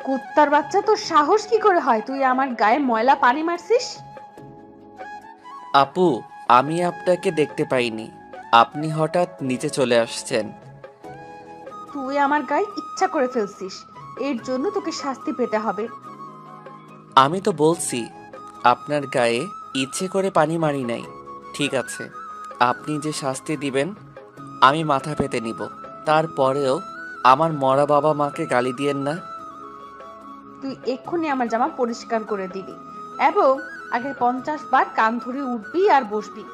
কুত্তার বাচ্চা, তোর সাহস কি করে হয় তুই আমার গায়ে ময়লা পানি মারছিস? আপু, আমি আপনাকে দেখতে পাইনি। আপনি হঠাৎ নিচে চলে আসছেন। তুই আমার গায়ে ইচ্ছা করে ফেলছিস, এর জন্য তোকে শাস্তি পেতে হবে। আমি তো বলছি আপনার গায়ে ইচ্ছে করে পানি মারি নাই। ঠিক আছে, আপনি যে শাস্তি দিবেন আমি মাথা পেতে নিব। তারপরেও আমার মরা বাবা মাকে গালি দিয়েন না। তুই এক্ষুনি আমার জামা পরিষ্কার করে দিবি, এবং আগে 50 বার কান ধরে উঠবি আর বসবি।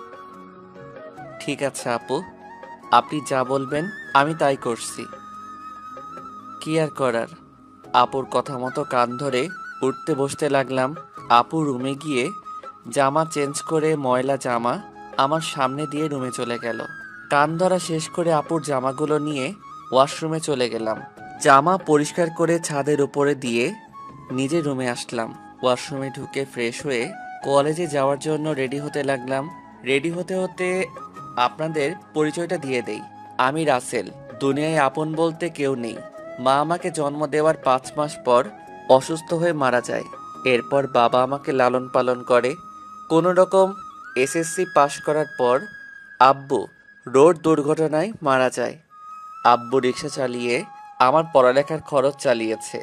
ঠিক আছে আপু, আপনি যা বলবেন আমি তাই করছি। কি আর করার, আপুর কথা মতো কান ধরে উঠতে বসতে লাগলাম। আপু রুমে গিয়ে জামা চেঞ্জ করে ময়লা জামা আমার সামনে দিয়ে রুমে চলে গেল। কান ধরা শেষ করে আপুর জামাগুলো নিয়ে ওয়াশরুমে চলে গেলাম। জামা পরিষ্কার করে ছাদের উপরে দিয়ে নিজের রুমে আসলাম। ওয়াশরুমে ঢুকে ফ্রেশ হয়ে কলেজে যাওয়ার জন্য রেডি হতে লাগলাম। রেডি হতে হতে আপনাদের পরিচয়টা দিয়ে দেই। আমি রাসেল। দুনিয়ায় আপন বলতে কেউ নেই। মা আমাকে জন্ম দেওয়ার 5 মাস পর অসুস্থ হয়ে মারা যায়। এরপর বাবা আমাকে লালন পালন করে। কোনো রকম এসএসসি পাশ করার পর আব্বু রোড দুর্ঘটনায় মারা যায়। আব্বু রিক্সা চালিয়ে আমার পড়ালেখার খরচ চালিয়েছে।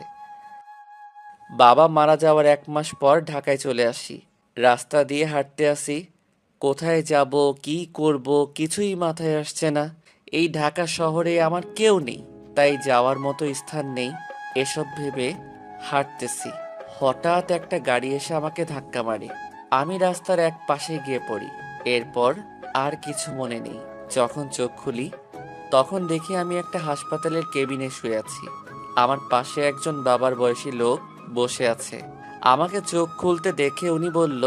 বাবা মারা যাওয়ার 1 মাস পর ঢাকায় চলে আসি। রাস্তা দিয়ে হাঁটতে আসি, কোথায় যাব কি করব কিছুই মাথায় আসছে না। এই ঢাকা শহরে আমার কেউ নেই, তাই যাওয়ার মতো স্থান নেই। এসব ভেবে হাঁটতেছি, হঠাৎ একটা গাড়ি এসে আমাকে ধাক্কা মারে। আমি রাস্তার এক পাশে গিয়ে পড়ি। এরপর আর কিছু মনে নেই। যখন চোখ খুলি তখন দেখি আমি একটা হাসপাতালের কেবিনে শুয়ে আছি। আমার পাশে একজন বাবার বয়সী লোক বসে আছে। আমাকে চোখ খুলতে দেখে উনি বলল,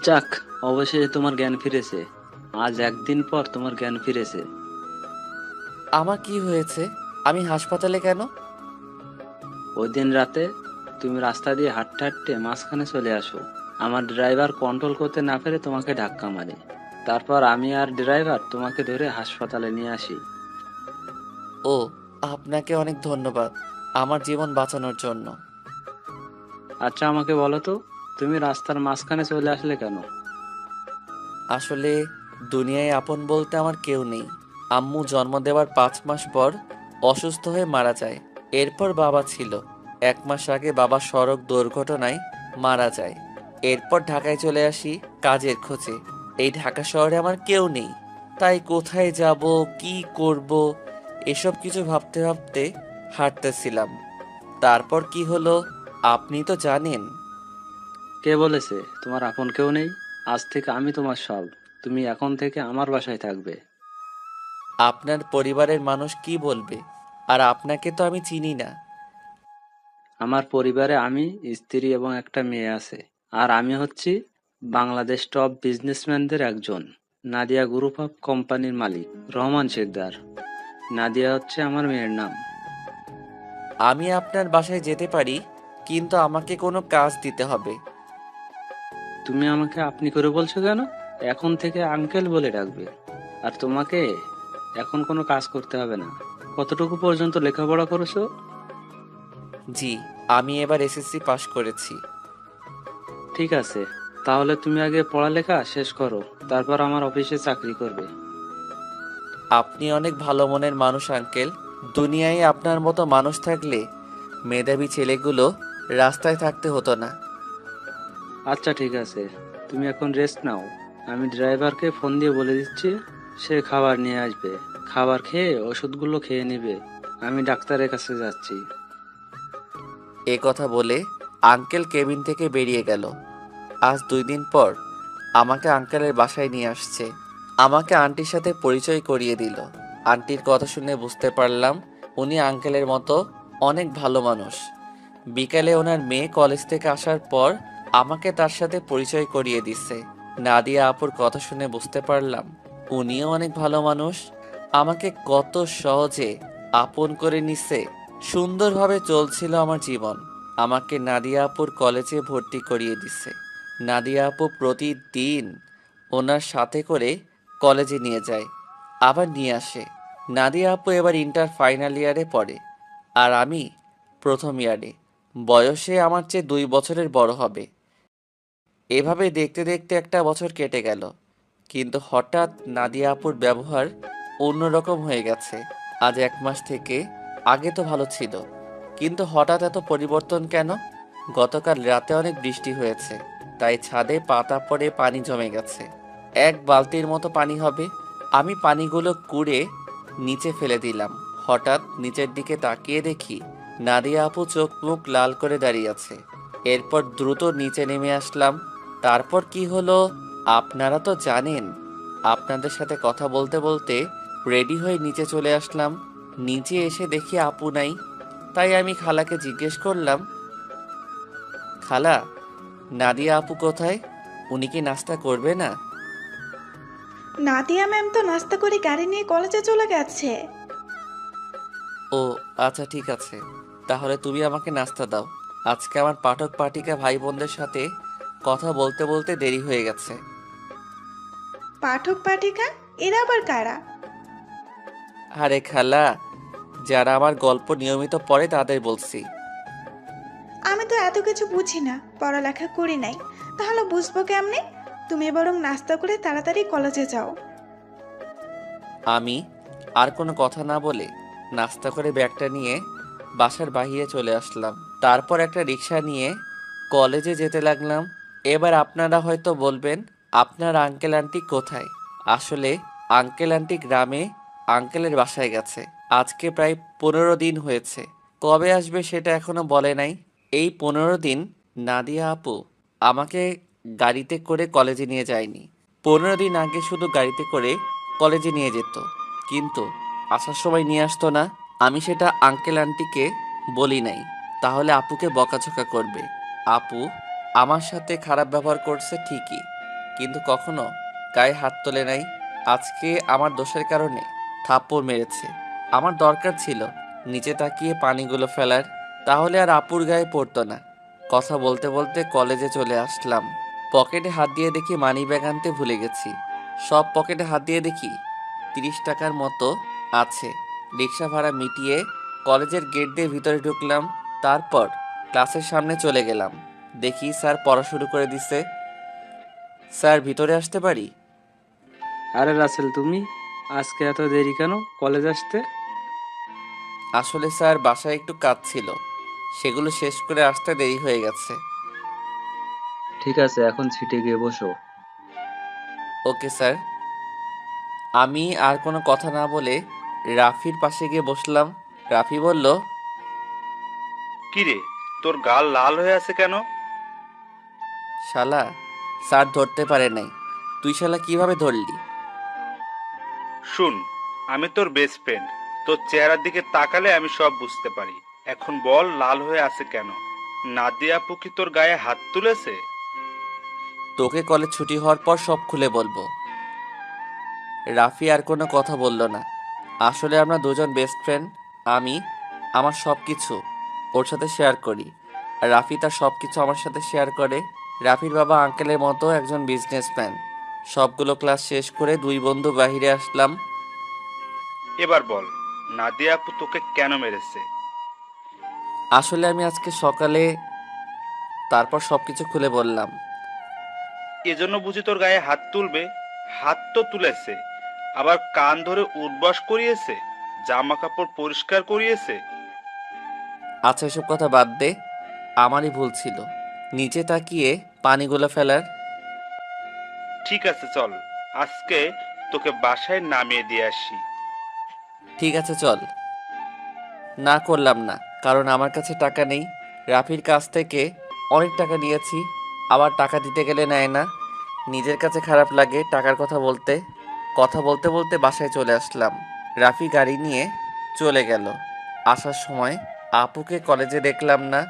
যাক, অবশেষে তোমার জ্ঞান ফিরেছে। আজ একদিন পর তোমার জ্ঞান ফিরেছে। আমার কি হয়েছে? আমি হাসপাতালে কেন? ওই দিন রাতে তুমি রাস্তা দিয়ে হাঁটতে হাঁটতে মাঝখানে চলে আসো। আমার ড্রাইভার কন্ট্রোল করতে না পেরে তোমাকে ধাক্কা মারে। তারপর আমি আর ড্রাইভার তোমাকে ধরে হাসপাতালে নিয়ে আসি। ও, আপনাকে অনেক ধন্যবাদ আমার জীবন বাঁচানোর জন্য। আচ্ছা, আমাকে বলো তো, তুমি রাস্তার মাঝখানে চলে আসলে কেন? আসলে দুনিয়ায় আপন বলতে আমার কেউ নেই। আম্মু জন্ম দেওয়ার 5 মাস পর অসুস্থ হয়ে মারা যায়। এরপর বাবা ছিল। 1 মাস আগে বাবা সড়ক দুর্ঘটনায় মারা যায়। এরপর ঢাকায় চলে আসি কাজের খোঁজে। এই ঢাকা শহরে আমার কেউ নেই, তাই কোথায় যাব কি করব এসব কিছু ভাবতে ভাবতে হাঁটতেছিলাম। তারপর কি হলো আপনি তো জানেন। কে বলেছে তোমার আপন কেউ নেই? আজ থেকে আমি তোমার সব। তুমি এখন থেকে আমার বাসায় থাকবে। আপনার পরিবারের মানুষ কি বলবে? আর আপনাকে তো আমি চিনি না। আমার পরিবারে আমি, স্ত্রী এবং একটা মেয়ে আছে। আর আমি হচ্ছি বাংলাদেশ টপ বিজনেসম্যানদের একজন। নাদিয়া গ্রুপ অফ কোম্পানির মালিক রহমান শিকদার। নাদিয়া হচ্ছে আমার মেয়ের নাম। আমি আপনার বাসায় যেতে পারি, কিন্তু আমাকে কোনো কাজ দিতে হবে। তুমি আমাকে আপনি করে বলছো কেন? এখন থেকে আঙ্কেল বলে ডাকবে। আর তোমাকে এখন কোনো কাজ করতে হবে না। কতটুকু পর্যন্ত লেখাপড়া করেছো? জি, আমি এবার এসএসসি পাশ করেছি। ঠিক আছে, তাহলে তুমি আগে পড়ালেখা শেষ করো, তারপর আমার অফিসে চাকরি করবে। আপনি অনেক ভালো মনের মানুষ আঙ্কেল। দুনিয়ায় আপনার মতো মানুষ থাকলে মেধাবী ছেলেগুলো রাস্তায় থাকতে হতো না। আচ্ছা ঠিক আছে, তুমি এখন রেস্ট নাও। আমি ড্রাইভারকে ফোন দিয়ে বলে দিচ্ছি, সে খাবার নিয়ে আসবে। খাবার খেয়ে ওষুধগুলো খেয়ে নেবে। আমি ডাক্তারের কাছে যাচ্ছি। এ কথা বলে আঙ্কেল কেবিন থেকে বেরিয়ে গেল। আজ 2 দিন পর আমাকে আঙ্কেলের বাসায় নিয়ে আসছে। আমাকে আন্টির সাথে পরিচয় করিয়ে দিল। আন্টির কথা শুনে বুঝতে পারলাম উনি আঙ্কেলের মতো অনেক ভালো মানুষ। বিকালে ওনার মেয়ে কলেজ থেকে আসার পর আমাকে তার সাথে পরিচয় করিয়ে দিচ্ছে। নাদিয়া আপুর কথা শুনে বুঝতে পারলাম উনিও অনেক ভালো মানুষ। আমাকে কত সহজে আপন করে নিছে। সুন্দরভাবে চলছিল আমার জীবন। আমাকে নাদিয়া আপুর কলেজে ভর্তি করিয়ে দিছে। নাদিয়া আপু প্রতিদিন ওনার সাথে করে কলেজে নিয়ে যায়, আবার নিয়ে আসে। নাদিয়া আপু এবার ইন্টার ফাইনাল ইয়ারে পড়ে, আর আমি প্রথম ইয়ারে। বয়সে আমার চেয়ে 2 বছরের বড় হবে। এভাবে দেখতে দেখতে একটা বছর কেটে গেল। কিন্তু হঠাৎ নাদিয়া আপুর ব্যবহার অন্যরকম হয়ে গেছে। আজ 1 মাস থেকে। আগে তো ভালো ছিল, কিন্তু হঠাৎ এত পরিবর্তন কেন? গতকাল রাতে অনেক বৃষ্টি হয়েছে, তাই ছাদে পাতা পড়ে পানি জমে গেছে। 1 বালতির মতো পানি হবে। আমি পানিগুলো কুড়ে নিচে ফেলে দিলাম। হঠাৎ নিচের দিকে তাকিয়ে দেখি নাদিয়া আপু চোখ মুখ লাল করে দাঁড়িয়ে আছে। এরপর দ্রুত নিচে নেমে আসলাম। তারপর কি হলো আপনারা তো জানেন। আপনাদের সাথে কথা বলতে বলতে রেডি হয়ে নিচে চলে আসলাম। নিচে এসে দেখি আপু নাই। তাই আমি খালাকে জিজ্ঞেস করলাম, খালা, নাদিয়া আপু কোথায়? উনি কি নাস্তা করবে না? নাদিয়া ম্যাম তো নাস্তা করে গাড়ি নিয়ে কলেজে চলে গেছে। ও আচ্ছা, ঠিক আছে। তাহলে তুমি আমাকে নাস্তা দাও। আজকে আমার পাঠক পাঠিকা ভাই বোনদের সাথে কথা বলতে বলতে দেরি হয়ে গেছে। পাঠক পাঠিকা এরা আবার কারা? আরে খালা, যারা আমার গল্প নিয়মিত পড়ে তাদের বলছি। আমি তো এত কিছু বুঝি না, পড়ালেখা করি নাই, তাহলে বুঝবো কেমনে? তুমি বরং নাস্তা করে তাড়াতাড়ি কলেজে যাও। আমি আর কোনো কথা না বলে নাস্তা করে ব্যাগটা নিয়ে বাসার বাইরে চলে আসলাম। তারপর একটা রিক্সা নিয়ে কলেজে যেতে লাগলাম। এবার আপনারা হয়তো বলবেন, আপনার আঙ্কেল আন্টি কোথায়? আসলে আঙ্কেল আন্টি গ্রামে আঙ্কেলের বাসায় গেছে। আজকে প্রায় 15 দিন হয়েছে। কবে আসবে সেটা এখনো বলে নাই। এই 15 দিন নাদিয়া আপু আমাকে গাড়িতে করে কলেজে নিয়ে যায়নি। 15 দিন আগে শুধু গাড়িতে করে কলেজে নিয়ে যেত, কিন্তু আসার সময় নিয়ে আসতো না। আমি সেটা আঙ্কেল আন্টিকে বলি নাই, তাহলে আপুকে বকাঝকা করবে। আপু আমার সাথে খারাপ ব্যবহার করছে ঠিকই, কিন্তু কখনো গায়ে হাত তোলে নাই। আজকে আমার দোষের কারণে থাপ্পড় মেরেছে। আমার দরকার ছিল নিচে তাকিয়ে পানিগুলো ফেলার, তাহলে আর আপুর গায়ে পড়তো না। কথা বলতে বলতে কলেজে চলে আসলাম। পকেটে হাত দিয়ে দেখি মানিব্যাগ আনতে ভুলে গেছি। সব পকেটে হাত দিয়ে দেখি 30 টাকার মতো আছে। রিক্সা ভাড়া মিটিয়ে কলেজের গেট দিয়ে ভিতরে ঢুকলাম। তারপর ক্লাসের সামনে চলে গেলাম। দেখি স্যার পড়া শুরু করে দিছে। স্যার, ভিতরে আসতে পারি? আরে রাসেল, তুমি আজকে এত দেরি কেন কলেজ আসতে? আসলে স্যার, বাসায় একটু কাজ ছিল, সেগুলো শেষ করে আসতে দেরি হয়ে গেছে। ঠিক আছে, এখন সিটে গিয়ে বসো। Okay sir. আমি আর কোনো কথা না বলে রাফির পাশে গিয়ে বসলাম। রাফি বলল, কিরে, তোর গাল লাল হয়ে আছে কেন? শালা, স্যার ধরতে পারে নাই। তুই শালা কিভাবে ধরলি? শুন, আমি তোর বেস্ট ফ্রেন্ড। তোর চেহারার দিকে তাকালে আমি সব বুঝতে পারি। এখন বল, লাল হয়ে আছে কেন? নাদিয়া আপু কি তোর গায়ে হাত তুলেছে? তোকে কলেজ ছুটি হওয়ার পর সব খুলে বলবো। রাফি আর কোনো কথা বলল না। আসলে আমরা দুজন বেস্ট ফ্রেন্ড। আমি আমার সব কিছু ওর সাথে শেয়ার করি, আর রাফি তার সব কিছু আমার সাথে শেয়ার করে। রাফির বাবা আঙ্কেলের মতো একজন বিজনেসম্যান। সবগুলো ক্লাস শেষ করে দুই বন্ধু বাইরে আসলাম। এবার বল, নাদিয়া আপু তোকে কেন মেরেছে? আসলে আমি আজকে সকালে, তারপর সব কিছু খুলে বললাম। এজন্য বুঝি তোর গায়ে হাত তুলবে? হাত তো তুলেছে, আবার কান ধরে উঠবাস করিয়েছে, জামা কাপড় পরিষ্কার করিয়েছে। আচ্ছা, এসব কথা বাদ দে। আমারই ভুল ছিল নিচে তাকিয়ে পানিগুলো ফেলার। ঠিক আছে, চল আজকে তোকে বাসায় নামিয়ে দিয়ে আসি। ঠিক আছে, চল। না, করলাম না, কারণ আমার কাছে টাকা নেই। রাফির কাছ থেকে অনেক টাকা নিয়েছি, আবার টাকা দিতে গেলে নেয় না। নিজের কাছে খারাপ লাগে টাকার কথা বলতে। কথা বলতে বলতে বাসায় চলে আসলাম। রাফি গাড়ি নিয়ে চলে গেল। আসার সময় আপুকে কলেজে দেখলাম না,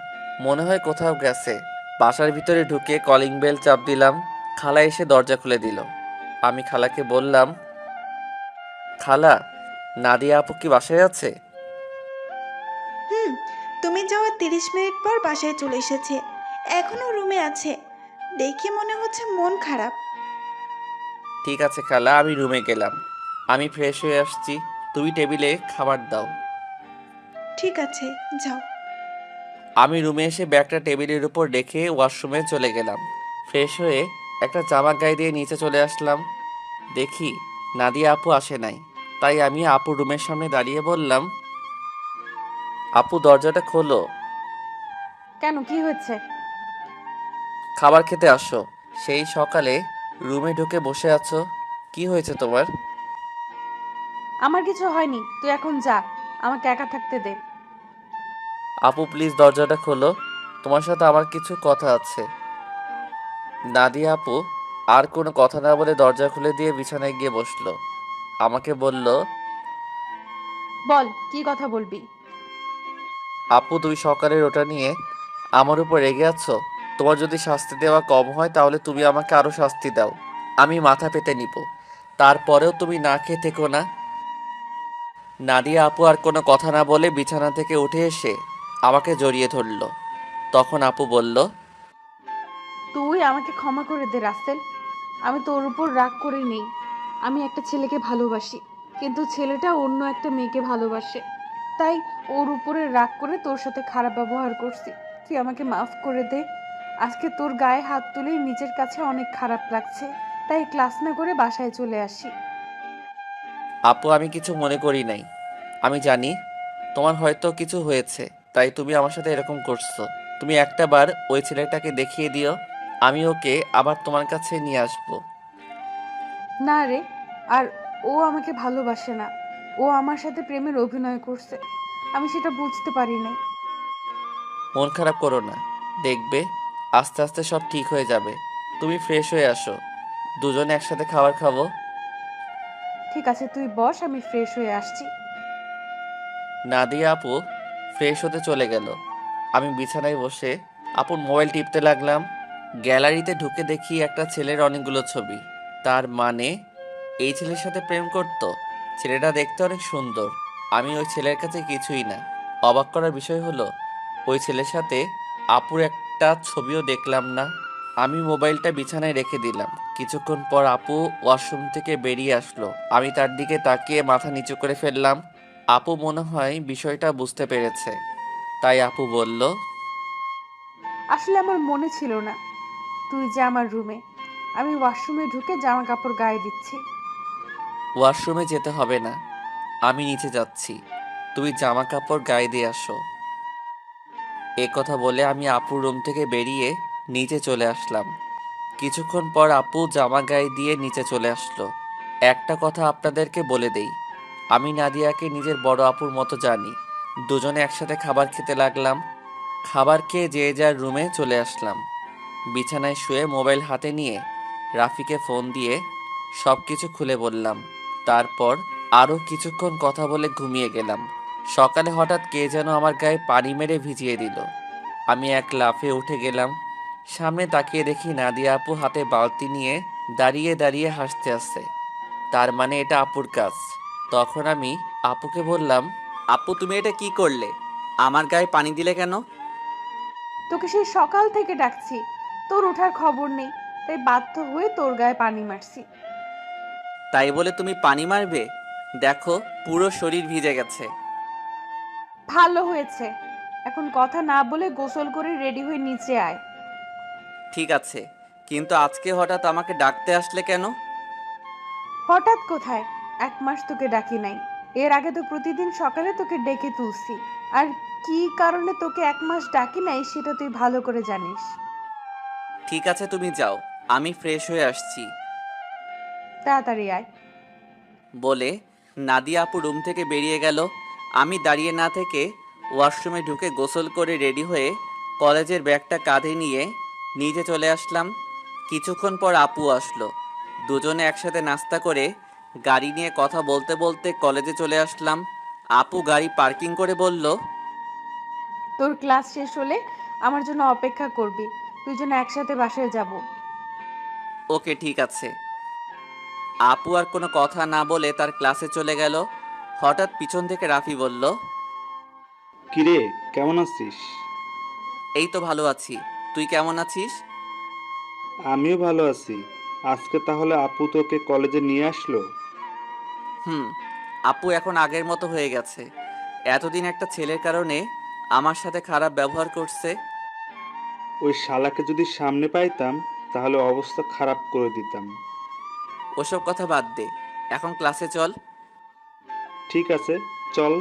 মনে হয় কোথাও গেছে। বাসার ভিতরে ঢুকে কলিং বেল চাপ দিলাম। খালা এসে দরজা খুলে দিল। আমি খালাকে বললাম, খালা, নাদিয়া আপু কি বাসায় আছে? হুম, তুমি যাওয়ার 30 মিনিট পর বাসায় চলে এসেছে, এখনো রুমে আছে। দেখে মনে হচ্ছে মন খারাপ। ঠিক আছে খালা, আমি রুমে গেলাম। আমি ফ্রেশ হয়ে আসছি। তুমি টেবিলে খাবার দাও। ঠিক আছে, যাও। আমি রুমে এসে ব্যাগটা টেবিলের উপর রেখে ওয়াশরুমে চলে গেলাম। ফ্রেশ হয়ে একটা জামা গায়ে দিয়ে নিচে চলে আসলাম। দেখি নাদিয়া আপু আসে নাই, তাই আমি আপুর রুমের সামনে দাঁড়িয়ে বললাম, আপু দরজাটা খোলো, কেন, কি হয়েছে? খাবার খেতে আসো। সেই সকালে রুমে ঢুকে বসে আছো, কি হয়েছে তোমার? আমার কিছু হয়নি, তুই এখন যা, আমাকে একা থাকতে দে। আপু প্লিজ দরজাটা খোলো, তোমার সাথে আমার কিছু কথা আছে। নাদিয়া আপু আর কোনো কথা না বলে দরজা খুলে দিয়ে বিছানায় গিয়ে বসলো। আমাকে বলল, বল, কি কথা বলবি? আপু তুমি সকালের ওটা নিয়ে আমার উপর রেগে আছো। তোমার যদি শাস্তি দেওয়া কম হয় তাহলে তুমি আমাকে আরো শাস্তি দাও, আমি মাথা পেতে নিব। তারপরেও তুমি না খেয়ে থেকো না। নাদিয়া আপু আর কোনো কথা না বলে বিছানা থেকে উঠে এসে আমাকে জড়িয়ে ধরলো। তখন আপু বলল, তুই আমাকে ক্ষমা করে দে রাসেল, আমি তোর উপর রাগ করে নেই। আমি একটা ছেলেকে ভালোবাসি, কিন্তু ছেলেটা অন্য একটা মেয়েকে ভালোবাসে, তাই ওর উপরে রাগ করে তোর সাথে খারাপ ব্যবহার করছি। তুই আমাকে মাফ করে দে। আজকে তোর গায়ে হাত তুলে নিজের কাছে অনেক খারাপ লাগছে, তাই ক্লাস না করে বাসায় চলে আসি। আপু আমি কিছু মনে করি নাই। আমি জানি তোমার হয়তো কিছু হয়েছে, তাই তুমি আমার সাথে এরকম করছো। তুমি একটা বার ওই ছেলেটাকে দেখিয়ে দিও, আমি ওকে আবার তোমার কাছে নিয়ে আসবো। না রে, আর ও আমাকে ভালোবাসে না, ও আমার সাথে প্রেমের অভিনয় করছে, আমি সেটা বুঝতে পারি নাই। মন খারাপ করো না, দেখবে আস্তে আস্তে সব ঠিক হয়ে যাবে। তুমি ফ্রেশ হয়ে আসো, দুজনে একসাথে খাবার খাবো। ঠিক আছে, তুই বস, আমি ফ্রেশ হয়ে আসছি। নাদিয়া আপু ফ্রেশ হতে চলে গেল। আমি বিছানায় বসে আপুর মোবাইল টিপতে লাগলাম। গ্যালারিতে ঢুকে দেখি একটা ছেলের অনেকগুলো ছবি। তার মানে এই ছেলের সাথে প্রেম করত। ছেলেটা দেখতে অনেক সুন্দর, আমি ওই ছেলের কাছে কিছুই না। অবাক করার বিষয় হলো ওই ছেলের সাথে আপুর একটা ছবিও দেখলাম না। আমি মোবাইলটা বিছানায় রেখে দিলাম। কিছুক্ষণ পর আপু ওয়াশরুম থেকে বেরিয়ে আসলো। আমি তার দিকে তাকিয়ে মাথা নিচু করে ফেললাম। আপু মনে হয় বিষয়টা বুঝতে পেরেছে, তাই আপু বলল, আসলে আমার মনে ছিল না তুই যে আমার রুমে। আমি ওয়াশরুমে ঢুকে জামা কাপড় গায়ে দিচ্ছি। ওয়াশরুমে যেতে হবে না, আমি নিচে যাচ্ছি, তুমি জামা কাপড় গায়ে দিয়ে আসো। এ কথা বলে আমি আপুর রুম থেকে বেরিয়ে নিচে চলে আসলাম। কিছুক্ষণ পর আপু জামা গায়ে দিয়ে নিচে চলে আসলো। একটা কথা আপনাদেরকে বলে দেই, আমি নাদিয়াকে নিজের বড় আপুর মতো জানি। দুজনে একসাথে খাবার খেতে লাগলাম। খাবার খেয়ে যে যার রুমে চলে আসলাম। বিছানায় শুয়ে মোবাইল হাতে নিয়ে রাফিকে ফোন দিয়ে সব কিছু খুলে বললাম। তারপর আরও কিছুক্ষণ কথা বলে ঘুমিয়ে গেলাম। সকালে হঠাৎ কে যেন আমার গায়ে পানি মেরে ভিজিয়ে দিল। আমি এক লাফে উঠে গেলাম। সামনে তাকিয়ে দেখি নাদিয়া আপু হাতে বালতি নিয়ে দাঁড়িয়ে দাঁড়িয়ে হাসতে আসছে। তার মানে এটা আপুর কাজ। তখন আমি আপুকে বললাম, আপু তুমি এটা কি করলে? আমার গায়ে পানি দিলে কেন? তোকে সেই সকাল থেকে ডাকছি, তোর ওঠার খবর নেই, তাই বাধ্য হয়ে তোর গায়ে পানি মারছি। তাই বলে তুমি পানি মারবে? দেখো পুরো শরীর ভিজে গেছে। ভালো হয়েছে, এখন কথা না বলে গোসল করে রেডি হয়ে নিচে আয়। ঠিক আছে, কিন্তু আজকে হঠাৎ আমাকে ডাকতে আসলে কেন? হঠাৎ কোথায়, 1 মাস তোকে ডাকি নাই। এর আগে তো প্রতিদিন সকালে তোকে ডেকে তুলছি। আর কি কারণে তোকে 1 মাস ডাকি নাই সেটা তুই ভালো করে জানিস। ঠিক আছে তুমি যাও, আমি ফ্রেশ হয়ে আসছি। তাড়াতাড়ি আয়। বলে নাদিয়া আপু রুম থেকে বেরিয়ে গেল। আমি দাঁড়িয়ে না থেকে ওয়াশরুমে ঢুকে গোসল করে রেডি হয়ে কলেজের ব্যাগটা কাঁধে নিয়ে নিচে চলে আসলাম। কিছুক্ষণ পর আপু আসলো। দুজনে একসাথে নাস্তা করে গাড়ি নিয়ে কথা বলতে বলতে কলেজে চলে আসলাম। আপু গাড়ি পার্কিং করে বলল, তোর ক্লাস শেষ হলে আমার জন্য অপেক্ষা করবি, দুজনে একসাথে বাসায় যাব। ওকে ঠিক আছে। আপু আর কোনো কথা না বলে তার ক্লাসে চলে গেল। হঠাৎ পিছন থেকে রাফি বলল, কিরে, কেমন আছিস? এই তো ভালো আছি, তুই কেমন আছিস? আমিও ভালো আছি। আজকে তাহলে আপু তোকে কলেজে নিয়ে আসলো? হুম, আপু এখন আগের মতো হয়ে গেছে। এতদিন একটা ছেলের কারণে আমার সাথে খারাপ ব্যবহার করছে। ওই শালাকে যদি সামনে পাইতাম তাহলে অবস্থা খারাপ করে দিতাম। ওসব কথা বাদ দে, এখন ক্লাসে চল। ঠিক আছে, চল।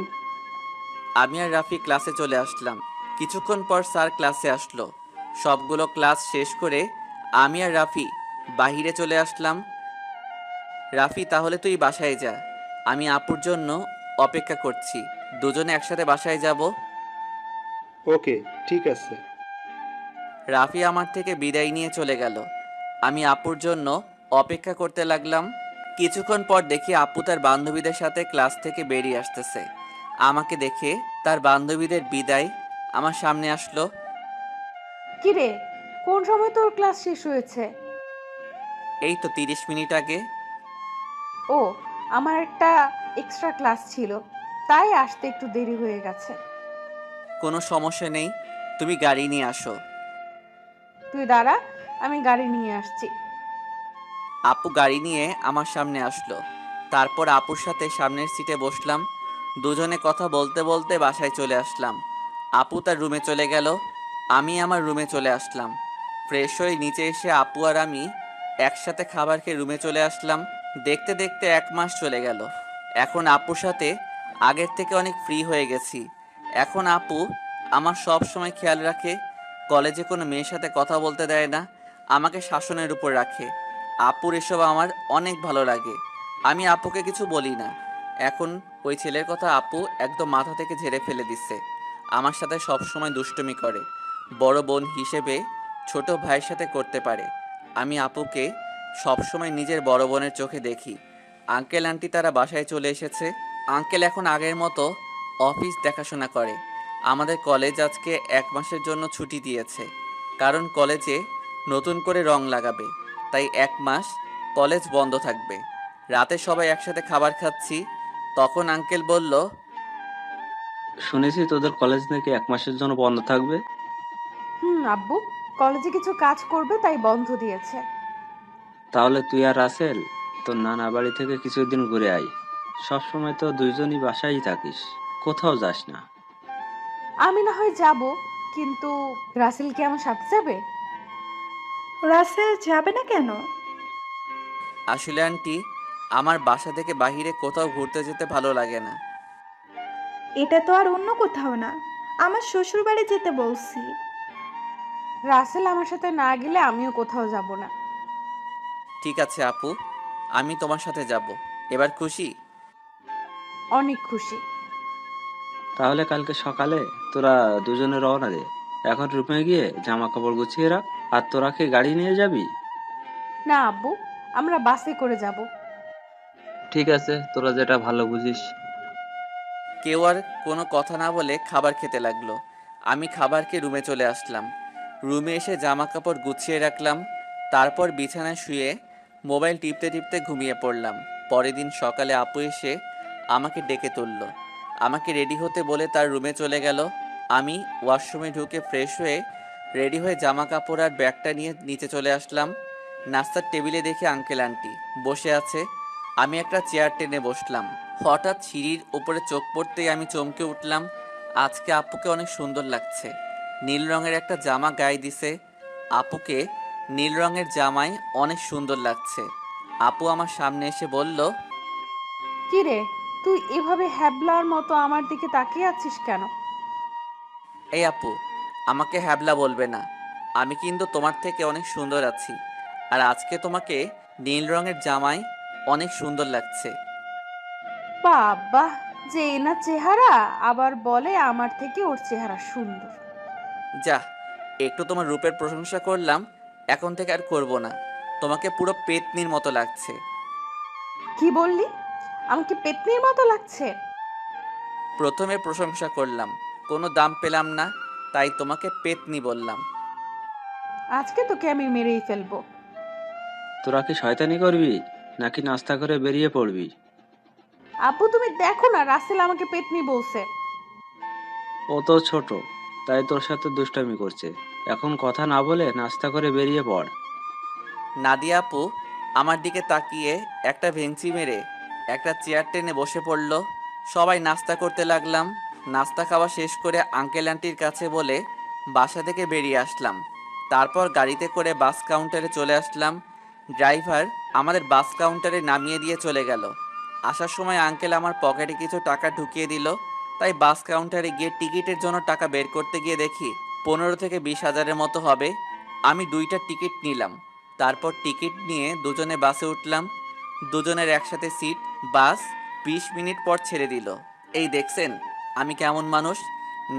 আমি আর রাফি ক্লাসে চলে আসলাম। কিছুক্ষণ পর স্যার ক্লাসে আসলো। সবগুলো ক্লাস শেষ করে আমি আর রাফি বাহিরে চলে আসলাম। রাফি, তাহলে তুই বাসায় যা, আমি আপুর জন্য অপেক্ষা করছি। দুজনে একসাথে বাসায় যাব। ওকে, ঠিক আছে। রাফি আমার থেকে বিদায় নিয়ে চলে গেল। আমি আপুর জন্য অপেক্ষা করতে লাগলাম। কিছুক্ষণ পর দেখি আপু তার বান্ধবীদের সাথে ক্লাস থেকে বেরিয়ে আসতেছে। আমাকে দেখে তার বান্ধবীদের বিদায় আমার সামনে আসলো। কিরে, কোন সময় তোর ক্লাস শেষ হয়েছে? এই তো 30 মিনিট আগে। ও, আমার একটা এক্সট্রা ক্লাস ছিল, তাই আসতে একটু দেরি হয়ে গেছে। কোনো সমস্যা নেই, তুমি গাড়ি নিয়ে আসো। তুই দাঁড়া, আমি গাড়ি নিয়ে আসছি। আপু গাড়ি নিয়ে আমার সামনে আসলো। তারপর আপুর সাথে সামনের সিটে বসলাম। দুজনে কথা বলতে বলতে বাসায় চলে আসলাম। আপু তার রুমে চলে গেল, আমি আমার রুমে চলে আসলাম। ফ্রেশ হয়ে নিচে এসে আপু আর আমি একসাথে খাবার খেয়ে রুমে চলে আসলাম। দেখতে দেখতে 1 মাস চলে গেল। এখন আপুর সাথে আগের থেকে অনেক ফ্রি হয়ে গেছি। এখন আপু আমার সব সময় খেয়াল রাখে। কলেজে কোনো মেয়ের সাথে কথা বলতে দেয় না, আমাকে শাসনের উপর রাখে। আপুর এসব আমার অনেক ভালো লাগে। আমি আপুকে কিছু বলি না। এখন ওই ছেলের কথা আপু একদম মাথা থেকে ঝেড়ে ফেলে দিচ্ছে। আমার সাথে সব সময় দুষ্টুমি করে। বড় বোন হিসেবে ছোট ভাইয়ের সাথে করতে পারে। আমি আপুকে সব সময় নিজের বড় বোনের চোখে দেখি। আঙ্কেল আন্টি তারা বাসায় চলে এসেছে। আঙ্কেল এখন আগের মতো অফিস দেখাশোনা করে। আমাদের কলেজ আজকে 1 মাসের জন্য ছুটি দিয়েছে, কারণ কলেজে নতুন করে রং লাগাবে। তাই 1 মাস কলেজ বন্ধ থাকবে। রাতে সবাই একসাথে খাবার খাচ্ছি, তখন আঙ্কেল বলল, শুনেছি তোদের কলেজ নাকি 1 মাসের জন্য বন্ধ থাকবে। আব্বু কলেজে কিছু কাজ করবে তাই বন্ধ দিয়েছে। তাহলে তুই আর রাসেল তোর নানা বাড়ি থেকে কিছুদিন ঘুরে আয়। সবসময় তো দুইজনই বাসায় থাকিস, কোথাও যাস না। আমি না হয় যাব, কিন্তু রাসেল কি আমার সাথে যাবে? রাসেল যাবে না কেন? আসলে আন্টি, আমার বাসা থেকে বাইরে কোথাও ঘুরতে যেতে ভালো লাগে না। এটা তো আর অন্য কোথাও না, আমার শ্বশুর বাড়ি যেতে বলছি। রাসেল আমার সাথে না গেলে আমিও কোথাও যাব না। ঠিক আছে আপু, আমি তোমার সাথে যাব। এবার খুশি? অনেক খুশি। তাহলে কালকে সকালে তোরা দুজনে রওনা দে। এখন রুমে গিয়ে জামা কাপড় গুছিয়ে রাখ। আর তোরা কি গাড়ি নিয়ে যাবি? না আব্বু, আমরা বাসে করে যাব। ঠিক আছে, তোরা যেটা ভালো বুঝিস। কেউ আর কোনো কথা না বলে খাবার খেতে লাগলো। আমি খাবার খেয়ে রুমে চলে আসলাম। রুমে এসে জামা কাপড় গুছিয়ে রাখলাম। তারপর বিছানায় শুয়ে মোবাইল টিপতে টিপতে ঘুমিয়ে পড়লাম। পরের দিন সকালে আপু এসে আমাকে ডেকে তুলল। আমাকে রেডি হতে বলে তার রুমে চলে গেল। আমি ওয়াশরুমে ঢুকে ফ্রেশ হয়ে রেডি হয়ে জামা কাপড় আর ব্যাগটা নিয়ে নিচে চলে আসলাম। নাস্তার টেবিলে দেখি আঙ্কেল আন্টি বসে আছে। আমি একটা চেয়ার টেনে বসলাম। হঠাৎ সিঁড়ির উপরে চোখ পড়তেই আমি চমকে উঠলাম। আজকে আপুকে অনেক সুন্দর লাগছে। নীল রঙের একটা জামা গায়ে দিছে। আপুকে নীল রঙের জামায় অনেক সুন্দর লাগছে। আপু আমার সামনে এসে বলল, কি রে, তুই এভাবে হ্যাবলার মতো আমার দিকে তাকিয়ে আছিস কেন? এই আপু, আমাকে হ্যাবলা বলবে না। আমি কিন্তু তোমার থেকে অনেক সুন্দর আছি। আর আজকে তোমাকে নীল রঙের জামায় অনেক সুন্দর লাগছে। বাবা, যে এনার চেহারা, আবার বলে আমার থেকে ওর চেহারা সুন্দর। যা, একটু তোমার রূপের প্রশংসা করলাম, এখন থেকে আর করব না। তোমাকে পুরো পেতনির মতো লাগছে। কি বললি? আমাকে পেতনির মতো লাগছে? প্রথমে প্রশংসা করলাম, কোনো দাম পেলাম না, তাই তোমাকে পেতনি বললাম। আজকে তোকে আমি মেরেই ফেলবো। তোরা কি শয়তানি করবি নাকি নাস্তা করে বেরিয়ে পড়বি? আপু তুমি দেখো না, রাসেল আমাকে পেতনি বলছে। ও তো ছোট, তাই তোর সাথে দুষ্টামি করছে। এখন কথা না বলে নাস্তা করে বেরিয়ে পড়। নাদিয়া আপু আমার দিকে তাকিয়ে একটা ভেঙচি মেরে একটা চেয়ার টেনে বসে পড়ল। সবাই নাস্তা করতে লাগলাম। নাস্তা খাওয়া শেষ করে আঙ্কেল আন্টির কাছে বলে বাসা থেকে বেরিয়ে আসলাম। তারপর গাড়িতে করে বাস কাউন্টারে চলে আসলাম। ড্রাইভার আমাদের বাস কাউন্টারে নামিয়ে দিয়ে চলে গেল। আসার সময় আঙ্কেল আমার পকেটে কিছু টাকা ঢুকিয়ে দিল। তাই বাস কাউন্টারে গিয়ে টিকিটের জন্য টাকা বের করতে গিয়ে দেখি 15 থেকে 20 হাজারের মতো হবে। আমি 2টা টিকিট নিলাম। তারপর টিকিট নিয়ে দুজনে বাসে উঠলাম। দুজনের একসাথে সিট। বাস 20 মিনিট পর ছেড়ে দিল। এই দেখছেন আমি কেমন মানুষ।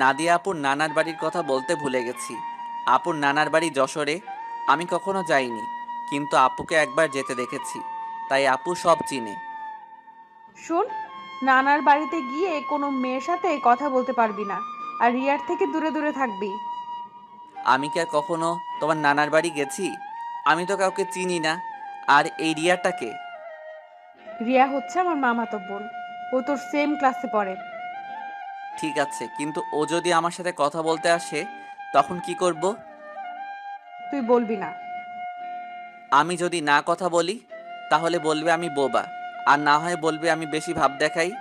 নাদিয়া আপুর নানার বাড়ির কথা বলতে ভুলে গেছি। আপুর নানার বাড়ি যশোরে। আমি কখনো যাইনি, কিন্তু আপুকে একবার যেতে দেখেছি, তাই আপু সব চিনে। শোন, নানার বাড়িতে গিয়ে কোনো মেয়ের সাথে কথা বলতে পারবি না, আর রিয়ার থেকে দূরে দূরে থাকবি। আমি কি আর কখনো তোমার নানার বাড়ি গেছি? আমি তো কাউকে চিনি না। আর এই রিয়াটাকে? রিয়া হচ্ছে আমার মামাতো বোন, ও তোর সেম ক্লাসে পড়ে। ঠিক আছে, কিন্তু ও যদি আমার সাথে কথা বলতে আসে তখন কি করব? তুই বলবি না। আমি যদি না কথা বলি তাহলে বলবে আমি বোবা, আর না হয় বলবে আমি বেশি ভাব দেখাই।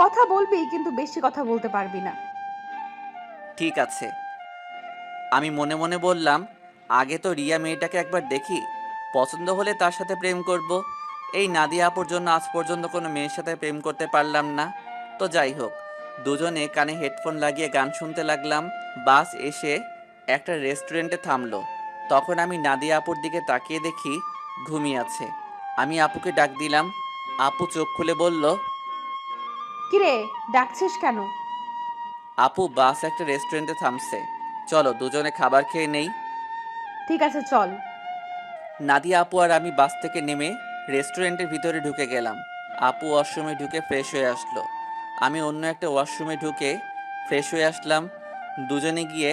কথা বলবি, কিন্তু বেশি কথা বলতে পারবি না। ঠিক আছে। আমি মনে মনে বললাম, আগে তো রিয়া মেয়েটাকে একবার দেখি, পছন্দ হলে তার সাথে প্রেম করব। এই নাদিয়া আপুর জন্য আজ পর্যন্ত কোনো মেয়ের সাথে প্রেম করতে পারলাম না। তো যাই হোক, দুজনে কানে হেডফোন লাগিয়ে গান শুনতে লাগলাম। বাস এসে একটা রেস্টুরেন্টে থামলো। তখন আমি নাদিয়া আপুর দিকে তাকিয়ে দেখি ঘুমিয়ে আছে। আমি আপুকে ডাক দিলাম। আপু চোখ খুলে বলল, কিরে, ডাকছিস কেন? আপু বাস একটা রেস্টুরেন্টে থামছে, চলো দুজনে খাবার খেয়ে নেই। ঠিক আছে, চল। নাদিয়া আপু আর আমি বাস থেকে নেমে রেস্টুরেন্টের ভিতরে ঢুকে গেলাম। আপু ওয়াশরুমে ঢুকে ফ্রেশ হয়ে আসলো। আমি অন্য একটা ওয়াশরুমে ঢুকে ফ্রেশ হয়ে আসলাম। দুজনে গিয়ে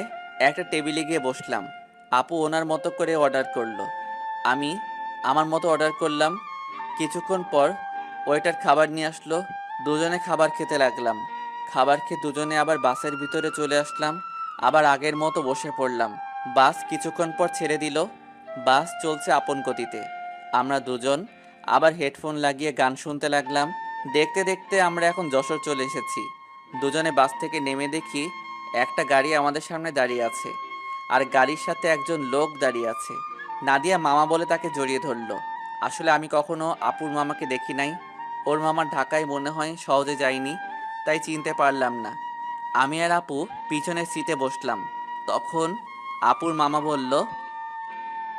একটা টেবিলে গিয়ে বসলাম। আপু ওনার মতো করে অর্ডার করলো, আমি আমার মতো অর্ডার করলাম। কিছুক্ষণ পর ওয়েটার খাবার নিয়ে আসলো। দুজনে খাবার খেতে লাগলাম। খাবার খেয়ে দুজনে আবার বাসের ভিতরে চলে আসলাম। আবার আগের মতো বসে পড়লাম। বাস কিছুক্ষণ পর ছেড়ে দিল। বাস চলছে আপন গতিতে। আমরা দুজন আবার হেডফোন লাগিয়ে গান শুনতে লাগলাম। দেখতে দেখতে আমরা এখন যশোর চলে এসেছি। দুজনে বাস থেকে নেমে দেখি একটা গাড়ি আমাদের সামনে দাঁড়িয়ে আছে, আর গাড়ির সাথে একজন লোক দাঁড়িয়ে আছে। নাদিয়া মামা বলে তাকে জড়িয়ে ধরলো। আসলে আমি কখনো আপুর মামাকে দেখি নাই। ওর মামা ঢাকায় মনে হয় সহজে যায়নি, তাই চিনতে পারলাম না। আমি আর আপু পিছনের সিটে বসলাম। তখন আপুর মামা বলল,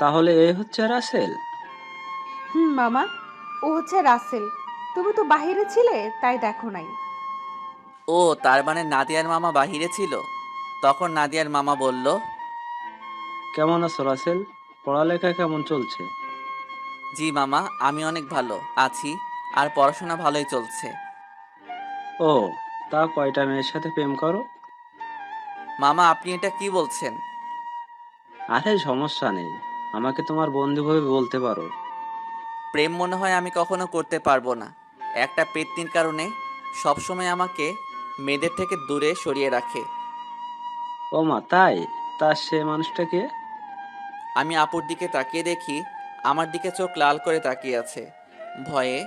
তাহলে এই হচ্ছে রাসেল। হুম মামা, ও হচ্ছে রাসেল। তুমি তো বাহিরে ছিলে, তাই দেখো নাই। ও তার মানে নাদিয়ার মামা বাহিরে ছিল। তখন নাদিয়ার মামা বলল, কেমন আছো রাসেল? পড়ালেখা কেমন চলছে? জি মামা, আমি অনেক ভালো আছি, আর পড়াশোনা ভালোই চলছে। ও, তা কয়টা মেয়ের সাথে প্রেম করো? মামা আপনি এটা কি বলছেন? আরে সমস্যা নেই, আমাকে তোমার বন্ধু ভাবে বলতে পারো। প্রেম মনে হয় আমি কখনো করতে পারবো না। একটা পেত্নীর কারণে সবসময় আমাকে মেয়েদের থেকে দূরে সরিয়ে রাখে। ও মা, তাই? তা সে মানুষটাকে? আমি আপুর দিকে তাকিয়ে দেখি আমার দিকে চোখ লাল করে তাকিয়ে আছে। ভয়ে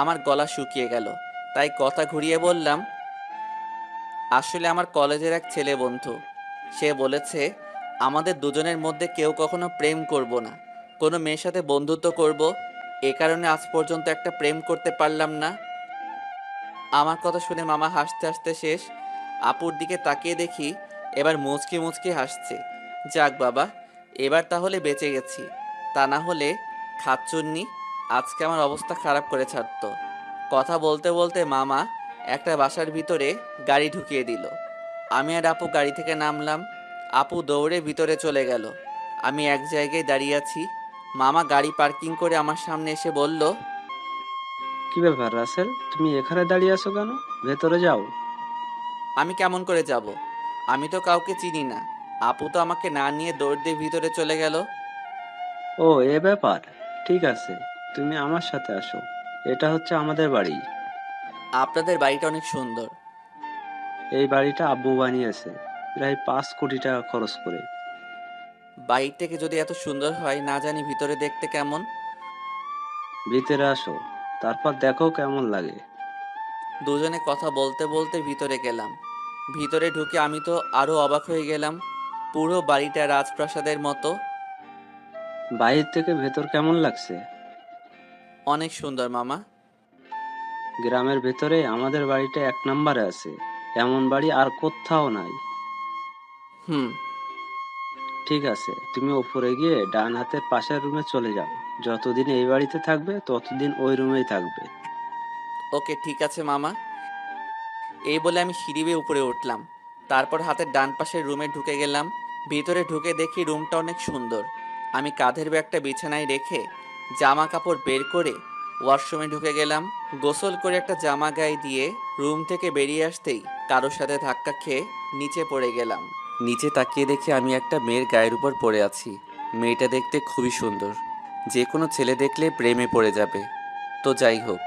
আমার গলা শুকিয়ে গেল, তাই কথা ঘুরিয়ে বললাম, আসলে আমার কলেজের এক ছেলে বন্ধু। সে বলেছে আমাদের দুজনের মধ্যে কেউ কখনো প্রেম করব না, কোনো মেয়ের সাথে বন্ধুত্ব করব। এ কারণে আজ পর্যন্ত একটা প্রেম করতে পারলাম না। আমার কথা শুনে মামা হাসতে হাসতে শেষ। আপুর দিকে তাকিয়ে দেখি এবার মুচকি মুচকি হাসছে। যাক বাবা, এবার তাহলে বেঁচে গেছি। তা না হলে খাচ্চুন্নি আজকে আমার অবস্থা খারাপ করে ছাড়তো। কথা বলতে বলতে মামা একটা বাসার ভিতরে গাড়ি ঢুকিয়ে দিল। আমি আর আপু গাড়ি থেকে নামলাম। আপু দৌড়ে ভিতরে চলে গেল। আমি এক জায়গায় দাঁড়িয়ে আছি। মামা গাড়ি পার্কিং করে আমার সামনে এসে বলল, কি ব্যাপার রাসেল, তুমি এখানে দাঁড়িয়ে আছো কেন? ভেতরে যাও। আমি কেমন করে যাব? আমি তো কাউকে চিনি না। আপু তো আমাকে না নিয়ে দৌড় দিয়ে ভিতরে চলে গেল। ও, এ ব্যাপার। ঠিক আছে, তুমি আমার সাথে আসো। এটা হচ্ছে আমাদের বাড়ি। আপনাদের বাড়িটা অনেক সুন্দর। এই বাড়িটা আব্বু বানিয়েছে, প্রায় 5 কোটি টাকা খরচ করে। বাইরে থেকে যদি এত সুন্দর হয়, না জানি ভিতরে দেখতে কেমন। ভিতরে আসো, তারপর দেখো কেমন লাগে। দুজনে কথা বলতে বলতে ভিতরে গেলাম। ভিতরে ঢুকে আমি তো আরো অবাক হয়ে গেলাম। পুরো বাড়িটা রাজপ্রাসাদের মতো। বাইরে থেকে ভেতর কেমন লাগছে? অনেক সুন্দর মামা। গ্রামের ভেতরে আমাদের বাড়িটা এক নম্বরে আছে। এমন বাড়ি আর কোথাও নাই। হুম। ঠিক আছে, তুমি উপরে গিয়ে ডান হাতের পাশের রুমে চলে যাও। যতদিন এই বাড়িতে থাকবে ততদিন ওই রুমেই থাকবে। ওকে ঠিক আছে মামা। এই বলে আমি সিঁড়ি বেয়ে উপরে উঠলাম। তারপর হাতের ডান পাশের রুমে ঢুকে গেলাম। ভিতরে ঢুকে দেখি রুমটা অনেক সুন্দর। আমি কাঁধের ব্যাগটা বিছানায় রেখে জামা কাপড় বের করে ওয়াশরুমে ঢুকে গেলাম। গোসল করে একটা জামা গায়ে দিয়ে রুম থেকে বেরিয়ে আসতেই কারোর সাথে ধাক্কা খেয়ে নিচে পড়ে গেলাম। নিচে তাকিয়ে দেখি আমি একটা মেয়ের গায়ের উপর পড়ে আছি। মেয়েটা দেখতে খুবই সুন্দর, যে কোনো ছেলে দেখলে প্রেমে পড়ে যাবে। তো যাই হোক,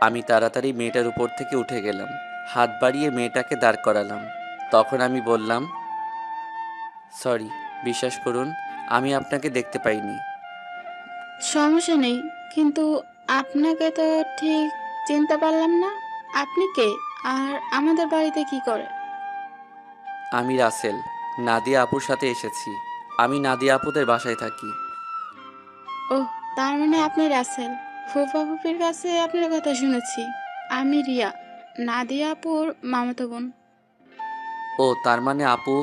আমি তাড়াতাড়ি মেয়েটার উপর থেকে উঠে গেলাম। হাত বাড়িয়ে মেয়েটাকে দাঁড় করালাম। তখন আমি বললাম, সরি, বিশ্বাস করুন আমি আপনাকে দেখতে পাইনি। সমস্যা নেই, কিন্তু আপনাকে তো ঠিক চিনতে পারলাম না। আপনি কে? আর আমাদের বাড়িতে কি করে? আমি রাসেল, নাদিয়া আপুর সাথে এসেছি। আমি নাদিয়া আপুদের বাসায় থাকি। ওহ, তার মানে আপনি রাসেল। ফুফা ফুফির কাছে আপনার কথা শুনেছি। আমি রিয়া, নাদিয়া আপুর মামাতো বোন। ও, তার মানে আপু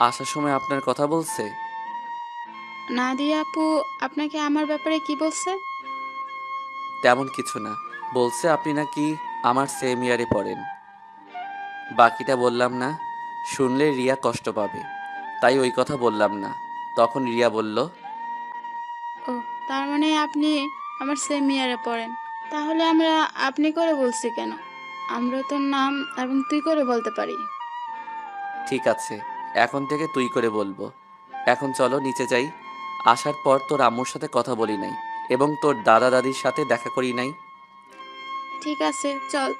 আসার সময় আপনার কথা বলছে? নাদিয়া আপু আপনাকে আমার ব্যাপারে কি বলছে? তেমন কিছু না, বলছে আপনি নাকি আমার সেম ইয়ারে পড়েন। বাকিটা বললাম না, শুনলে রিয়া কষ্ট পাবে, তাই ওই কথা বললাম না। তখন রিয়া বলল, ও, তার মানে আপনি আমার সেম ইয়ারে পড়েন। তাহলে আমরা আপনি করে বলছি কেন? আমরা তোর নাম এবং তুই করে বলতে পারি। ঠিক আছে, এখন থেকে তুই করে বলবো। এখন চলো নিচে যাই। আসার পর তোর আম্মুর সাথে কথা বলি নাই এবং তোর দাদা দাদির সাথে দেখা করি নাই। ঠিক আছে, চল।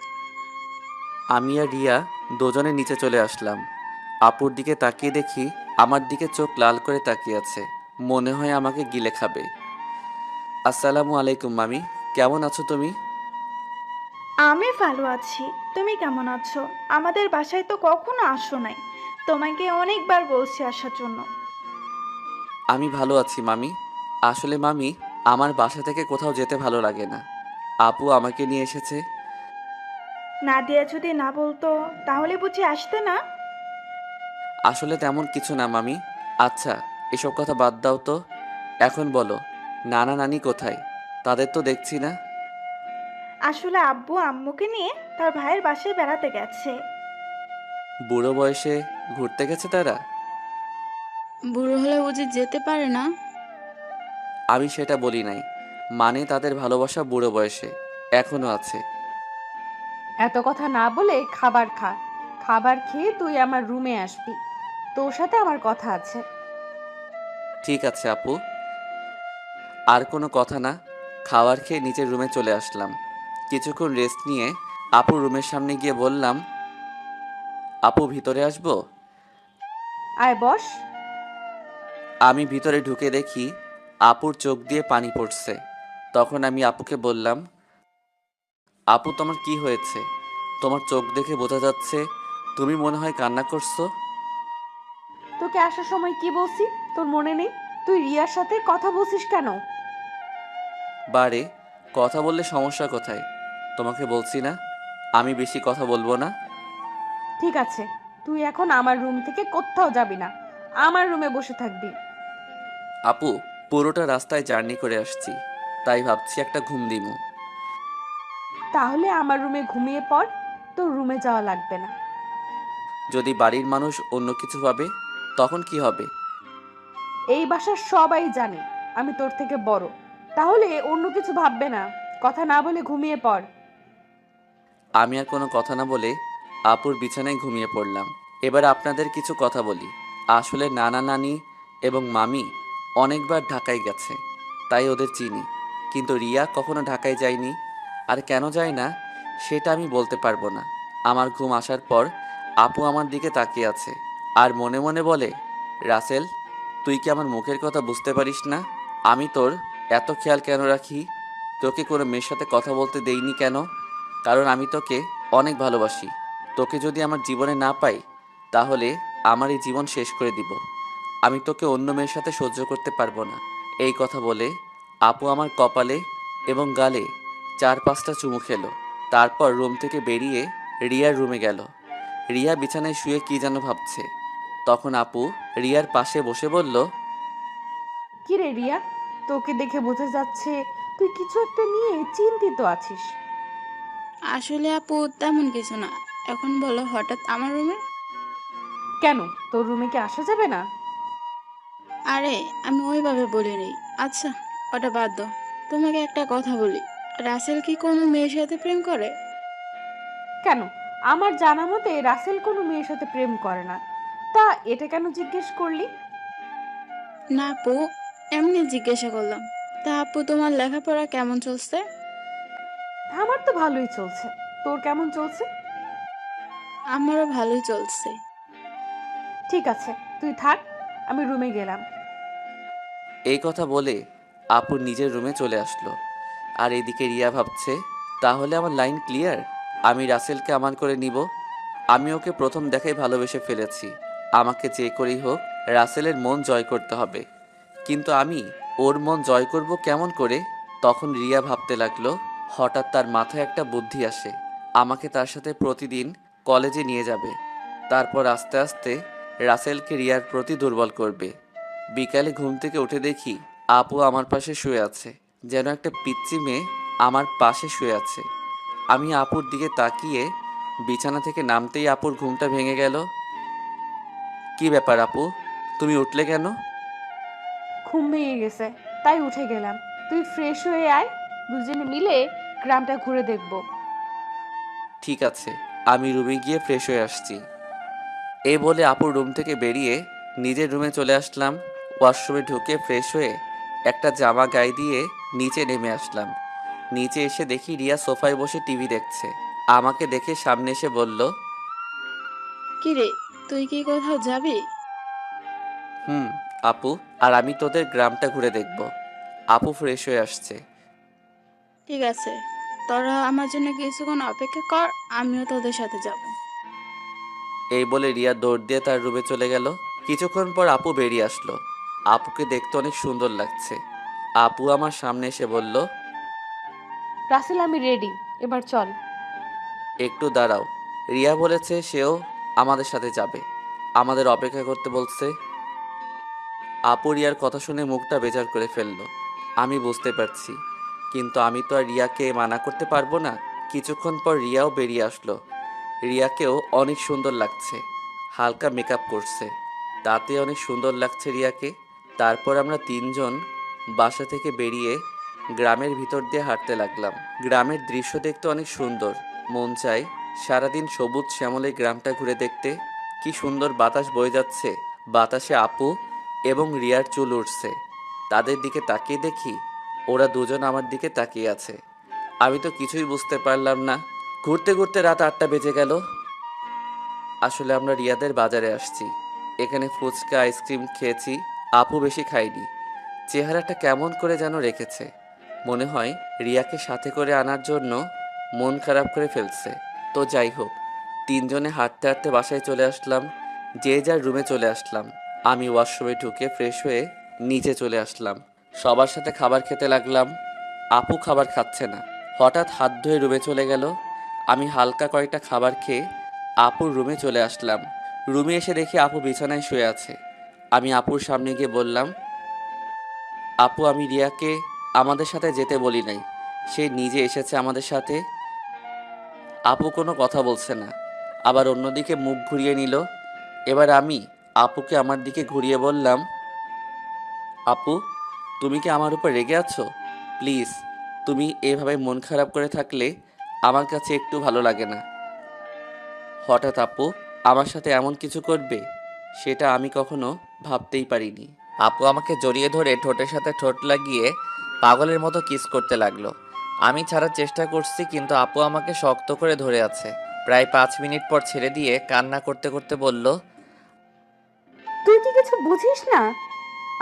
আমি আর রিয়া দুজনে নিচে চলে আসলাম। আপুর দিকে তাকিয়ে দেখি আমার দিকে চোখ লাল করে তাকিয়ে আছে, মনে হয় আমাকে গিলে খাবে। আসসালামু আলাইকুম মামি, কেমন আছো তুমি? আমি ভালো আছি। তুমি কেমন আছো? আমাদের বাসায় তো কখনো আসো নাই। তোমাকে অনেকবার বলছি আসার জন্য। আমি ভালো আছি মামি। আসলে মামি, আমার বাসা থেকে কোথাও যেতে ভালো লাগে না। আপু আমাকে নিয়ে এসেছে। নাদিয়া যদি না বলতো তাহলে বুঝি আসতে না? আসলে তেমন কিছু না মামি। আচ্ছা, এসব কথা বাদ দাও তো। এখন বলো, নানা নানি কোথায়? তাদের তো দেখছি না। আসলে আব্বু আম্মুকে নিয়ে তার ভাইয়ের বাসায় বেড়াতে গেছে। বুড়ো বয়সে ঘুরতে গেছে তারা? বুড়ো হলে বুঝি যেতে পারে না? আমি সেটা বলি নাই, মানে তাদের ভালোবাসা বুড়ো বয়সে এখনো আছে। এত কথা না বলে খাবার খা। খাবার খেয়ে তুই আমার রুমে আসবি, তোর সাথে আমার কথা আছে। ঠিক আছে আপু, আর কোনো কথা না। খাবার খেয়ে নিচের রুমে চলে আসলাম। কিছুক্ষণ রেস্ট নিয়ে আপুর রুমের সামনে গিয়ে বললাম, আপু ভিতরে আসবো? আয় বস। আমি ভিতরে ঢুকে দেখি আপুর চোখ দিয়ে পানি পড়ছে। তখন আমি আপুকে বললাম, আপু তোমার কি হয়েছে? তোমার চোখ দেখে বোঝা যাচ্ছে তুমি মনে হয় কান্না করছো। তোকে আসার সময় কি বলছি, তোর মনে নেই? তুই রিয়ার সাথে কথা বলছিস কেন? বারে, কথা বললে সমস্যা কোথায়? তোমাকে বলছি না আমি বেশি কথা বলবো না। ঠিক আছে, তুই এখন আমার রুম থেকে কোথাও যাবি না, আমার রুমে বসে থাকবি। আপু, পুরোটা রাস্তায় জার্নি করে আসছি, তাই ভাবছি একটা ঘুম দিমু। তাহলে আমার রুমে ঘুমিয়ে পড়, তোর রুমে যাওয়া লাগবে না। যদি বাড়ির মানুষ অন্য কিছু ভাবে তখন কি হবে? এই বাসার সবাই জানে আমি তোর থেকে বড়, তাহলে অন্য কিছু ভাববে না। কথা না বলে ঘুমিয়ে পড়। আমি আর কোনো কথা না বলে আপুর বিছানায় ঘুমিয়ে পড়লাম। এবার আপনাদের কিছু কথা বলি। আসলে নানা নানি এবং মামি অনেকবার ঢাকায় গেছে, তাই ওদের চিনি। কিন্তু রিয়া কখনো ঢাকায় যায়নি। আর কেন যায় না সেটা আমি বলতে পারবো না। আমার ঘুম আসার পর আপু আমার দিকে তাকিয়ে আছে আর মনে মনে বলে, রাসেল, তুই কি আমার মুখের কথা বুঝতে পারিস না? আমি তোর এত খেয়াল কেন রাখি? তোকে কোনো মেয়ের সাথে কথা বলতে দেইনি কেন? কারণ আমি তোকে অনেক ভালোবাসি। তোকে যদি আমার জীবনে না পাই তাহলে আমার এই জীবন শেষ করে দিব। আমি তোকে অন্য মেয়ের সাথে সহ্য করতে পারবো না। এই কথা বলে আপু আমার কপালে এবং গালে 4-5টা চুমু খেলো। তারপর রুম থেকে বেরিয়ে রিয়ার রুমে গেল। রিয়া বিছানায় শুয়ে কি যেন ভাবছে। তখন আপু রিয়ার পাশে বসে বলল, কি রে রিয়া, তোকে দেখে বোঝা যাচ্ছে তুই কিছু একটা নিয়ে চিন্তিত আছিস। আসলে আপু তেমন কিছু না। এখন বলো হঠাৎ আমার রুমে? কেন, তোর রুমে কি আসা যাবে না? আরে আমি ওইভাবে বলিনি। আচ্ছা, ওটা বাদ দাও। তোমাকে একটা কথা বলি, রাসেল কি কোনো মেয়ের সাথে প্রেম করে? কেন, আমার জানা মতে রাসেল কোনো মেয়ের সাথে প্রেম করে না। তা এটা কেন জিজ্ঞেস করলি? না আপু, এমনি জিজ্ঞাসা করলাম। তা আপু তোমার লেখাপড়া কেমন চলছে? আমার তো ভালোই চলছে। তোর কেমন চলছে? আমারও ভালোই চলছে। ঠিক আছে, তুই থাক, আমি রুমে গেলাম। এই কথা বলে আপু নিজের রুমে চলে আসলো। আর এদিকে রিয়া ভাবছে, তাহলে আমার লাইন ক্লিয়ার। আমি রাসেলকে আমার করে নিব। আমি ওকে প্রথম দেখাই ভালোবেসে ফেলেছি। আমাকে যে করেই হোক রাসেলের মন জয় করতে হবে। কিন্তু আমি ওর মন জয় করব কেমন করে? তখন রিয়া ভাবতে লাগলো। হঠাৎ তার মাথায় একটা বুদ্ধি আসে। আমাকে তার সাথে প্রতিদিন কলেজে নিয়ে যাবে। তারপর আস্তে আস্তে রাসেলকে রিয়ার প্রতি দুর্বল করবে। বিকালে ঘুম থেকে উঠে দেখি আপু আমার পাশে শুয়ে আছে, যেন একটা পিচ্চি মেয়ে আমার পাশে শুয়ে আছে। আমি আপুর দিকে তাকিয়ে বিছানা থেকে নামতেই আপুর ঘুমটা ভেঙে গেল। কি ব্যাপার আপু, তুমি উঠলে কেন? ঘুম ভেঙে গেছে, তাই উঠে গেলাম। তুই ফ্রেশ হয়ে আয়, দুজনে মিলে গ্রামটা ঘুরে দেখব। ঠিক আছে, আমি রুমে গিয়ে ফ্রেশ হয়ে আসছি। এই বলে আপুর রুম থেকে বেরিয়ে নিজের রুমে চলে আসলাম। ওয়াশরুমে ঢুকে ফ্রেশ হয়ে একটা জামা গায়ে দিয়ে নিচে নেমে আসলাম। নিচে এসে দেখি রিয়া সোফায় বসে টিভি দেখছে। আমাকে দেখে সামনে এসে বলল, কি রে, তুই কি কোথাও যাবি? হুম আপু, আর আমি তোদের গ্রামটা ঘুরে দেখব। আপু ফ্রেশ হয়ে আসছে। ঠিক আছে, তোরা আমার জন্য কিছুক্ষণ অপেক্ষা কর, আমিও তোদের সাথে যাব। এই বলে রিয়া দৌড় দিয়ে তার রুমে চলে গেল। কিছুক্ষণ পর আপু বেরিয়ে আসলো। আপুকে দেখতে অনেক সুন্দর লাগছে। আপু আমার সামনে এসে বলল, রাসেল, আমি রেডি, এবার চল। একটু দাঁড়াও। রিয়া বলেছে সেও আমাদের সাথে যাবে, আমাদের অপেক্ষা করতে বলছে। আপু রিয়ার কথা শুনে মুখটা বেজার করে ফেললো। আমি বুঝতে পারছি, কিন্তু আমি তো আর রিয়াকে মানা করতে পারবো না। কিছুক্ষণ পর রিয়াও বেরিয়ে আসলো। রিয়াকেও অনেক সুন্দর লাগছে, হালকা মেকআপ করছে, তাতে অনেক সুন্দর লাগছে রিয়াকে। তারপর আমরা তিনজন বাসা থেকে বেরিয়ে গ্রামের ভিতর দিয়ে হাঁটতে লাগলাম। গ্রামের দৃশ্য দেখতে অনেক সুন্দর, মন চায় সারাদিন সবুজ শ্যামলে গ্রামটা ঘুরে দেখতে। কি সুন্দর বাতাস বয়ে যাচ্ছে, বাতাসে আপু এবং রিয়ার চুল উঠছে। তাদের দিকে তাকিয়ে দেখি ওরা দুজন আমার দিকে তাকিয়ে আছে। আমি তো কিছুই বুঝতে পারলাম না। ঘুরতে ঘুরতে রাত 8টা বেজে গেল। আসলে আমরা রিয়াদের বাজারে আসছি, এখানে ফুচকা আইসক্রিম খেয়েছি। আপু বেশি খাইনি, চেহারাটা কেমন করে যেন রেখেছে। মনে হয় রিয়াকে সাথে করে আনার জন্য মন খারাপ করে ফেলছে। তো যাই হোক, তিনজনে হাঁটতে হাঁটতে বাসায় চলে আসলাম। যে যার রুমে চলে আসলাম। আমি ওয়াশরুমে ঢুকে ফ্রেশ হয়ে নিচে চলে আসলাম। সবার সাথে খাবার খেতে লাগলাম। আপু খাবার খাচ্ছে না, হঠাৎ হাত ধুয়ে রুমে চলে গেল। আমি হালকা কয়েকটা খাবার খেয়ে আপুর রুমে চলে আসলাম। রুমে এসে দেখি আপু বিছানায় শুয়ে আছে। আমি আপুর সামনে গিয়ে বললাম, আপু, আমি রিয়াকে আমাদের সাথে যেতে বলি নাই, সে নিজে এসেছে আমাদের সাথে। আপু কোনো কথা বলছে না, আবার অন্যদিকে মুখ ঘুরিয়ে নিল। এবার আমি আপুকে আমার দিকে ঘুরিয়ে বললাম, আপু, তুমি কি আমার উপর রেগে আছো? প্লিজ, তুমি এভাবে মন খারাপ করে থাকলে আমার কাছে একটু ভালো লাগে না। হঠাৎ আপু আমার সাথে এমন কিছু করবে সেটা আমি কখনো ভাবতেই পারিনি। আপু আমাকে জড়িয়ে ধরে ঠোঁটের সাথে ঠোঁট লাগিয়ে পাগলের মতো কিস করতে লাগলো। আমি ছাড়ার চেষ্টা করছি, কিন্তু আপু আমাকে শক্ত করে ধরে আছে। প্রায় 5 মিনিট পর ছেড়ে দিয়ে কান্না করতে করতে বলল, তুই কি কিছু বুঝিস না?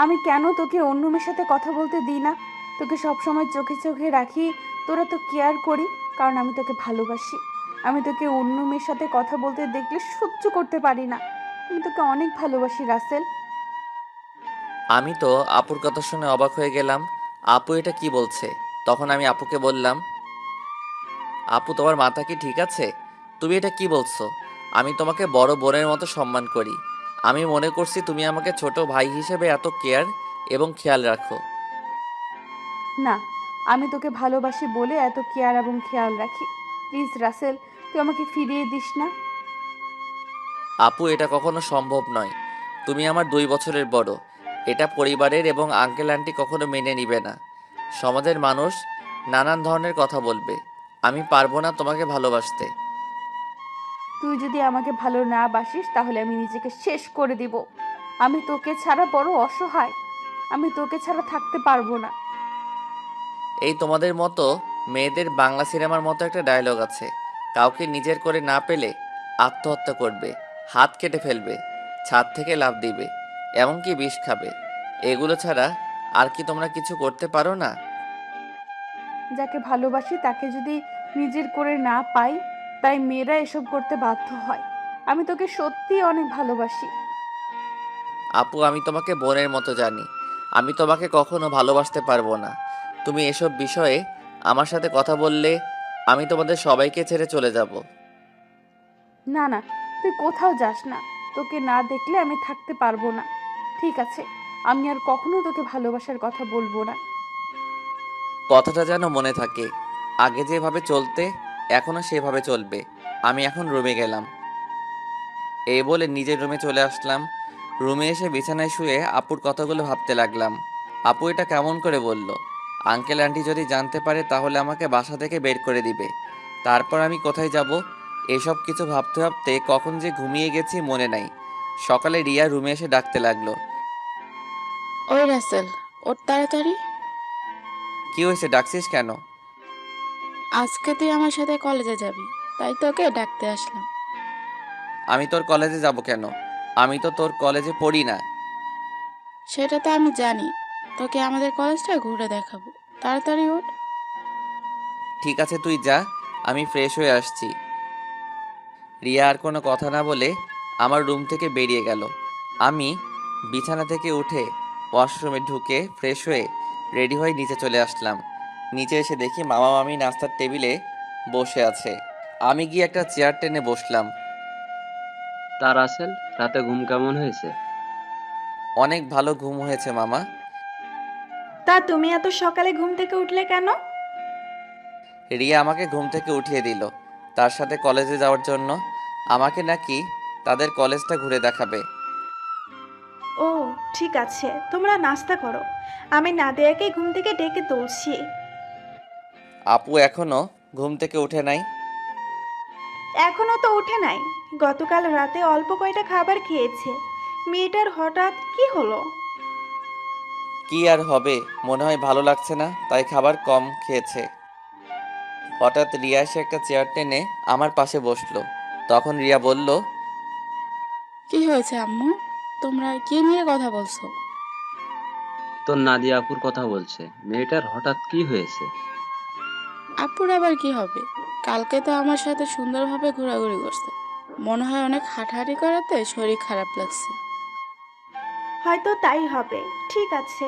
আমি কেন তোকে অন্য মেয়ের সাথে কথা বলতে দিই না? তোকে সবসময় চোখে চোখে রাখি, তোরা তো কেয়ার করি, কারণ আমি তোকে ভালোবাসি। আমি তোকে অন্য মেয়ের সাথে কথা বলতে দেখলে সহ্য করতে পারি না। আমি তোকে অনেক ভালোবাসি রাসেল। আমি তো আপুর কথা শুনে অবাক হয়ে গেলাম। আপু এটা কি বলছে? তখন আমি আপুকে বললাম, আপু তোমার মাথা কি ঠিক আছে? তুমি এটা কি বলছো? আমি তোমাকে বড় বোনের মতো সম্মান করি। আমি মনে করছি তুমি আমাকে ছোট ভাই হিসেবে এত কেয়ার এবং খেয়াল রাখো। না, আমি তোকে ভালোবাসি বলে এত কেয়ার এবং খেয়াল রাখি। প্লিজ রাসেল, তুই আমাকে ফিরিয়ে দিস না। আপু এটা কখনো সম্ভব নয়। তুমি আমার 2 বছরের বড়। এটা পরিবারের এবং আঙ্কেল আন্টি কখনো মেনে নিবে না। সমাজের মানুষ নানান ধরনের কথা বলবে। আমি পারবো না তোমাকে ভালোবাসতে। তুই যদি আমাকে ভালো না বাসিস তাহলে আমি নিজেকে শেষ করে দিব। আমি তোকে ছাড়া বড় অসহায়। আমি তোকে ছাড়া থাকতে পারবো না। এই তোমাদের মতো মেয়েদের বাংলা সিনেমার মতো একটা ডায়লগ আছে, কাউকে নিজের করে না পেলে আত্মহত্যা করবে, হাত কেটে ফেলবে, ছাদ থেকে লাফ দিবে, এমনকি বিষ খাবে। এগুলো ছাড়া আর কি তোমরা কিছু করতে পারো না? যাকে ভালোবাসি তাকে যদি নিজের করে না পাই, তাই মেয়েরা এসব করতে বাধ্য হয়। আমি তোকে সত্যিই অনেক ভালোবাসি। আপু আমি তোমাকে বোনের মতো জানি। আমি তোমাকে কখনো ভালোবাসতে পারবো না। তুমি এসব বিষয়ে আমার সাথে কথা বললে আমি তোমাদের সবাইকে ছেড়ে চলে যাব। না না, তুই কোথাও যাস না। তোকে না দেখলে আমি থাকতে পারবো না। ঠিক আছে, আমি আর কখনো তোকে ভালোবাসার কথা বলবো না। কথাটা যেন মনে থাকে। আগে যেভাবে চলতে এখনো সেভাবে চলবে। আমি এখন রুমে গেলাম। এই বলে নিজের রুমে চলে আসলাম। রুমে এসে বিছানায় শুয়ে আপুর কথাগুলো ভাবতে লাগলাম। আপু এটা কেমন করে বলল? আঙ্কেল আন্টি যদি জানতে পারে তাহলে আমাকে বাসা থেকে বের করে দিবে। তারপর আমি কোথায় যাব? এসব কিছু ভাবতে ভাবতে কখন যে ঘুমিয়ে গেছি মনে নাই। সকালে রিয়া রুমে এসে ডাকতে লাগলো। ওই রাসেল, ওর তাড়াতাড়ি। কি হয়েছে, ডাকছিস কেন? আজকে তুই আমার সাথে কলেজে যাবি, তাই তোকে ডাকতে আসলাম। আমি তোর কলেজে যাব কেন? আমি তো তোর কলেজে পড়ি না। সেটা তো আমি জানি, তোকে আমাদের কলেজটা ঘুরে দেখাবো। তাড়াতাড়ি ওঠ। ঠিক আছে তুই যা, আমি ফ্রেশ হয়ে আসছি। রিয়া আর কোনো কথা না বলে আমার রুম থেকে বেরিয়ে গেল। আমি বিছানা থেকে উঠে ওয়াশরুমে ঢুকে ফ্রেশ হয়ে রেডি হয়ে নিচে চলে আসলাম। নিচে এসে দেখি মামা মামি নাস্তার টেবিলে বসে আছে। আমি গিয়ে একটা চেয়ার টেনে বসলাম। তা রাসেল, রাতে ঘুম কেমন হয়েছে? অনেক ভালো ঘুম হয়েছে মামা। তা তুমি এত সকালে ঘুম থেকে উঠলে কেন? রিয়া আমাকে ঘুম থেকে উঠিয়ে দিল তার সাথে কলেজে যাওয়ার জন্য। আমাকে নাকি তাদের কলেজটা ঘুরে দেখাবে। ও, ঠিক আছে, তোমরা নাস্তা করো। আমি নাদিয়াকে ঘুম থেকে ডেকে তুলছি। আপু এখনো ঘুম থেকে উঠে নাই। এখনো তো উঠে নাই। গতকাল রাতে অল্প কয়টা খাবার খেয়েছে। মেয়েটার হঠাৎ কি হলো? কি আর হবে, মনে হয় ভালো লাগছে না তাই খাবার কম খেয়েছে। হঠাৎ রিয়া এসে একটা চেয়ার টেনে আমার পাশে বসলো। তখন রিয়া বলল, কি হয়েছে আম্মু? তোমরা কি নিয়ে কথা বলছো? তোর নাদিয়া আপুর কথা বলছে। মেয়েটার হঠাৎ কি হয়েছে? আপুর আবার কি হবে? কালকে তো আমার সাথে সুন্দরভাবে ঘোরাঘুরি করছে। মনে হয় অনেক হাঁটাহাঁটি করাতে শরীর খারাপ লাগছে। হয়তো তাই হবে। ঠিক আছে,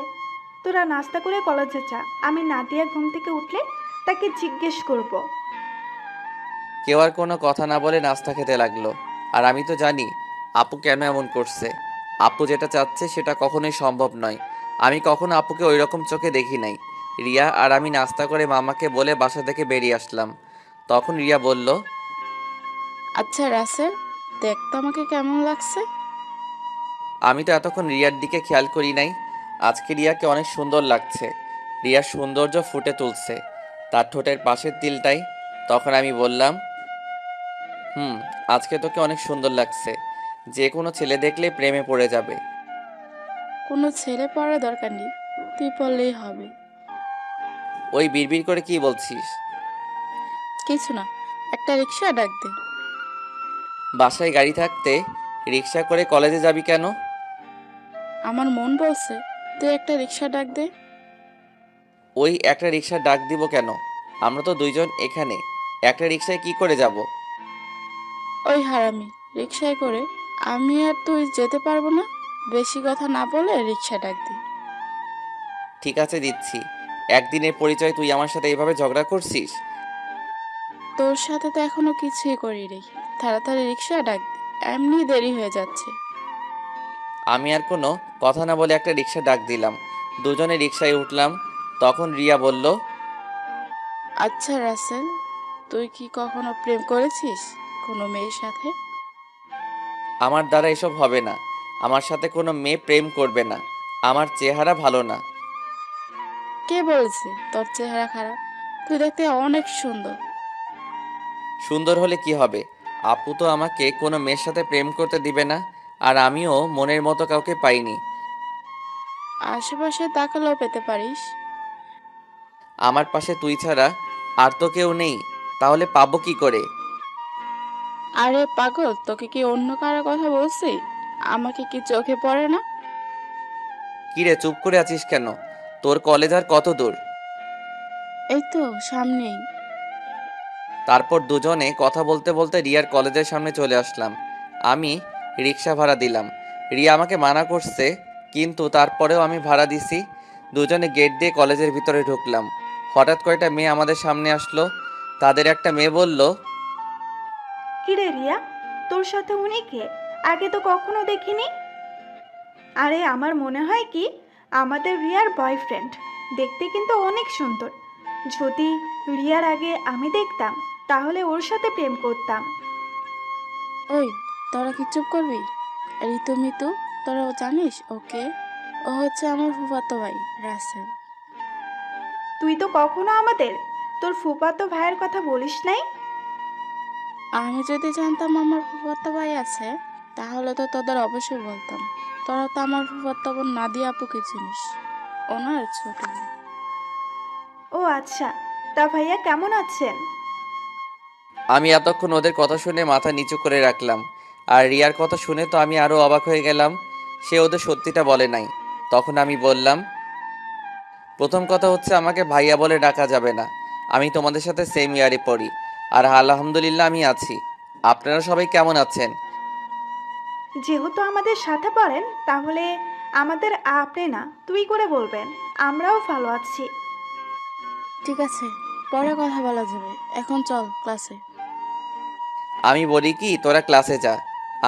তোরা নাস্তা করে কলেজে যা। আমি নাদিয়া ঘুম থেকে উঠলে তাকে জিজ্ঞেস করব। কেউ আর কোনো কথা না বলে নাস্তা খেতে লাগলো। আর আমি তো জানি আপু কেন এমন করছে। আপু যেটা চাচ্ছে সেটা কখনোই সম্ভব নয়। আমি কখনো আপুকে ওই রকম চোখে দেখি নাই। রিয়া আর আমি নাস্তা করে মামাকে বলে বাসা থেকে বেরিয়ে আসলাম। তখন রিয়া বলল, আচ্ছা রাসেল, দেখ তো আমাকে কেমন লাগছে। আমি তো এতক্ষণ রিয়ার দিকে খেয়াল করি নাই। আজকে রিয়াকে অনেক সুন্দর লাগছে। রিয়ার সৌন্দর্য ফুটে তুলছে তার ঠোঁটের পাশের তিলটাই। তখন আমি বললাম, আজকে তোকে অনেক সুন্দর লাগছে। যে কোনো ছেলে দেখলে প্রেমে পড়ে যাবে। কোনো ছেলে পড়ার দরকার নেই, তুই পড়লেই হবে। ওই বিড়বিড় করে কি বলছিস? কিছু না, একটা রিক্সা ডাক দে। বাসায় গাড়ি থাকতে রিক্সা করে কলেজে যাবি কেন? আমার মন বলছে তুই একটা রিক্সা ডাক দে। ওই একটা রিক্সা ডাক দিব কেন? আমরা তো দুইজন এখানে, একটা রিক্সায় কি করে যাব? ওই হারামি, রিক্সায় করে আমি আর তুই যেতে পারবো না? বেশি কথা না বলে রিক্সা ডাক দি। ঠিক আছে, দিচ্ছি। একদিনের পরিচয় তুই আমার সাথে এইভাবে ঝগড়া করছিস? তোর সাথে তো এখনো কিছুই করিনি। তাড়াতাড়ি রিক্সা ডাক দি, এমনি দেরি হয়ে যাচ্ছে। আমি আর কোনো কথা না বলে একটা রিক্সা ডাক দিলাম। দুজনে রিক্সায় উঠলাম। তখন রিয়া বলল, আচ্ছা রাসেল, তুই কি কখনো প্রেম করেছিস কোনো মেয়ের সাথে? আমার দ্বারা এসব হবে না। আমার সাথে কোনো মেয়ে প্রেম করবে না। আমার চেহারা ভালো না। কে বলেছে তোর চেহারা খারাপ? তুই দেখতে অনেক সুন্দর। সুন্দর হলে কি হবে? আপু তো আমাকে কোনো মেয়ের সাথে প্রেম করতে দিবে না। আর আমিও মনের মতো কাউকে পাইনি। আশেপাশে তাকালেও পেতে পারিস। আমার পাশে তুই ছাড়া আর তো কেউ নেই। তাহলে পাবো কি করে? আরে পাগল, তোকে কি অন্য কারো কথা বলছি? আমাকে কি চোখে পড়ে না? কিরে, চুপ করে আছিস কেন? তোর কলেজ আর কত দূর? এই তো সামনেই। তারপর দুজনে কথা বলতে বলতে রিয়ার কলেজের সামনে চলে আসলাম। আমি রিক্সা ভাড়া দিলাম। রিয়া আমাকে মানা করছে, কিন্তু তারপরেও আমি ভাড়া দিছি। দুজনে গেট দিয়ে কলেজের ভিতরে ঢুকলাম। হঠাৎ কয়টা মেয়ে আমাদের সামনে আসলো। তাদের একটা মেয়ে বলল, কিরে রিয়া, তোর সাথে উনি কে? আগে তো কখনো দেখিনি। আরে আমার মনে হয় কি আমাদের রিয়ার বয়ফ্রেন্ড। দেখতে কিন্তু অনেক সুন্দর। যদি রিয়ার আগে আমি দেখতাম তাহলে ওর সাথে প্রেম করতাম। ওই, তোরা কি চুপ করবি? ঋতু মিতু, তোরাও জানিস ওকে? ও হচ্ছে আমার ফুফাতো ভাই রাসেল। তুই তো কখনো আমাদের তোর ফুফাতো ভাইয়ের কথা বলিস নাই। আমি যদি জানতাম আমার ফুফাতো ভাই আছে, তাহলে তো তোদের অবশ্যই বলতাম। তোরা তো আমার ফুফাতো বোন নাদিয়া আপুকে চিনিস, ওনার ছোট ভাই। ও আচ্ছা, তা ভাইয়া কেমন আছেন? আমি এতক্ষণ ওদের কথা শুনে মাথা নিচু করে রাখলাম। আর রিয়ার কথা শুনে তো আমি আরো অবাক হয়ে গেলাম। সে ওদের সত্যিটা বলে নাই। তখন আমি বললাম, প্রথম কথা হচ্ছে, আমাকে ভাইয়া বলে ডাকা যাবে না। আমি তোমাদের সাথে সেম ইয়ারে পড়ি। আর আলহামদুলিল্লাহ আমি আছি। আপনারা সবাই কেমন আছেন? যেহেতু আমাদের সাথে পড়েন তাহলে আমাদের আপনি না তুই করে বলবেন। আমরাও ভালো আছি। ঠিক আছে, পরে কথা বলা যাবে, এখন চল ক্লাসে। আমি বলি কি, তোরা ক্লাসে যা,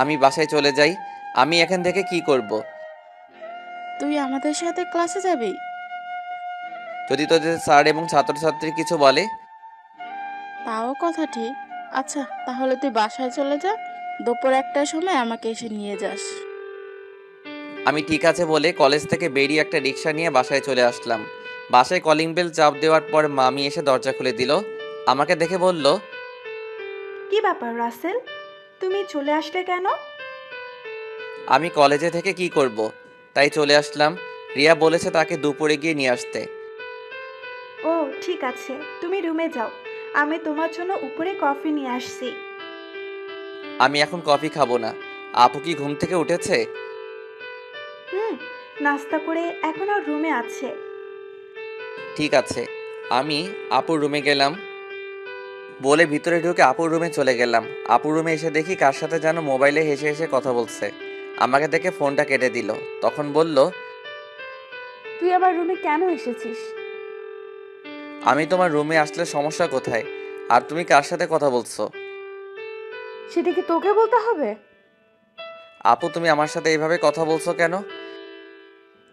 আমি বাসায় চলে যাই। আমি এখান থেকে কি করব? তুই আমাদের সাথে ক্লাসে যাবি? যদি তোদের স্যার এবং ছাত্রছাত্রী কিছু বলে? তাও কথা ঠিক। আচ্ছা, তাহলে তুই বাসায় চলে যা, দুপুর 1টার সময় আমাকে এসে নিয়ে যাস। আমি ঠিক আছে বলে কলেজ থেকে বেরিয়ে একটা রিক্সা নিয়ে বাসায় চলে আসলাম। বাসায় কলিং বেল চাপ দেওয়ার পর মামি এসে দরজা খুলে দিল। আমাকে দেখে বলল, কি ব্যাপার রাসেল, তুমি চলে আসলে কেন? আমি কলেজে থেকে কি করব, তাই চলে আসলাম। রিয়া বলেছে তাকে দুপুরে গিয়ে নিয়ে আসতে। ও ঠিক আছে, তুমি রুমে যাও, আমি তোমার জন্য উপরে কফি নিয়ে আসছি। আমি এখন কফি খাবো না। আপু কি ঘুম থেকে উঠেছে? হুম, নাস্তা করে এখন আর রুমে আছে। ঠিক আছে। আমি আপুর রুমে গেলাম বলে ভিতরে ঢুকে আপুর রুমে চলে গেলাম। আপুর রুমে এসে দেখি কার সাথে যেন মোবাইলে হেসে হেসে কথা বলছে। আমাকে দেখে ফোনটা কেটে দিল। তখন বলল, তুই আবার রুমে কেন এসেছিস? আমি তোমার রুমে আসলে সমস্যা কোথায়? আর তুমি কার সাথে কথা বলছো? সেটা কি তোকে বলতে হবে? আপু, তুমি আমার সাথে এইভাবে কথা বলছো কেন?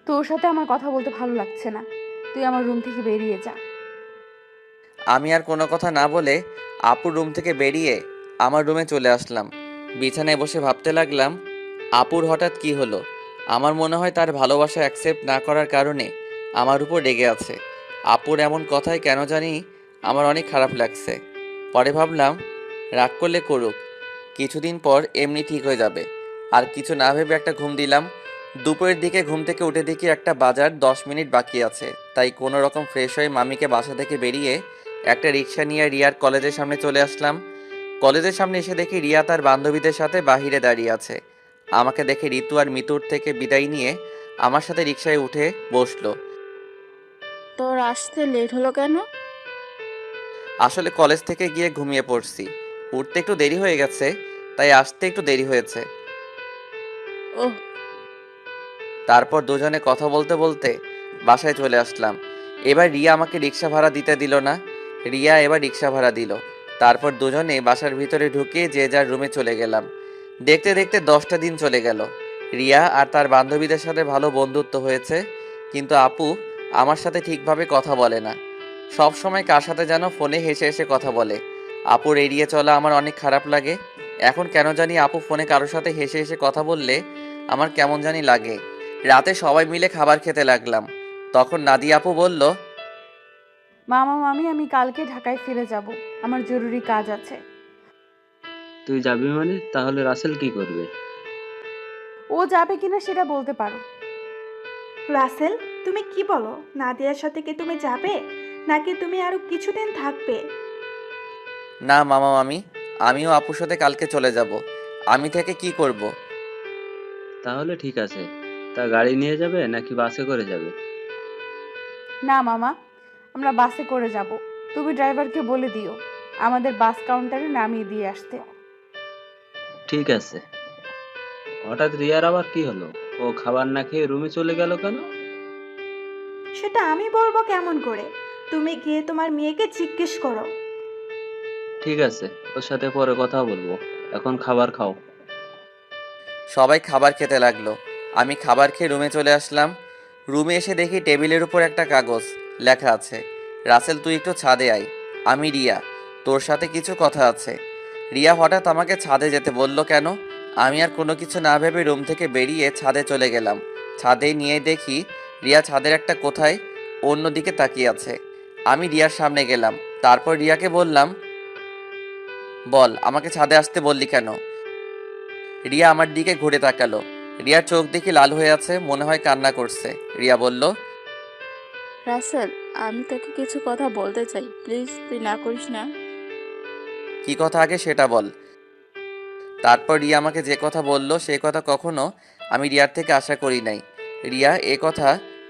তোর সাথে আমার কথা বলতে ভালো লাগছে না। তুই আমার রুম থেকে বেরিয়ে যা। আমি আর কোনো কথা না বলে আপুর রুম থেকে বেরিয়ে আমার রুমে চলে আসলাম। বিছানায় বসে ভাবতে লাগলাম, আপুর হঠাৎ কি হলো? আমার মনে হয় তার ভালোবাসা অ্যাকসেপ্ট না করার কারণে আমার উপর রেগে আছে। আপুর এমন কথায় কেন জানি আমার অনেক খারাপ লাগছে। পরে ভাবলাম, রাগ করলে করুক, কিছুদিন পর এমনি ঠিক হয়ে যাবে। আর কিছু না ভেবে একটা ঘুম দিলাম। দুপুরের দিকে ঘুম থেকে উঠে দেখি একটা বাজার 10 মিনিট বাকি আছে। তাই কোনো রকম ফ্রেশ হয়ে মামিকে বাসা থেকে বেরিয়ে একটা রিক্সা নিয়ে রিয়ার কলেজের সামনে চলে আসলাম। কলেজের সামনে এসে দেখি রিয়া তার বান্ধবীদের সাথে বাহিরে দাঁড়িয়ে আছে। আমাকে দেখে ঋতু আর মিতুর থেকে বিদায় নিয়ে আমার সাথে রিক্সায় উঠে বসলো। তোর আসতে লেট হলো কেন? আসলে কলেজ থেকে গিয়ে ঘুমিয়ে পড়ছি। উঠতে একটু দেরি হয়ে গেছে, তাই আসতে একটু দেরি হয়েছে। ওহ, তারপর দুজনে কথা বলতে বলতে বাসায় চলে আসলাম। এবার রিয়া আমাকে রিক্সা ভাড়া দিতে দিল না, রিয়া এবার রিক্সা ভাড়া দিল। তারপর দুজনে বাসার ভিতরে ঢুকে যে যার রুমে চলে গেলাম। দেখতে দেখতে 10টা দিন চলে গেল। রিয়া আর তার বান্ধবীদের সাথে ভালো বন্ধুত্ব হয়েছে, কিন্তু আপু আমার সাথে ঠিকভাবে কথা বলে না। সব সময় কার সাথে যেন ফোনে হেসে হেসে কথা বলে। আপুর এড়িয়ে চলা আমার অনেক খারাপ লাগে। এখন কেন জানি আপু ফোনে কারোর সাথে হেসে হেসে কথা বললে আমার কেমন জানি লাগে। রাতে সবাই মিলে খাবার খেতে লাগলাম। তখন নাদিয়া আপু বলল, মামা মামি আমি কালকে ঢাকায় ফিরে যাব, আমার জরুরি কাজ আছে। তুই যাবি মানে? তাহলে রাসেল কি করবে? ও যাবে কিনা সেটা বলতে পারো। রাসেল, তুমি কি বলো? নাদিয়ার সাথে কি তুমি যাবে, নাকি তুমি আরো কিছুদিন থাকবে? না মামা মামি, আমিও আপুর সাথে কালকে চলে যাব। আমি থেকে কি করব? তাহলে ঠিক আছে। তা গাড়ি নিয়ে যাবে নাকি বাসে করে যাবে? না মামা, আমরা বাসে করে যাব। তুমি ড্রাইভারকে বলে দিও আমাদের বাস কাউন্টারে নামিয়ে দিয়ে আসতে। ঠিক আছে। হঠাৎ রিয়ার আবার কি হলো? ও খাবার না খেয়ে রুমে চলে গেল কেন? সেটা আমি বলবো কেমন করে? তুমি গিয়ে তোমার মেয়েকে জিজ্ঞেস করো। ঠিক আছে, ওর সাথে পরে কথা বলবো। এখন খাবার খাও। সবাই খাবার খেতে লাগলো। আমি খাবার খেয়ে রুমে চলে আসলাম। রুমে এসে দেখি টেবিলের উপর একটা কাগজ, লেখা আছে, রাসেল তুই একটু ছাদে আয়, আমি রিয়া, তোর সাথে কিছু কথা আছে। রিয়া হঠাৎ আমাকে ছাদে যেতে বলল কেন? আমি আর কোনো কিছু না ভেবে রুম থেকে বেরিয়ে ছাদে চলে গেলাম। ছাদে নিয়ে দেখি রিয়া ছাদের একটা কোথায় অন্যদিকে তাকিয়ে আছে। আমি রিয়ার সামনে গেলাম। তারপর রিয়াকে বললাম, বল আমাকে ছাদে আসতে বললি কেন? রিয়া আমার দিকে ঘুরে তাকালো। রিয়ার চোখ দেখি লাল হয়ে আছে, মনে হয় কান্না করছে। রিয়া বলল, রাসেল, আমি তোকে কিছু কথা বলতে চাই, প্লিজ তুই না করিস না। কি কথা আগে সেটা বল। তারপর রিয়া আমাকে যে কথা বলল সে কথা কখনো আমি রিয়ার থেকে আশা করি নাই। রিয়া এ কথা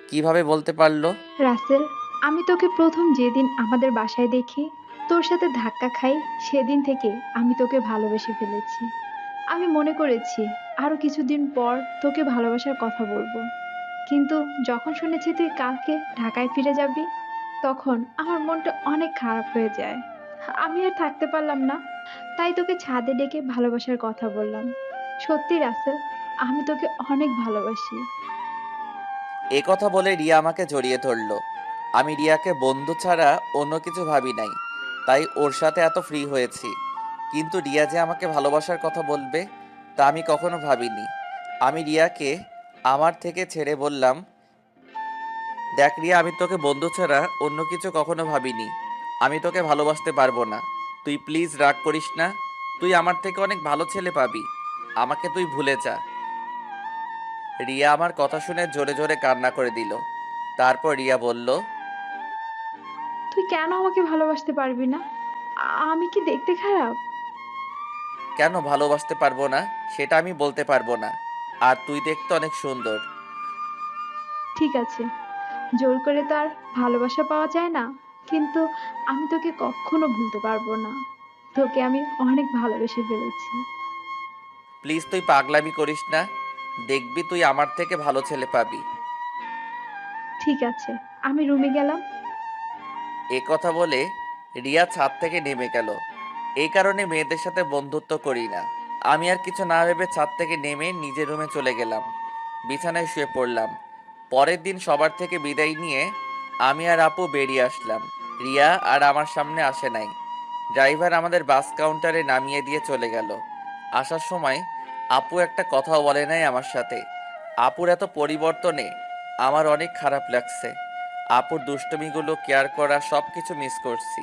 কিভাবে বলতে পারলো? রাসেল, আমি তোকে প্রথম যেদিন আমাদের বাসায় দেখি, তোর সাথে ধাক্কা খাই, সেদিন থেকে আমি তোকে ভালোবেসে ফেলেছি। আমি মনে করেছি আরো কিছুদিন পর তোকে ভালোবাসার কথা বলবো, কিন্তু যখন শুনেছি তুই কালকে ঢাকায় ফিরে যাবি, তখন আমার মনটা অনেক খারাপ হয়ে যায়। আমি আর থাকতে পারলাম না, তাই তোকে ছাদে ডেকে ভালোবাসার কথা বললাম। সত্যি রাসেল, আমি তোকে অনেক ভালোবাসি। এ কথা বলে রিয়া আমাকে জড়িয়ে ধরলো। আমি রিয়াকে বন্ধু ছাড়া অন্য কিছু ভাবি নাই, তাই ওর সাথে এত ফ্রি হয়েছি। কিন্তু রিয়া যে আমাকে ভালোবাসার কথা বলবে তা আমি কখনো ভাবিনি। আমি রিয়াকে আমার থেকে ছেড়ে বললাম, দেখ রিয়া, আমি তোকে বন্ধু ছাড়া অন্য কিছু কখনো ভাবিনি। আমি তোকে ভালোবাসতে পারবো না। তুই প্লিজ রাগ করিস না। তুই আমার থেকে অনেক ভালো ছেলে পাবি। আমাকে তুই ভুলে যা। রিয়া আমার কথা শুনে জোরে জোরে কান্না করে দিল। তারপর রিয়া বলল, তুই কেন আমাকে ভালোবাসতে পারবি না? আমি কি দেখতে খারাপ? কেন ভালোবাসতে পারবো না সেটা আমি বলতে পারবো না। আর তুই দেখতে অনেক সুন্দর। ঠিক আছে, জোর করে তো আর ভালোবাসা পাওয়া যায় না, কিন্তু আমি তোকে কখনো ভুলতে পারবো না। তোকে আমি অনেক ভালোবেসে ফেলেছি। প্লিজ তুই পাগলামি করিস না। দেখবি তুই আমার থেকে ভালো ছেলে পাবি। ঠিক আছে, আমি রুমে গেলাম। এ কথা বলে রিয়া ছাদ থেকে নেমে গেল। এই কারণে মেয়েদের সাথে বন্ধুত্ব করি না। আমি আর কিছু না ভেবে ছাদ থেকে নেমে নিজের রুমে চলে গেলাম। বিছানায় শুয়ে পড়লাম। পরের দিন সবার থেকে বিদায় নিয়ে আমি আর আপু বেরিয়ে আসলাম। রিয়া আর আমার সামনে আসে নাই। ড্রাইভার আমাদের বাস কাউন্টারে নামিয়ে দিয়ে চলে গেল। আসার সময় আপু একটা কথাও বলে নাই আমার সাথে। আপুর এত পরিবর্তনে আমার অনেক খারাপ লাগছে। আপুর দুষ্টমিগুলো, কেয়ার করা, সব কিছু মিস করছি।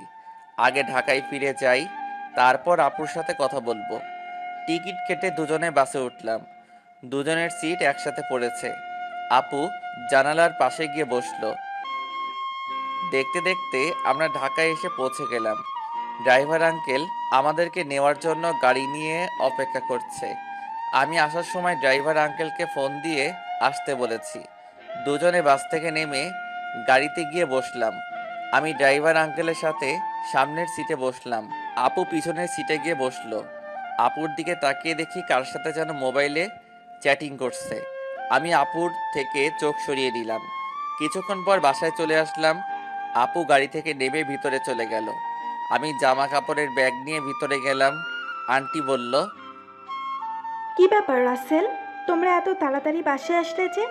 আগে ঢাকায় ফিরে যাই, তারপর আপুর সাথে কথা বলবো। টিকিট কেটে দুজনে বাসে উঠলাম। দুজনের সিট একসাথে পড়েছে। আপু জানালার পাশে গিয়ে বসলো। দেখতে দেখতে আমরা ঢাকায় এসে পৌঁছে গেলাম। ড্রাইভার আঙ্কেল আমাদেরকে নেওয়ার জন্য গাড়ি নিয়ে অপেক্ষা করছে। আমি আসার সময় ড্রাইভার আঙ্কেলকে ফোন দিয়ে আসতে বলেছি। দুজনে বাস থেকে নেমে গাড়িতে গিয়ে বসলাম। আমি ড্রাইভার আঙ্কেলের সাথে সামনের সিটে বসলাম। আপু পিছনের সিটে গিয়ে বসলো। আপুর দিকে তাকিয়ে দেখি কার সাথে যেন মোবাইলে চ্যাটিং করছে। আমি আপুর থেকে চোখ সরিয়ে দিলাম। কিছুক্ষণ পর বাসায় চলে আসলাম। আপু গাড়ি থেকে নেমে ভিতরে চলে গেল। আমি জামা কাপড়ের ব্যাগ নিয়ে ভিতরে গেলাম। আন্টি বলল, কি ব্যাপার রাসেল, তোমরা এত তাড়াতাড়ি বাসায় আসলে যে?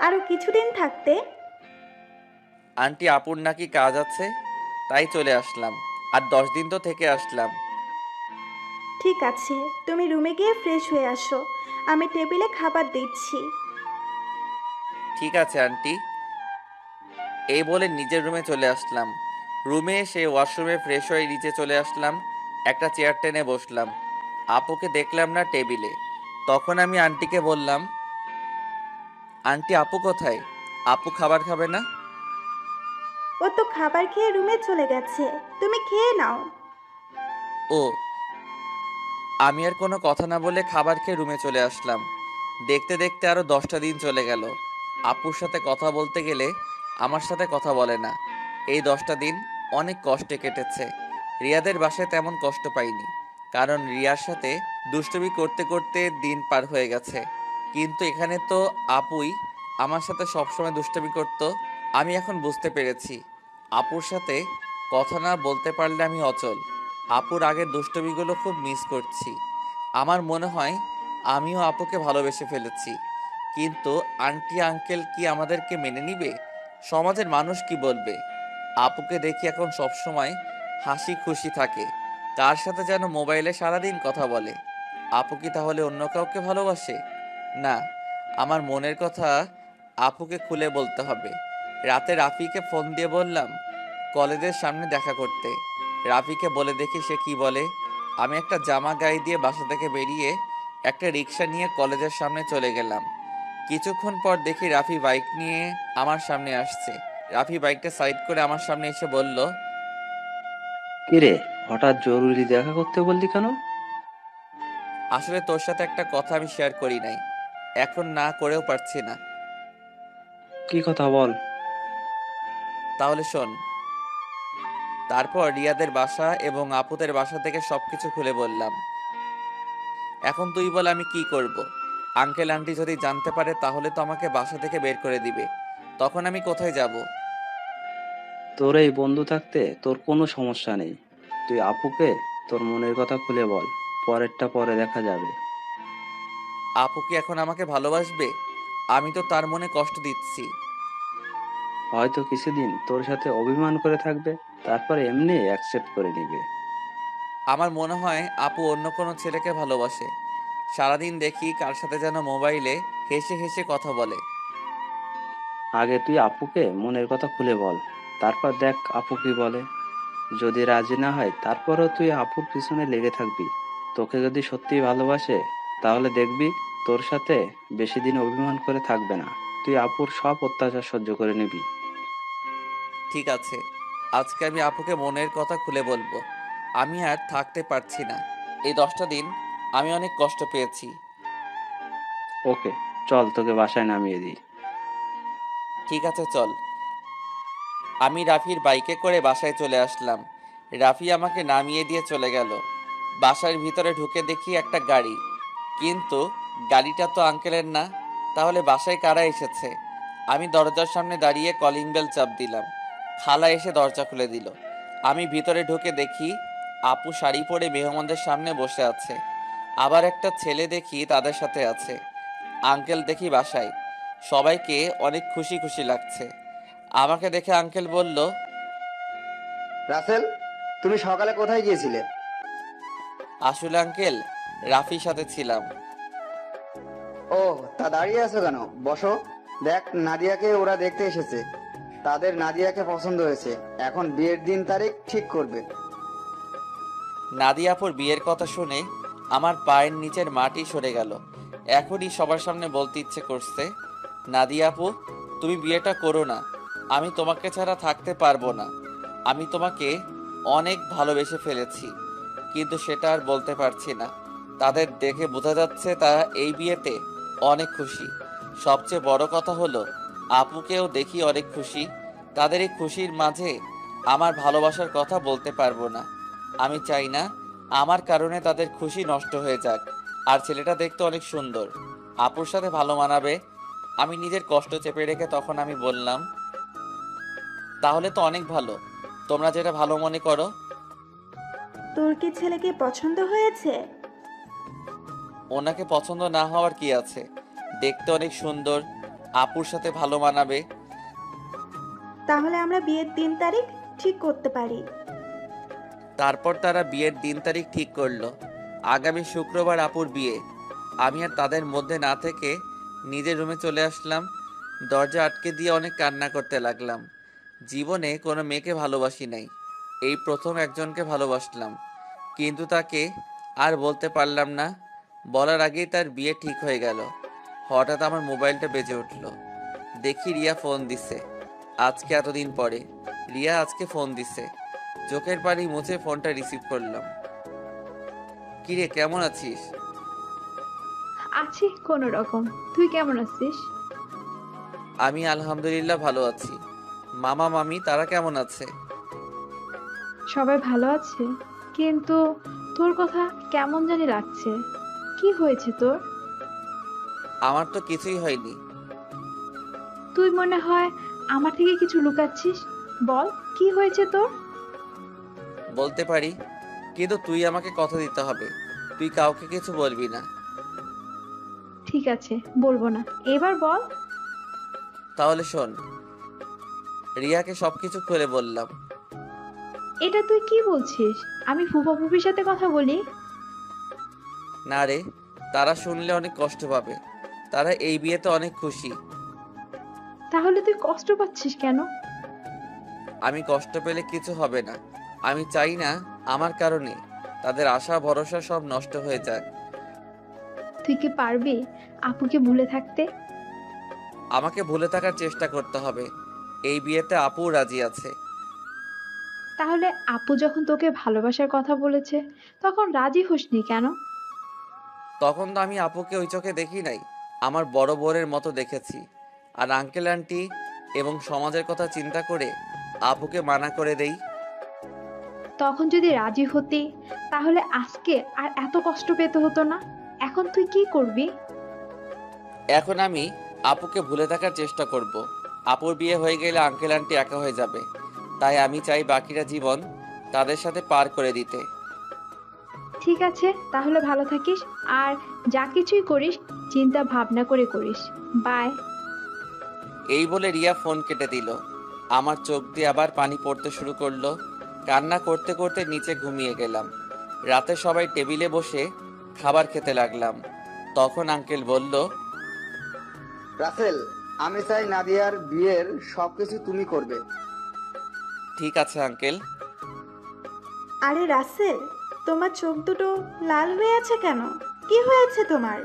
আরো কিছুদিন থাকতে। আন্টি আপুর নাকি কাজ আছে, তাই চলে আসলাম। আর 10 দিন তো থেকে আসলাম। ঠিক আছে, তুমি রুমে গিয়ে ফ্রেশ হয়ে আসো, আমি টেবিলে খাবার দিচ্ছি। ঠিক আছে আন্টি। এই বলে নিজের রুমে চলে আসলাম। রুমে এসে ওয়াশরুমে ফ্রেশ হয়ে নিচে চলে আসলাম। একটা চেয়ার টেনে বসলাম। আপুকে দেখলাম না টেবিলে। তখন আমি আন্টিকে বললাম, আন্টি আপু কোথায়? আপু খাবার খাবে না? ও তো খাবার খেয়ে রুমে চলে গেছে, তুমি খেয়ে নাও। ও। আমি আর কোনো কথা না বলে খাবার খেয়ে রুমে চলে আসলাম। দেখতে দেখতে আরো 10টা দিন চলে গেল। আপুর সাথে কথা বলতে গেলে আমার সাথে কথা বলে না। এই 10টা দিন অনেক কষ্টে কেটেছে। রিয়াদের বাসায় তেমন কষ্ট পাইনি, কারণ রিয়ার সাথে দুষ্টুমি করতে করতে দিন পার হয়ে গেছে। কিন্তু এখানে তো আপুই আমার সাথে সবসময় দুষ্টুমি করত। আমি এখন বুঝতে পেরেছি, আপুর সাথে কথা না বলতে পারলে আমি অচল। আপুর আগের দুষ্টুমিগুলো খুব মিস করছি। আমার মনে হয় আমিও আপুকে ভালোবেসে ফেলেছি। কিন্তু আন্টি আঙ্কেল কি আমাদেরকে মেনে নিবে? সমাজের মানুষ কি বলবে? আপুকে দেখি এখন সবসময় হাসি খুশি থাকে, কার সাথে যেন মোবাইলে সারাদিন কথা বলে। আপু কি তাহলে অন্য কাউকে ভালোবাসে? না, আমার মনের কথা আপুকে খুলে বলতে হবে। রাতে রাফিকে ফোন দিয়ে বললাম কলেজের সামনে দেখা করতে। রাফিকে বলে দেখি সে কি বলে। আমি একটা জামা গায়ে দিয়ে বাসা থেকে বেরিয়ে একটা রিক্সা নিয়ে কলেজের সামনে চলে গেলাম। কিছুক্ষণ পর দেখি রাফি বাইক নিয়ে আমার সামনে আসছে। রাফি বাইকটা সাইড করে আমার সামনে এসে বলল, কিরে, হঠাৎ জরুরি দেখা করতে বললি কেন? আসলে তোর সাথে একটা কথা আমি শেয়ার করি নাই, এখন না করেও পারছি না। কি কথা বল। তাহলে শোন। তারপর রিয়াদের বাসা এবং আপুদের বাসা থেকে সবকিছু খুলে বললাম। এখন তুই বল আমি কি করব? আঙ্কেল আন্টি যদি জানতে পারে তাহলে তো আমাকে বাসা থেকে বের করে দিবে। তখন আমি কোথায় যাব? তোর এই বন্ধু থাকতে তোর কোনো সমস্যা নেই। তুই আপুকে তোর মনের কথা খুলে বল, পরেরটা পরে দেখা যাবে। আপু কি এখন আমাকে ভালোবাসবে? আমি তো তার মনে কষ্ট দিচ্ছি। হয়তো কিছুদিন তোর সাথে অভিমান করে থাকবে, তারপর এমনি অ্যাকসেপ্ট করে নিবে। আমার মনে হয় আপু অন্য কোনো ছেলেকে ভালোবাসে। সারাদিন দেখি কার সাথে যেন মোবাইলে হেসে হেসে কথা বলে। আগে তুই আপুকে মনের কথা খুলে বল, তারপর দেখ আপু কি বলে। যদি রাজি না হয় তারপরও তুই আপুর পিছনে লেগে থাকবি। তোকে যদি সত্যিই ভালোবাসে তাহলে দেখবি তোর সাথে বেশি দিন অভিমান করে থাকবে না। তুই আপুর সব অত্যাচার সহ্য করে নিবি। ঠিক আছে, আজকে আমি আপুকে মনের কথা খুলে বলবো। আমি আর থাকতে পারছি না। এই 10টা দিন আমি অনেক কষ্ট পেয়েছি। ওকে, চল তোকে বাসায় নামিয়ে দিই। ঠিক আছে চল। আমি রাফির বাইকে করে বাসায় চলে আসলাম। রাফি আমাকে নামিয়ে দিয়ে চলে গেল। বাসার ভিতরে ঢুকে দেখি একটা গাড়ি, কিন্তু গাড়িটা তো আঙ্কেলের না। তাহলে বাসায় কারা এসেছে? আমি দরজার সামনে দাঁড়িয়ে কলিং বেল চাপ দিলাম। খালা এসে দরজা খুলে দিল। আমি ভিতরে ঢুকে দেখি আপু শাড়ি পরে মেহমানদের সামনে বসে আছে। আবার একটা ছেলে দেখি তাদের সাথে আছে। আঙ্কেল দেখি বাসায়। সবাইকে অনেক খুশি খুশি লাগছে। আমাকে দেখে আঙ্কেল বলল, রাসেল, তুমি সকালে কোথায় গিয়েছিলে? আসলে আঙ্কেল রাফির সাথে ছিলাম। ও, তা দাঁড়িয়ে আছো কেন? বসো। দেখ, নাদিয়াকে ওরা দেখতে এসেছে। তাদের নাদিয়াকে পছন্দ হয়েছে, এখন বিয়ের দিন তারিখ ঠিক করবে। নাদিয়াপুর বিয়ের কথা শুনে আমার পায়ের নিচের মাটি সরে গেল। এখনই সবার সামনে বলতে ইচ্ছে করছে, নাদিয়াপু তুমি বিয়েটা করো না। আমি তোমাকে ছাড়া থাকতে পারবো না। আমি তোমাকে অনেক ভালোবেসে ফেলেছি, কিন্তু সেটা আর বলতে পারছি না। তাদের দেখে বোঝা যাচ্ছে তারা এই বিয়েতে অনেক খুশি। সবচেয়ে বড় কথা হলো আপুকেও দেখি অনেক খুশি। তাদের এই খুশির মাঝে আমার ভালোবাসার কথা বলতে পারবো না। আমি চাই না আমার কারণে তাদের খুশি নষ্ট হয়ে যাক। আর ছেলেটা দেখতে অনেক সুন্দর, আপুর সাথে ভালো মানাবে। আমি নিজের কষ্ট চেপে রেখে তখন আমি বললাম, তাহলে তো অনেক ভালো, তোমরা যেটা ভালো মনে করো। তোর কি ছেলেকে পছন্দ হয়েছে? ওনাকে পছন্দ না হওয়ার কি আছে, দেখতে অনেক সুন্দর, আপুর সাথে ভালো মানাবে। তাহলে আমরা বিয়ের দিন তারিখ ঠিক করতে পারি। তারপর তারা বিয়ের দিন তারিখ ঠিক করলো। আগামী শুক্রবার আপুর বিয়ে। আমি আর তাদের মধ্যে না থেকে নিজের রুমে চলে আসলাম। দরজা আটকে দিয়ে অনেক কান্না করতে লাগলাম। জীবনে কোনো মেয়েকে ভালোবাসি নাই, এই প্রথম একজনকে ভালোবাসলাম, কিন্তু তাকে আর বলতে পারলাম না। বলার আগেই তার বিয়ে ঠিক হয়ে গেল। হঠাৎ আমার মোবাইলটা বেজে উঠল। দেখি রিয়া ফোন দিছে। আজকে এতদিন পরে রিয়া আজকে ফোন দিছে। চোখের পানি মুছে ফোনটা রিসিভ করলাম। কিরে, কেমন আছিস? আছি কোনো রকম। তুই কেমন আছিস? আমি আলহামদুলিল্লাহ ভালো আছি। মামা মামি তারা কেমন আছে? সবাই ভালো আছে, কিন্তু তোর কথা কেমন জানি লাগছে। কি হয়েছে তোর? আমার তো কিছুই হয়নি। তুই মনে হয় আমার থেকে কিছু লুকাচ্ছিস। বল, কি হয়েছে তোর? বলতে পারি, কিন্তু তুই আমাকে কথা দিতে হবে, তুই কাউকে কিছু বলবি না। ঠিক আছে, বলবো না। এবার বল। তাহলে শোন। রিয়াকে সবকিছু খুলে বললাম। এটা তুই কি বলছিস? আমি ফুফা ফুফির সাথে কথা বলি? না রে, তারা শুনলে অনেক কষ্ট পাবে। তারা এই বিয়েতে অনেক খুশি। তাহলে তুই কষ্ট পাচ্ছিস কেন? আমি কষ্ট পেলে কিছু হবে না। আমি চাই না আমার কারণে তাদের আশা ভরসা সব নষ্ট হয়ে যাক। তুই কি পারবি আপুকে ভুলে থাকতে? আমাকে ভুলে থাকার চেষ্টা করতে হবে। এই বিয়েতে আপু রাজি আছে। তাহলে আপু যখন তোকে ভালোবাসার কথা বলেছে, তখন রাজি হোসনি কেন? তখন তো আমি আপুকে ওই চোখে দেখি নাই, আমার বড় বোনের মতো দেখেছি। আর আঙ্কেল আন্টি এবং সমাজের কথা চিন্তা করে আপুকে মানা করে দেই। তখন যদি রাজি হতি, তাহলে আজকে আর এত কষ্ট পেতে হতো না। এখন তুই কি করবি? এখন আমি আপুকে ভুলে থাকার চেষ্টা করব। আপুর বিয়ে হয়ে গেলে আঙ্কেল আন্টি একা হয়ে যাবে, তাই আমি চাই বাকিটা জীবন তাদের সাথে পার করে দিতে। ঠিক আছে, তাহলে ভালো থাকিস। আর যা কিছুই করিস, চিন্তা ভাবনা করে করিস। বাই। এই বলে রিয়া ফোন কেটে দিল। আমার চোখ দিয়ে আবার পানি পড়তে শুরু করলো। কান্না করতে করতে নিচে ঘুমিয়ে গেলাম। রাতে সবাই টেবিলে বসে খাবার খেতে লাগলাম। তখন আঙ্কেল বলল, রাসেল, আমি চাই নাদিয়ার বিয়ের সবকিছু তুমি করবে। ঠিক আছে আঙ্কেল। আরে রাসেল, তোমার চোখ দুটো লাল হয়ে আছে কেন? কি হয়েছে তোমার?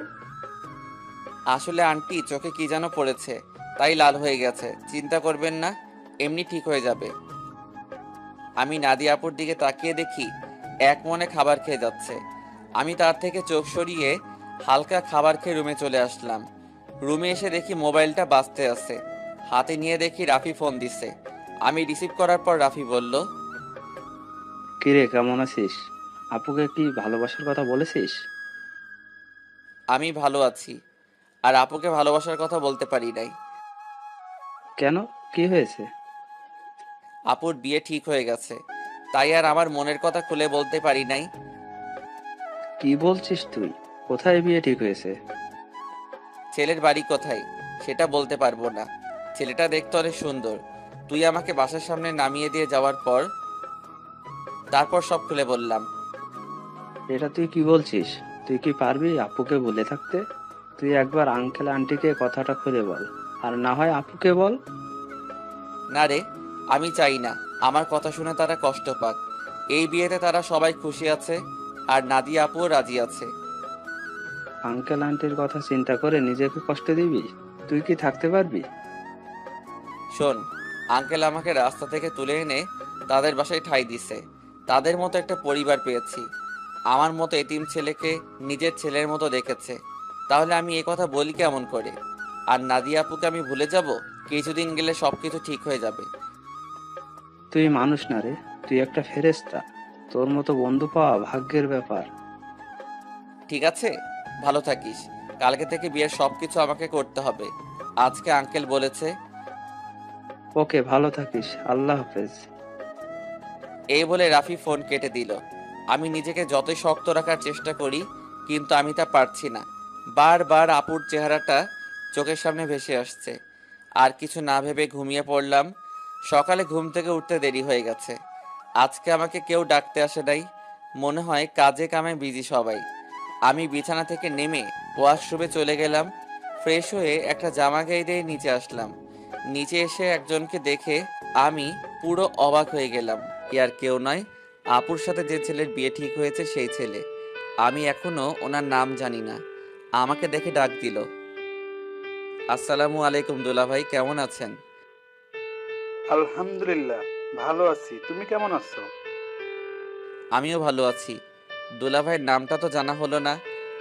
আসলে আন্টি চোখে কি যেন পড়েছে, তাই লাল হয়ে গেছে। চিন্তা করবেন না, এমনি ঠিক হয়ে যাবে। আমি নাদিয়া আপুর দিকে তাকিয়ে দেখি এক মনে খাবার খেয়ে যাচ্ছে। আমি তার থেকে চোখ সরিয়ে হালকা খাবার খেয়ে রুমে চলে আসলাম। রুমে এসে দেখি মোবাইলটা বাজতে আছে। হাতে নিয়ে দেখি রাফি ফোন দিছে। আমি রিসিভ করার পর রাফি বলল, কিরে, কেমন আছিস? আপুকে কি ভালোবাসার কথা বলেছিস? আমি ভালো আছি, আর আপুকে ভালোবাসার কথা বলতে পারি নাই। কেন, কি হয়েছে? আপুর বিয়ে ঠিক হয়ে গেছে, তাই আর আমার মনের কথা খুলে বলতে পারি নাই। কি বলছিস তুই? কোথায় বিয়ে ঠিক হয়েছে? ছেলের বাড়ি কোথায় সেটা বলতে পারবো না। ছেলেটা দেখতে অনেক সুন্দর। তুই আমাকে বাসার সামনে নামিয়ে দিয়ে যাওয়ার পর তারপর সব খুলে বললাম। এটা তুই কি বলছিস? তুই কি পারবি আপুকে বলে থাকতে? তুই একবার আঙ্কেল আন্টিকে কথাটা খুলে বল, আর না হয় আপুকে বল। না রে, আমি চাই না আমার কথা শুনে তারা কষ্ট পাক। এই বিয়েতে তারা সবাই খুশি আছে, আর নাদিয়া আপুও রাজি আছে। আঙ্কেল আন্টির কথা চিন্তা করে নিজেকে কষ্ট দিবি? তুই কি থাকতে পারবি? শোন, আঙ্কেল আমাকে রাস্তা থেকে তুলে এনে তাদের বাসায় ঠাঁই দিছে। তাদের মতো একটা পরিবার পেয়েছি। আমার মতো এতিম ছেলেকে নিজের ছেলের মতো দেখেছে। তাহলে আমি এ কথা বলি কেমন করে? আর নাদিয়া আপুকে আমি ভুলে যাব? কিছুদিন গেলে সবকিছু ঠিক হয়ে যাবে। তুই মানুষ না রে, তুই একটা ফেরেশতা। তোর মতো বন্ধু পাওয়া ভাগ্যের ব্যাপার। ঠিক আছে, ভালো থাকিস। কালকে থেকে বিয়ের সবকিছু আমাকে করতে হবে, আজকে আঙ্কেল বলেছে। ওকে, ভালো থাকিস, আল্লাহ হাফেজ। এই বলে রাফি ফোন কেটে দিল। আমি নিজেকে যতই শক্ত রাখার চেষ্টা করি, কিন্তু আমি তা পারছি না। বারবার আপুর চেহারাটা চোখের সামনে ভেসে আসছে। আর কিছু না ভেবে ঘুমিয়ে পড়লাম। সকালে ঘুম থেকে উঠতে দেরি হয়ে গেছে। আজকে আমাকে কেউ ডাকতে আসে নাই। মনে হয় কাজে কামে বিজি সবাই। আমি বিছানা থেকে নেমে ওয়াশরুমে চলে গেলাম। ফ্রেশ হয়ে একটা জামা গায়ে দিয়ে নিচে আসলাম। নিচে এসে একজনকে দেখে আমি পুরো অবাক হয়ে গেলাম। আর কেউ নয়, আপুর সাথে যে ছেলের বিয়ে ঠিক হয়েছে সেই ছেলে। আমি এখনো ওনার নাম জানি না। আমাকে দেখে ডাক দিল। আসসালামু আলাইকুম দুলাভাই, কেমন আছেন? আলহামদুলিল্লাহ, ভালো আছি। তুমি কেমন আছো? আমিও ভালো আছি। দুলাভাইয়ের নামটা তো জানা হলো না,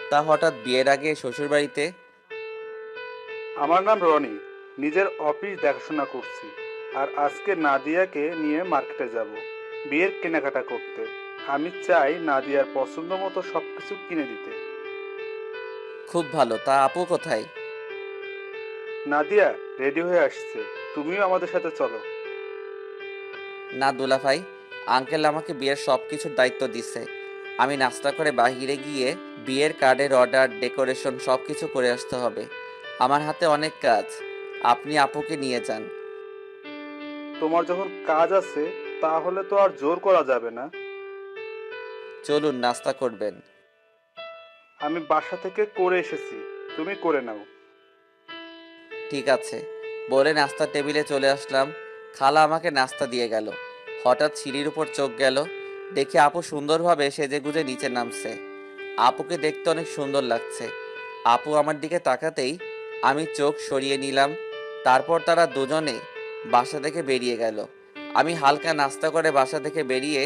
তা হঠাৎ বিয়ের আগে শ্বশুরবাড়িতে? আমার নাম রনি। নিজের অফিস দেখাশোনা করছি। আর আজকে নাদিয়াকে নিয়ে মার্কেটে যাব বিয়ের কেনাকাটা করতে। আমি চাই নাদিয়ার পছন্দ মতো সবকিছু কিনে দিতে। খুব ভালো, তা আপু কোথায়? নাদিয়া রেডি হয়ে আসছে, তুমিও আমাদের সাথে চলো। না দুলাভাই, আঙ্কেল আমাকে বিয়ের সব কিছুর দায়িত্ব দিছে। আমি নাস্তা করে বাইরে গিয়ে বিয়ের কার্ডের অর্ডার, ডেকোরেশন সব কিছু করে আসতে হবে। আমার হাতে অনেক কাজ। আপনি আপুকে নিয়ে যান। তোমার যখন কাজ আছে তাহলে তো আর জোর করা যাবে না। চলুন, নাস্তা করবেন। আমি বাসা থেকে করে এসেছি, তুমি করে নাও। ঠিক আছে বলে নাস্তার টেবিলে চলে আসলাম। খালা আমাকে নাস্তা দিয়ে গেল। হঠাৎ সিঁড়ির উপর চোখ গেল, দেখি আপু সুন্দরভাবে সেজেগুজে নিচে নামছে। আপুকে দেখতে অনেক সুন্দর লাগছে। আপু আমার দিকে তাকাতেই আমি চোখ সরিয়ে নিলাম। তারপর তারা দুজনে বাসা থেকে বেরিয়ে গেল। আমি হালকা নাস্তা করে বাসা থেকে বেরিয়ে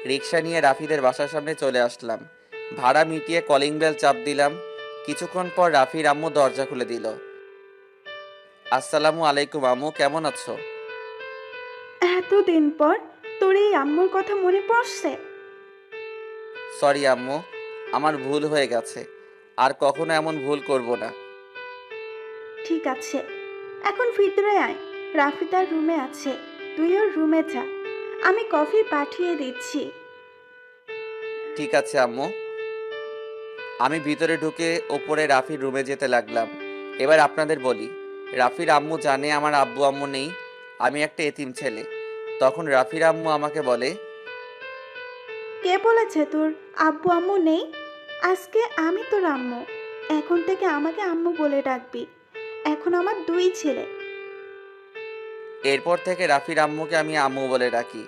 রিক্সা নিয়ে রাফিদের বাসার সামনে চলে আসলাম। ভাড়া মিটিয়ে কলিং বেল চাপ দিলাম। কিছুক্ষণ পর রাফির আম্মু দরজা খুলে দিল। আসসালামু আলাইকুম আম্মু, কেমন আছো? এতদিন পর তোর এই আম্মুর কথা মনে পড়ছে? সরি আম্মু, আমার ভুল হয়ে গেছে। আর কখনো এমন ভুল করব না। ঠিক আছে, এখন ভিতরে আয়। রাফি তার রুমে আছে, তুই ওর রুমে যা। আমি কফি পাঠিয়ে দিচ্ছি। ঠিক আছে আম্মু। আমি ভিতরে ঢুকে ওপরে রাফির রুমে যেতে লাগলাম। এবার আপনাদের বলি, রাফির আম্মু জানে আমার আব্বু আম্মু নেই, আমি একটা এতিম ছেলে। তখন রাফির আম্মু আমাকে বলে, কে বলেছে তোর আব্বু আম্মু নেই? আজকে আমি তোর আম্মু। এখন থেকে আমাকে আম্মু বলে ডাকবি। এখন আমার দুই ছেলে। এরপর থেকে রাফির আম্মুকে আমি আম্মু বলে ডাকি।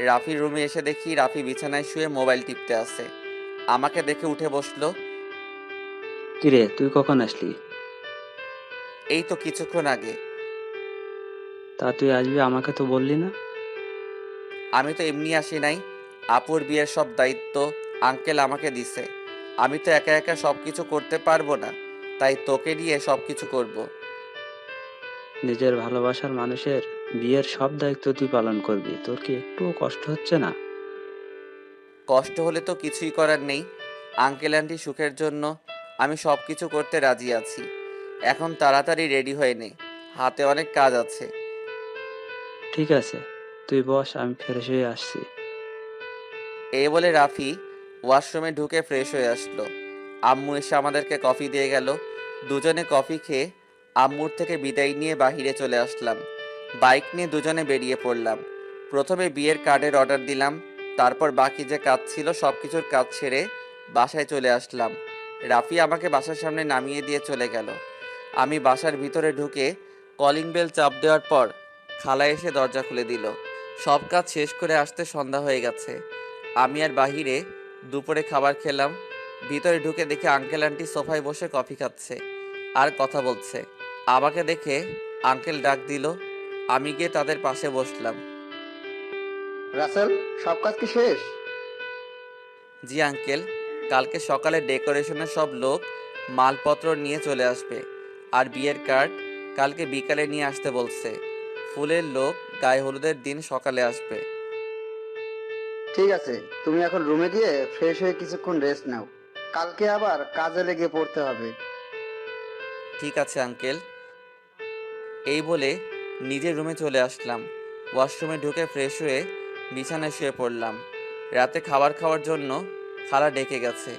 রাফির রুমে এসে দেখি রাফি বিছানায় শুয়ে মোবাইল টিপতে আছে। আমাকে দেখে উঠে বসলো। কিরে, তুই কখন আসলি? এই তো কিছুক্ষণ আগে। তা তুই আসবি, আমাকে তো বললি না। আমি তো এমনি আসি নাই, আপুর বিয়ের সব দায়িত্ব আঙ্কেল আমাকে দিছে। আমি তো একা একা সব কিছু করতে পারবো না, তাই তোকে নিয়ে সব কিছু করব। নিজের ভালোবাসার মানুষের বিয়ের সব দায়িত্ব তুই পালন করবি, তোর কি একটুও কষ্ট হচ্ছে না? কষ্ট হলে তো কিছুই করার নেই। আঙ্কেল আন্টি সুখের জন্য আমি সব কিছু করতে রাজি আছি। এখন তাড়াতাড়ি রেডি হয়ে নে, হাতে অনেক কাজ আছে। ঠিক আছে, তুই বস, আমি ফ্রেশ হয়ে আসছি। এই বলে রাফি ওয়াশরুমে ঢুকে ফ্রেশ হয়ে আসলো। আম্মু এসে আমাদেরকে কফি দিয়ে গেল। দুজনে কফি খেয়ে আম্মুর থেকে বিদায় নিয়ে বাহিরে চলে আসলাম। বাইক নিয়ে দুজনে বেরিয়ে পড়লাম। প্রথমে বিয়ের কার্ডের অর্ডার দিলাম, তারপর বাকি যে কাজ ছিল সব কিছুর কাজ সেরে বাসায় চলে আসলাম। রাফি আমাকে বাসার সামনে নামিয়ে দিয়ে চলে গেল। আমি বাসার ভিতরে ঢুকে কলিং বেল চাপ দেওয়ার পর খালা এসে দরজা খুলে দিল। সব কাজ শেষ করে আসতে সন্ধ্যা হয়ে গেছে। আমি আর বাহিরে দুপুরে খাবার খেলাম। ভিতরে ঢুকে দেখে আঙ্কেল আন্টি সোফায় বসে কফি খাচ্ছে আর কথা বলছে। আমাকে দেখে আঙ্কেল ডাক দিল। আমি গিয়ে তাদের পাশে বসলাম। রাসেল, সব কাজ কি শেষ? জি আঙ্কেল, কালকে সকালে ডেকোরেশনের সব লোক মালপত্র নিয়ে চলে আসবে। আর বিয়ের কার্ড কালকে বিকালে নিয়ে আসতে বলছে। ফুলের লোক গায়ে হলুদের দিন সকালে আসবে। ঠিক আছে, তুমি এখন রুমে গিয়ে ফ্রেশ হয়ে কিছুক্ষণ রেস্ট নাও, কালকে আবার কাজে লেগে পড়তে হবে। ঠিক আছে আঙ্কেল। এই বলে নিজের রুমে চলে আসলাম। ওয়াশরুমে ঢুকে ফ্রেশ হয়ে বিছানায় শুয়ে পড়লাম। রাতে খাবার খাওয়ার জন্য খালা ডেকে গেছে,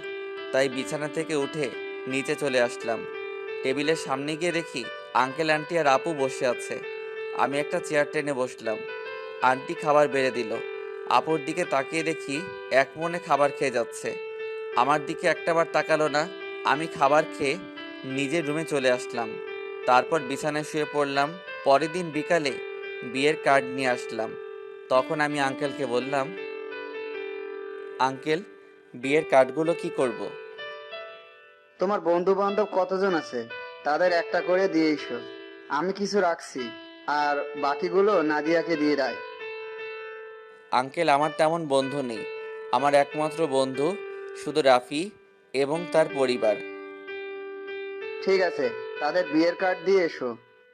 তাই বিছানা থেকে উঠে নিচে চলে আসলাম। টেবিলের সামনে গিয়ে দেখি আঙ্কেল আন্টি আর আপু বসে আছে। আমি একটা চেয়ার টেনে বসলাম। আন্টি খাবার বেড়ে দিল। আপুর দিকে তাকিয়ে দেখি এক মনে খাবার খেয়ে যাচ্ছে। আমার দিকে একটাবার তাকালো না। আমি খাবার খেয়ে নিজের রুমে চলে আসলাম। তারপর বিছানায় শুয়ে পড়লাম। পরের দিন বিকালে বিয়ের কার্ড নিয়ে আসলাম। তখন আমি আঙ্কেলকে বললাম, আঙ্কেল, বিয়ের কার্ডগুলো কি করব? তোমার বন্ধু বান্ধব কতজন আছে তাদের একটা করে দিয়ে এসো, আমি কিছু রাখছি, আর বাকিগুলো নাদিয়াকে দিয়ে দেয়। আঙ্কেল, আমার তেমন বন্ধু নেই। আমার একমাত্র বন্ধু শুধু রাফি এবং তার পরিবার। ঠিক আছে, তাদের বিয়ের কার্ড দিয়ে এসো,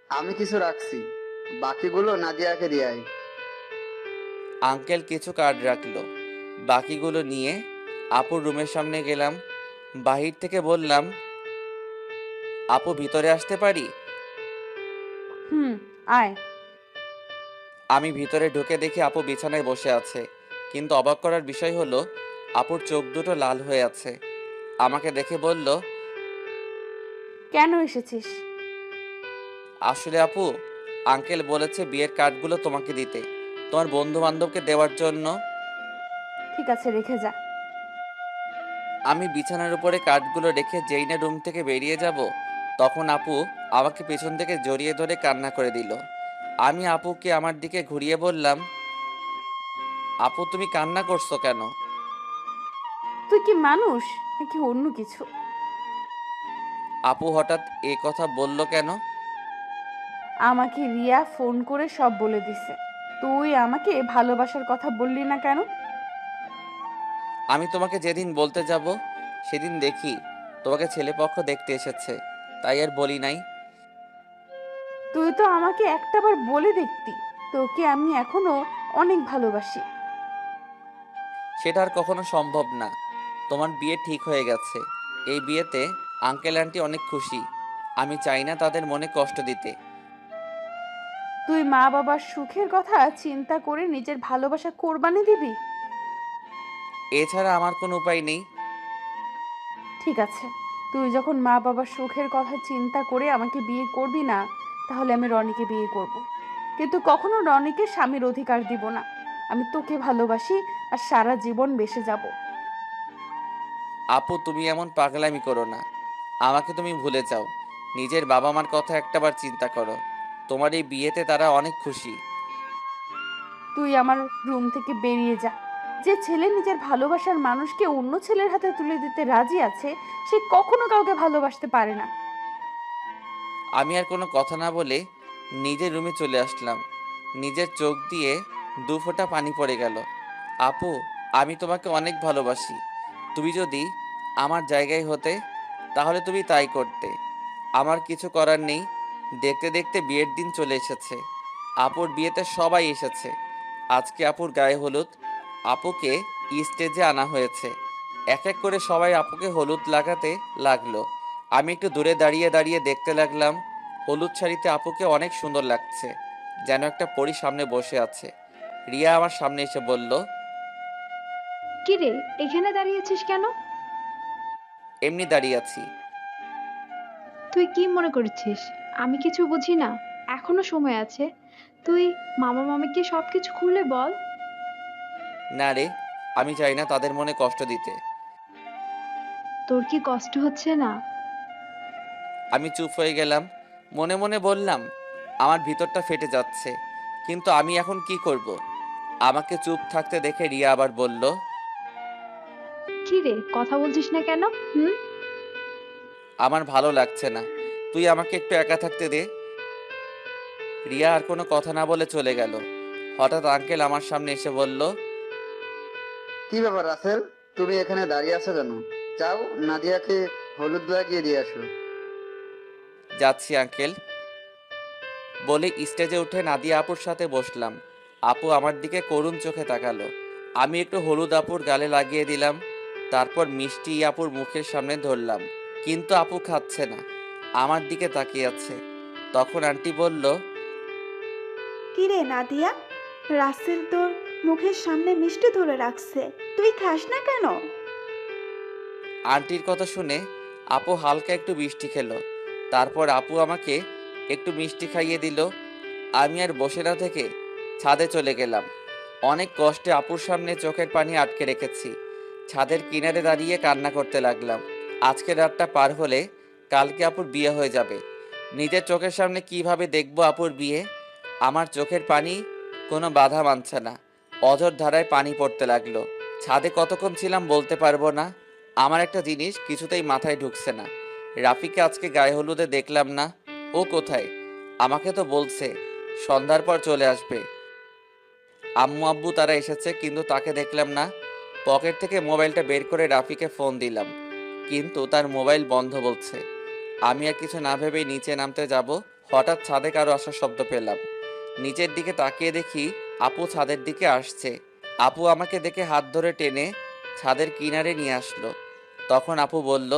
আমি কিছু রাখছি, বাকিগুলো নাদিয়াকে দিয়ে আয়। আঙ্কেল কিছু কার্ড রাখলো। বাকিগুলো নিয়ে আপুর রুমের সামনে গেলাম। বাহির থেকে বললাম, আপু ভিতরে আসতে পারি? হুম, আয়। আমি ভিতরে ঢুকে দেখি আপু বিছানায় বসে আছে। কিন্তু অবাক করার বিষয় হলো আপুর চোখ দুটো লাল হয়ে আছে। আমাকে দেখে বলল, কেন এসেছিস? আসলে আপু, আঙ্কেল বলেছে বিয়ের কার্ডগুলো তোমাকে দিতে, তোমার বন্ধু বান্ধবকে দেওয়ার জন্য। ঠিক আছে, রেখে যা। আমি বিছানার উপরে কার্ডগুলো রেখে যেই না রুম থেকে বেরিয়ে যাব, তখন আপু আমাকে পেছন থেকে জড়িয়ে ধরে কান্না করে দিল। আমি আপুকে আমার দিকে ঘুরিয়ে বললাম, আপু তুমি কান্না করছো কেন? তুই কি মানুষ নাকি অন্য কিছু? আপু হঠাৎ এ কথা বলল কেন? আমাকে রিয়া ফোন করে সব বলে দিছে। তুই আমাকে ভালোবাসার কথা বললি না কেন? আমি তোমাকে যেদিন বলতে যাব সেদিন দেখি তোমাকে ছেলেপক্ষ দেখতে এসেছে, তাই আর বলি নাই। তুই তো আমাকে একটাবার বলে দেখতি, তোকে আমি এখনো অনেক ভালোবাসি। সেটা আর কখনো সম্ভব না। তোমার বিয়ে ঠিক হয়ে গেছে। এই বিয়েতে আঙ্কেল আন্টি অনেক খুশি। আমি চাই না তাদের মনে কষ্ট দিতে। তুই মা বাবার সুখের কথা চিন্তা করে নিজের ভালোবাসা কোরবানি দিবি? এছাড়া আমার কোনো উপায় নেই। ঠিক আছে, তুই যখন মা বাবার সুখের কথা চিন্তা করে আমাকে বিয়ে করবি না, তাহলে আমি রনিকে বিয়ে করব। কিন্তু কখনো রনিকে স্বামীর অধিকার দিব না। আমি তোকে ভালোবাসি আর সারা জীবন বেঁচে যাব। আপু তুমি এমন পাগলামি করো না। আমাকে তুমি ভুলে যাও। নিজের বাবা মার কথা একটাবার চিন্তা করো। তোমার এই বিয়েতে তারা অনেক খুশি। তুই আমার রুম থেকে বেরিয়ে যা। যে ছেলে নিজের ভালোবাসার মানুষকে অন্য ছেলের হাতে তুলে দিতে রাজি আছে, সে কখনো কাউকে ভালোবাসতে পারে না। আমি আর কোনো কথা না বলে নিজের রুমে চলে আসলাম। নিজের চোখ দিয়ে দু ফোঁটা পানি পড়ে গেল। আপু, আমি তোমাকে অনেক ভালোবাসি। তুমি যদি আমার জায়গায় হতে, তাহলে তুমি তাই করতে। আমার কিছু করার নেই। দেখতে দেখতে বিয়ের দিন চলে এসেছে। আপুর বিয়েতে সবাই এসেছে। আজকে আপুর গায়ে হলুদ। আপুকে স্টেজে আনা হয়েছে। এক এক করে সবাই আপুকে হলুদ লাগাতে লাগলো। আমি একটু দূরে দাঁড়িয়ে দাঁড়িয়ে দেখতে লাগলাম। হলুদ শাড়িতে আপুকে অনেক সুন্দর লাগছে, যেন একটা পরী সামনে বসে আছে। রিয়া আমার সামনে এসে বলল, কি রে, এখানে দাঁড়িয়েছিস কেন? এমনি দাঁড়িয়ে আছি। তুই কি মনে করছিস আমি কিছু বুঝি না? এখনো সময় আছে, তুই মামা মামিকে সবকিছু খুলে বল। না রে, আমি চাই না তাদের মনে কষ্ট দিতে। তোর কি কষ্ট হচ্ছে না? আমি চুপ হয়ে গেলাম। মনে মনে বললাম, আমার ভিতরটা ফেটে যাচ্ছে, কিন্তু আমি এখন কি করব? আমাকে চুপ থাকতে দেখে রিয়া আবার বলল, কি রে, কথা বলছিস না কেন? হুম? আমার ভালো লাগছে না, তুই আমাকে একটু একা থাকতে দে। রিয়া আর কোনো কথা না বলে চলে গেল। হঠাৎ আঙ্কেল আমার সামনে এসে বলল, কি ব্যাপার রাসেল, তুমি এখানে দাঁড়িয়ে আছো কেন? যাও, নাদিয়াকে হলুদ লাগিয়ে দিয়ে আসো। যাচ্ছি আঙ্কেল। বলে স্টেজে উঠে নাদিয়া আপুর সাথে বসলাম। আপু আমার দিকে করুণ চোখে তাকালো। আমি একটু হলুদ আপুর গালে লাগিয়ে দিলাম, তারপর মিষ্টি আপুর মুখের সামনে ধরলাম, কিন্তু আপু খাচ্ছে না, আমার দিকে তাকিয়ে আছে। তখন আন্টি বলল, কি রে নাদিয়া, রাসেল তোর মুখের সামনে মিষ্টি ধরে রাখছে, তুই খাস না কেন? আন্টির কথা শুনে আপু হালকা একটু মিষ্টি খেলো। তারপর আপু আমাকে একটু মিষ্টি খাইয়ে দিল। আমি আর বসে না থেকে ছাদে চলে গেলাম। অনেক কষ্টে আপুর সামনে চোখের পানি আটকে রেখেছি। ছাদের কিনারে দাঁড়িয়ে কান্না করতে লাগলাম। আজকের রাতটা পার হলে কালকে আপুর বিয়ে হয়ে যাবে। নিজের চোখের সামনে কিভাবে দেখবো আপুর বিয়ে? আমার চোখের পানি কোনো বাধা মানছে না, অঝোর ধারায় পানি পড়তে লাগলো। ছাদে কতক্ষণ ছিলাম বলতে পারবো না। আমার একটা জিনিস কিছুতেই মাথায় ঢুকছে না, রাফিকে আজকে গায়ে হলুদে দেখলাম না। ও কোথায়? আমাকে তো বলছে সন্ধ্যার পর চলে আসবে। আম্মু আব্বু তারা এসেছে, কিন্তু তাকে দেখলাম না। পকেট থেকে মোবাইলটা বের করে রাফিকে ফোন দিলাম, কিন্তু তার মোবাইল বন্ধ বলছে। আমি আর কিছু না ভেবেই নিচে নামতে যাব, হঠাৎ ছাদে কারো আসার শব্দ পেলাম। নিচের দিকে তাকিয়ে দেখি আপু ছাদের দিকে আসছে। আপু আমাকে দেখে হাত ধরে টেনে ছাদের কিনারে নিয়ে আসলো। তখন আপু বলল,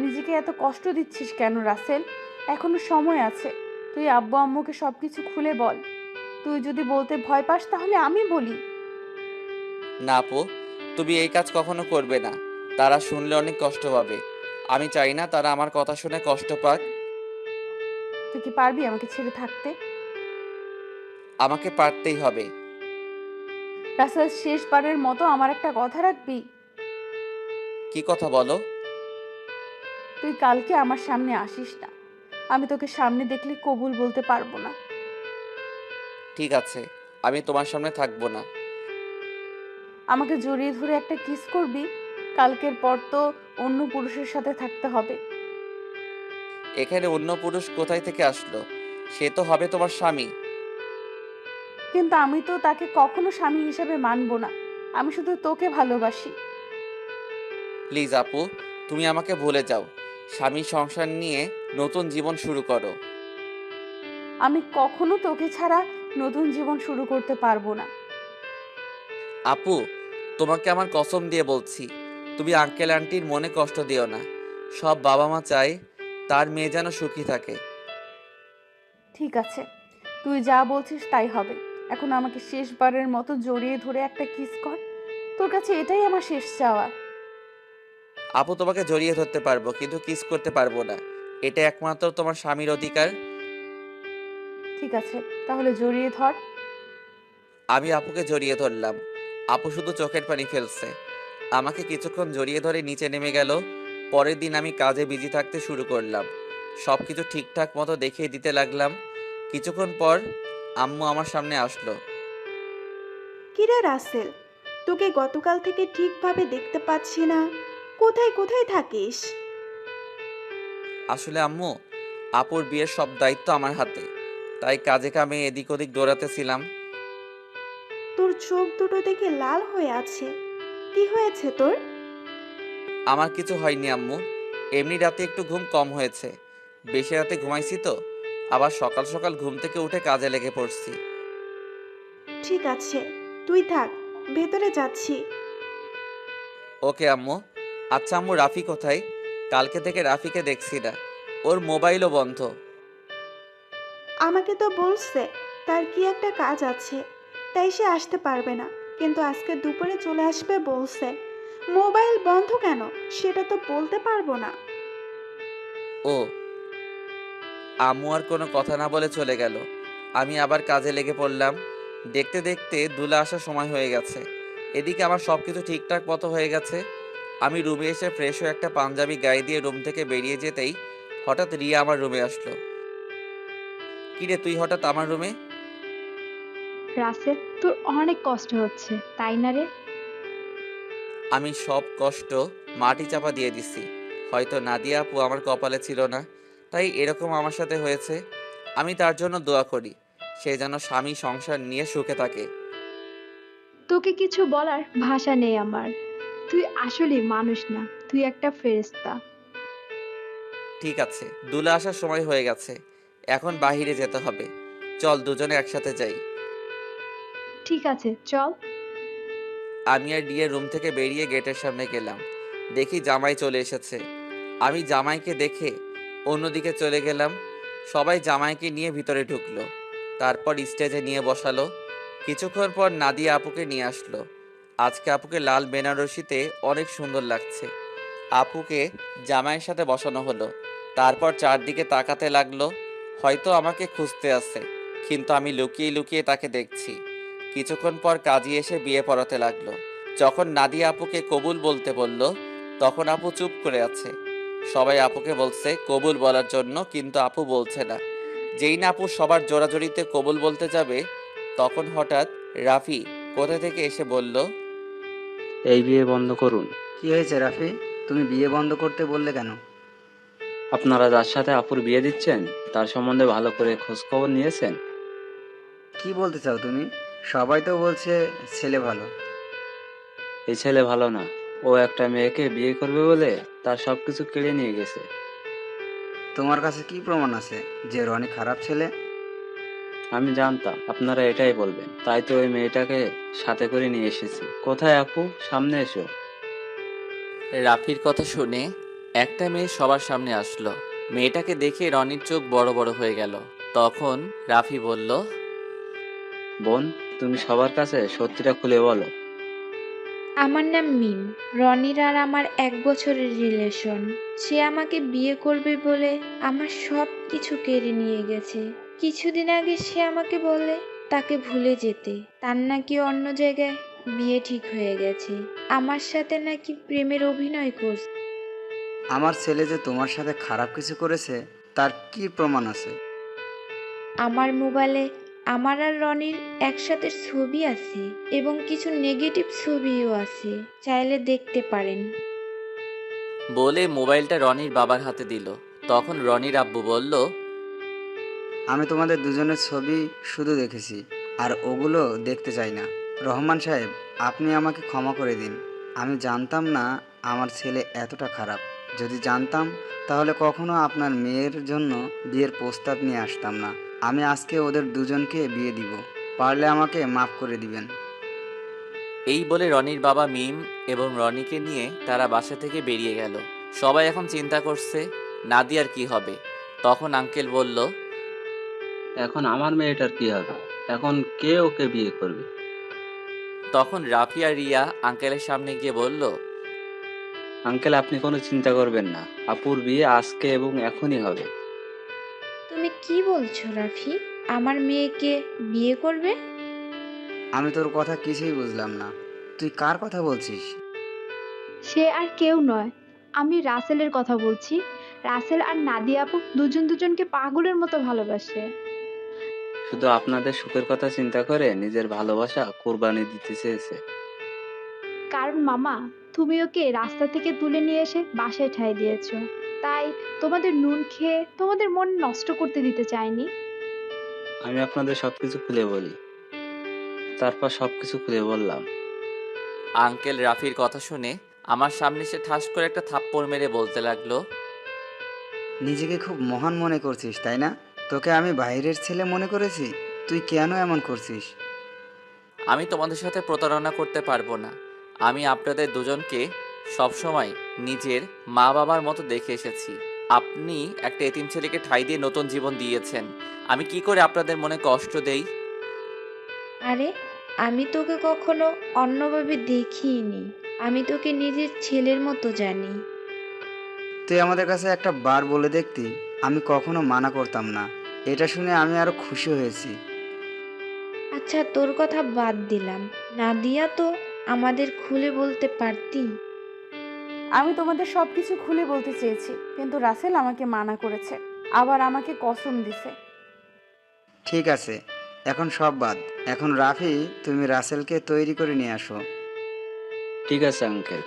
নিজেকে এত কষ্ট দিচ্ছিস কেন রাসেল? এখনো সময় আছে। তুই আব্বু আম্মুকে সব কিছু খুলে বল। তুই যদি বলতে ভয় পাস তাহলে আমি বলি। না আপু, তুমি এই কাজ কখনো করবে না। তারা শুনলে অনেক কষ্ট পাবে। আমি চাই না তারা আমার কথা শুনে কষ্ট পাক। তুই কি পারবি আমাকে ছেড়ে থাকতে? আমাকে পারতেই হবে। রাসেল, শেষবারের মতো আমার একটা কথা রাখবি? কি কথা বলো? তুই কালকে আমার সামনে আসিস না। আমি তোকে সামনে দেখলে কবুল বলতে পারবো না। ঠিক আছে, আমি তোমার সামনে থাকবো না। আমাকে জড়িয়ে ধরে একটা কিস করবি? কালকের পর তো অন্য পুরুষের সাথে থাকতে হবে। এখানে অন্য পুরুষ কোথায় থেকে আসলো? সে তো হবে তোমার স্বামী। কিন্তু আমি তো তাকে কখনো স্বামী হিসেবে মানবো না। আমি শুধু তোকে ভালোবাসি। প্লিজ আপু, তুমি আমাকে ভুলে যাও। স্বামী সংসার নিয়ে নতুন জীবন শুরু করো। আমি কখনো তোকে ছাড়া নতুন জীবন শুরু করতে পারবো না। আপু, তোমাকে আমার কসম দিয়ে বলছি, তুমি আঙ্কেল আন্টির মনে কষ্ট দিও না। সব বাবা মা চায় তার মেয়ে যেন সুখী থাকে। ঠিক আছে, তুই যা বলছিস তাই হবে। এখন আমাকে শেষবারের মতো জড়িয়ে ধরে একটা কিস কর। তোর কাছে এটাই আমার শেষ চাওয়া। আপু, তোমাকে জড়িয়ে ধরতে পারবো, কিন্তু কিস করতে পারবো না। এটা একমাত্র তোমার স্বামীর অধিকার। ঠিক আছে, তাহলে জড়িয়ে ধর। আমি আপুকে জড়িয়ে ধরলাম। আপু শুধু চোখের পানি ফেলছে। আমাকে কিছুক্ষণ জড়িয়ে ধরে নিচে নেমে গেল। পরের দিন আমি কাজে বিজি থাকতে শুরু করলাম। সব কিছু ঠিকঠাক মতো দেখিয়ে দিতে লাগলাম। কিছুক্ষণ পর আম্মু আমার সামনে আসলো। কিরে রাসেল, তোকে গতকাল থেকে ঠিকভাবে দেখতে পাচ্ছি না, কোথায় কোথায় থাকিস? আসলে আম্মু, আপুর বিয়ের সব দায়িত্ব আমার হাতে, তাই কাজে কামে এদিক ওদিক দৌড়াতেছিলাম। তোর চোখ দুটো দেখে লাল হয়ে আছে, কি হয়েছে তোর? আমার কিছু হয়নি আম্মু, এমনি রাতে একটু ঘুম কম হয়েছে। বেশি রাতে ঘুমাইছি তো, আবার সকাল সকাল ঘুম থেকে উঠে কাজে লেগে পড়ছি। ঠিক আছে, তুই থাক, ভেতরে যাচ্ছি। ওকে আম্মু। আচ্ছা আম্মু, রাফি কোথায়? কালকে থেকে রাফিকে দেখছি না, ওর মোবাইলও বন্ধ। আমাকে তো বলছে তার কি একটা কাজ আছে, তাই সে আসতে পারবে না, কিন্তু আজকে দুপুরে চলে আসবে বলছে। মোবাইল বন্ধ কেন সেটা তো বলতে পারবো না। ও, আম্মু আর কোনো কথা না বলে চলে গেল। আমি আবার কাজে লেগে পড়লাম। দেখতে দেখতে দুলা আসার সময় হয়ে গেছে। এদিকে আমার সব কিছু ঠিকঠাক মতো হয়ে গেছে। আমি রুমে এসে ফ্রেশ হয়ে একটা পাঞ্জাবি গায়ে দিয়ে রুম থেকে বেরিয়ে যেতেই হঠাৎ রিয়া আমার রুমে আসলো। কিরে, তুই হঠাৎ আমার রুমে? রাসেল, তোর অনেক কষ্ট হচ্ছে তাই না রে? আমি সব কষ্ট মাটি চাপা দিয়ে দিছি। হয়তো নাদিয়া আপু আমার কপালে ছিল না, তাই এরকম আমার সাথে হয়েছে। আমি তার জন্য দোয়া করি, সে যেন স্বামী সংসার নিয়ে সুখে থাকে। তোকে কিছু বলার ভাষা নেই আমার। তুই আসলে মানুষ না, তুই একটা ফেরেশতা। ঠিক আছে, দুলা আসার সময় হয়ে গেছে, এখন বাহিরে যেতে হবে। চল দুজনে একসাথে যাই। ঠিক আছে, চল। আমি আর রিয়া রুম থেকে বেরিয়ে গেটের সামনে গেলাম। দেখি জামাই চলে এসেছে। আমি জামাইকে দেখে অন্যদিকে চলে গেলাম। সবাই জামাইকে নিয়ে ভিতরে ঢুকলো, তারপর স্টেজে নিয়ে বসালো। কিছুক্ষণ পর নাদিয়া আপুকে নিয়ে আসলো। আজকে আপুকে লাল বেনারসিতে অনেক সুন্দর লাগছে। আপুকে জামাইয়ের সাথে বসানো হলো, তারপর চারদিকে তাকাতে লাগলো। হয়তো আমাকে খুঁজতে আসে, কিন্তু আমি লুকিয়ে লুকিয়ে তাকে দেখছি। কিছুক্ষণ পর কাজী এসে বিয়ে পড়াতে লাগলো। যখন নাদিয়া আপুকে কবুল বলতে বলল, তখন আপু চুপ করে আছে। সবাই আপুকে বলছে কবুল বলার জন্য, কিন্তু আপু বলছে না। যেই না আপু সবার জোরাজোরিতে কবুল বলতে যাবে, তখন হঠাৎ রাফি কোথা থেকে এসে বলল, এই বিয়ে বন্ধ করুন। কি হয়েছে রাফি, তুমি বিয়ে বন্ধ করতে বললে কেন? আপনারা যার সাথে আপুর বিয়ে দিচ্ছেন তার সম্বন্ধে ভালো করে খোঁজ খবর নিয়েছেন? কি বলতে চাও তুমি? সবাই তো বলছে ছেলে ভালো। এই ছেলে ভালো না, ও একটা মেয়েকে বিয়ে করবে বলে তার সবকিছু কেড়ে নিয়ে গেছে। তোমার কাছে কি প্রমাণ আছে যে রনি খারাপ ছেলে? আমি জানতাম আপনারা এটাই বলবেন, তাই তো ওই মেয়েটাকে সাথে করে নিয়ে এসেছি। কোথায় আপু, সামনে এসো। রাফির কথা শুনে একটা মেয়ে সবার সামনে আসলো। মেয়েটাকে দেখে রনির চোখ বড় বড় হয়ে গেল। তখন রাফি বলল, বোন, তুমি সবার কাছে সত্যিটা খুলে বলো। আমার নাম মিম। রনির আর আমার 1 বছরের রিলেশন। সে আমাকে বিয়ে করবে বলে আমার সব কিছু কেড়ে নিয়ে গেছে। কিছুদিন আগে সে আমাকে বলে তাকে ভুলে যেতে, তার নাকি অন্য জায়গায় বিয়ে ঠিক হয়ে গেছে। আমার সাথে নাকি প্রেমের অভিনয় করছে। আমার ছেলে যে তোমার সাথে খারাপ কিছু করেছে তার কি প্রমাণ আছে? আমার মোবাইলে আমার আর রনির একসাথে ছবি আছে এবং কিছু নেগেটিভ ছবিও আছে, চাইলে দেখতে পারেন। বলে মোবাইলটা রনির বাবার হাতে দিল। তখন রনির আব্বু বলল, আমি তোমাদের দুজনের ছবি শুধু দেখেছি, আর ওগুলো দেখতে চাই না। রহমান সাহেব, আপনি আমাকে ক্ষমা করে দিন। আমি জানতাম না আমার ছেলে এতটা খারাপ। যদি জানতাম তাহলে কখনো আপনার মেয়ের জন্য বিয়ের প্রস্তাব নিয়ে আসতাম না। আমি আজকে ওদের দুজনকে বিয়ে দিব। পারলে আমাকে মাফ করে দিবেন। এই বলে রনির বাবা মিম এবং রনিকে নিয়ে তারা বাসা থেকে বেরিয়ে গেল। সবাই এখন চিন্তা করছে নাদিয়ার কি হবে। তখন আঙ্কেল বলল, এখন আমার মেয়েটার কি হবে? এখন কে ওকে বিয়ে করবে? তখন রাফি আর রিয়া আঙ্কেলের সামনে গিয়ে বলল, আঙ্কেল, আপনি কোনো চিন্তা করবেন না, আপুর বিয়ে আজকে এবং এখনই হবে। তুমি কি বলছো রাফি? আমার মেয়েকে বিয়ে করবে? আমি তোর কথা কিছুই বুঝলাম না। তুই কার কথা বলছিস? সে আর কেউ নয়, আমি রাসেলের কথা বলছি। রাসেল আর নাদিয়া আপু দুজন দুজনকে পাগলের মতো ভালোবাসে। শুধু আপনাদের সুখের কথা চিন্তা করে নিজের ভালোবাসা কোরবানি দিতে চেয়েছে। কারণ মামা, তুমি ওকে রাস্তা থেকে তুলে নিয়ে এসে বাসায় ঠাঁই দিয়েছো, তাই তোমাদের নুন খেয়ে তোমাদের মন নষ্ট করতে দিতে চাইনি। আমি আপনাদের সবকিছু খুলে বলি। তারপর সবকিছু খুলে বললাম। আঙ্কেল রাফির কথা শুনে আমার সামনে সে ঠাস করে একটা থাপ্পড় মেরে বলতে লাগলো, নিজেকে খুব মহান মনে করছিস তাই না? তোকে আমি বাইরের ছেলে মনে করেছি। তুই কেন এমন করছিস? আমি তোমাদের সাথে প্রতারণা করতে পারবো না। আমি আপনাদের দুজনকে সবসময় নিজের মা বাবার মতো দেখে এসেছি। আপনি একটা এতিম ছেলেকে ঠাঁই দিয়ে নতুন জীবন দিয়েছেন। আমি কি করে আপনাদের মনে কষ্ট দেই? আরে, আমি তোকে কখনো অন্যভাবে দেখিনি। আমি তোকে নিজের ছেলের মতো জানি। তুই আমাদের কাছে একটা বার বলে দেখতি, আমি কখনো মানা করতাম না। এটা শুনে আমি আরো খুশি হয়েছি। আচ্ছা, তোর কথা বাদ দিলাম। নাদিয়া তো আমাদের খুলে বলতে পারতি। আমি তোমাদের সব কিছু খুলে বলতে চেয়েছি, কিন্তু রাসেল আমাকে মানা করেছে, আবার আমাকে কসম দিছে। ঠিক আছে, এখন সব বাদ। এখন রাফি, তুমি রাসেলকে তৈরি করে নিয়ে আসো। ঠিক আছে আঙ্কেল।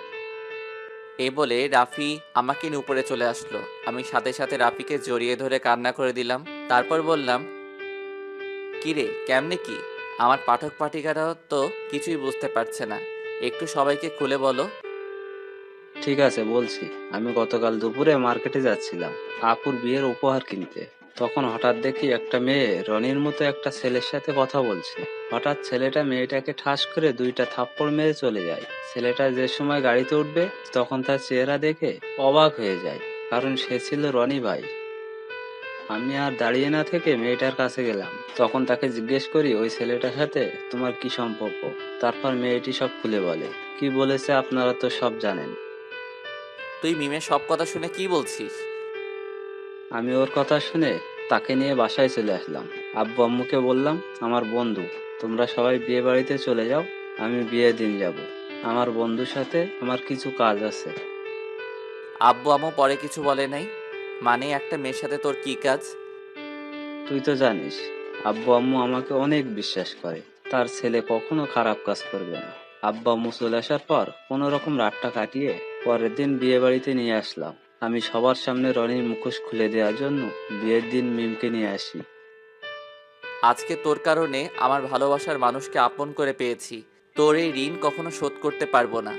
এই বলে রাফি আমাকে নিয়ে উপরে চলে আসলো। আমি সাথে সাথে রাফিকে জড়িয়ে ধরে কান্না করে দিলাম। তারপর বললাম, কিরে কেমনে কি? আমার পাঠক পাঠিকারাও তো কিছুই বুঝতে পারছে না, একটু সবাইকে খুলে বলো। ঠিক আছে, বলছি। আমি গতকাল দুপুরে মার্কেটে যাচ্ছিলাম আপুর বিয়ের উপহার কিনতে। তখন হঠাৎ দেখি একটা মেয়ে রনির মতো একটা ছেলের সাথে কথা বলছে। হঠাৎ ছেলেটা মেয়েটাকে ঠাস করে 2টা থাপ্পড় মেরে চলে যায়। ছেলেটা যে সময় গাড়িতে উঠবে তখন তার চেহারা দেখে অবাক হয়ে যায়, কারণ সে ছিল রনি ভাই। আমি আর দাঁড়িয়ে না থেকে মেয়েটার কাছে গেলাম। তখন তাকে জিজ্ঞেস করি, ওই ছেলেটার সাথে তোমার কি সম্পর্ক? তারপর মেয়েটি সব খুলে বলে। কি বলেছে আপনারা তো সব জানেন। তুই মিমের সব কথা শুনে কি বলছিস? আমি ওর কথা শুনে তাকে নিয়ে বাসায় চলে আসলাম। আব্বু আম্মুকে বললাম, আমার বন্ধু, তোমরা সবাই বিয়ে বাড়িতে চলে যাও, আমি বিয়ের দিন যাব। আমার বন্ধুর সাথে আমার কিছু কাজ আছে। আব্বু আম্মু পরে কিছু বলে নাই? মানে একটা মেয়ের সাথে তোর কি কাজ? তুই তো জানিস আব্বু আম্মু আমাকে অনেক বিশ্বাস করে, তার ছেলে কখনো খারাপ কাজ করবে না। আব্বু আম্মু চলে আসার পর কোনো রকম রাতটা কাটিয়ে পরের দিন বিয়ে বাড়িতে নিয়ে আসলাম। আমি সবার সামনে রনির মুখোশ খুলে দেওয়ার জন্য বিয়ের দিন মিমকে নিয়ে আসি। আজকে তোর কারণে আমার ভালোবাসার মানুষকে আপন করে পেয়েছি। তোর এই ঋণ কখনো শোধ করতে পারবো না।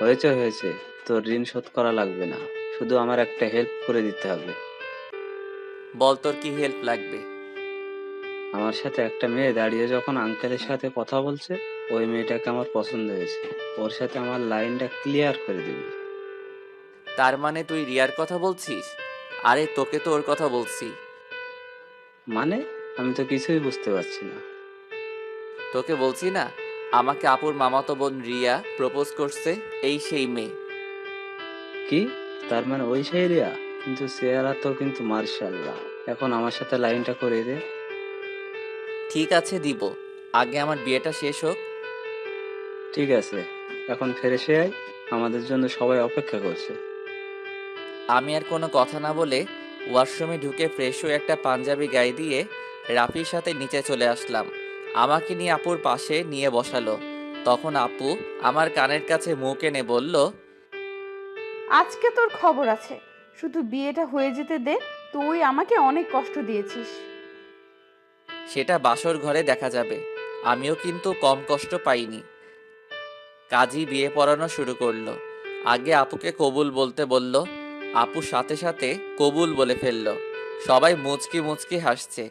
হয়েছে হয়েছে, তোর ঋণ শোধ করা লাগবে না, শুধু আমার একটা হেল্প করে দিতে হবে। বল তোর কি হেল্প লাগবে? আমার সাথে একটা মেয়ে দাঁড়িয়ে যখন আঙ্কেলের সাথে কথা বলছে, ওই মেয়েটাকে আমার পছন্দ হয়েছে। ওর সাথে আমার লাইনটা ক্লিয়ার করে দিবি। তার মানে তুই রিয়ার কথা বলছিস? আরে তোকে তো ওর কথা বলছি। মানে আমি তো কিছুই বুঝতে পারছি না। তোকে বলছি না, আমাকে আপুর মামাতো বোন রিয়া প্রপোজ করছে, এই সেই মেয়ে। কি? তার মানে ওই সেই রিয়া? কিন্তু চেহারা তো কিন্তু মার্শাল্লাহ। এখন আমার সাথে লাইনটা করে দে। ঠিক আছে দিব, আগে আমার বিয়েটা শেষ হোক। ঠিক আছে, এখন ফিরে এসে আয়, আমাদের জন্য সবাই অপেক্ষা করছে। আমি আর কোনো কথা না বলে ওয়াশরুমে ঢুকে ফ্রেশ হয়ে একটা পাঞ্জাবি গায়ে দিয়ে রাফির সাথে নিচে চলে আসলাম। আমাকে নিয়ে আপুর পাশে নিয়ে বসালো। তখন আপু আমার কানের কাছে মুখ এনে বলল, আজকে তোর খবর আছে, শুধু বিয়েটা হয়ে যেতে দে। তুই আমাকে অনেক কষ্ট দিয়েছিস। সেটা বাসর ঘরে দেখা যাবে। আমিও কিন্তু কম কষ্ট পাইনি। কাজী বিয়ে পড়ানো শুরু করলো। আগে আপুকে কবুল বলতে বলল, আপু সাথে সাথে কবুল বলে ফেললো। সবাই মুচকি মুচকি হাসছে।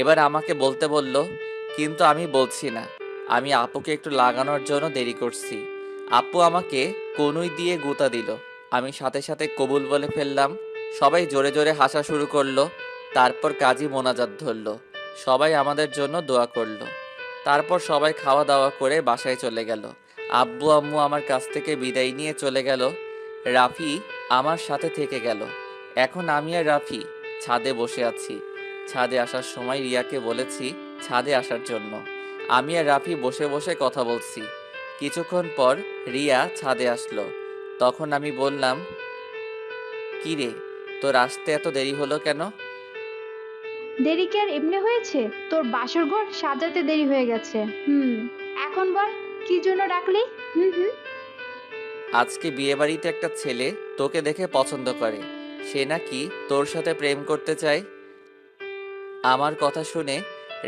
এবার আমাকে বলতে বলল, কিন্তু আমি বলছি না, আমি আপুকে একটু লাগানোর জন্য দেরি করছি। আপু আমাকে কনুই দিয়ে গুঁতা দিল। আমি সাথে সাথে কবুল বলে ফেললাম। সবাই জোরে জোরে হাসা শুরু করলো। তারপর কাজী মোনাজাত ধরলো। সবাই আমাদের জন্য দোয়া করলো। তারপর সবাই খাওয়া দাওয়া করে বাসায় চলে গেল। আব্বু আম্মু আমার কাছ থেকে বিদায় নিয়ে চলে গেল। রাফি আমার সাথে থেকে গেল। এখন আমি আর রাফি ছাদে বসে আছি। ছাদে আসার সময় রিয়াকে বলেছি ছাদে আসার জন্য। আমি আর রাফি বসে বসে কথা বলছি। কিছুক্ষণ পর রিয়া ছাদে আসলো। তখন আমি বললাম, কি রে, তোর আসতে এত দেরি হলো কেন? দেরি কি আর এমনি হয়েছে? তোর বাসর ঘর সাজাতে দেরি হয়ে গেছে। এখন বল, কি জন্য ডাকলি? হুম হুম আজকে বিয়েবাড়িতে একটা ছেলে তোকে দেখে পছন্দ করে। সে নাকি তোর সাথে প্রেম করতে চায়। আমার কথা শুনে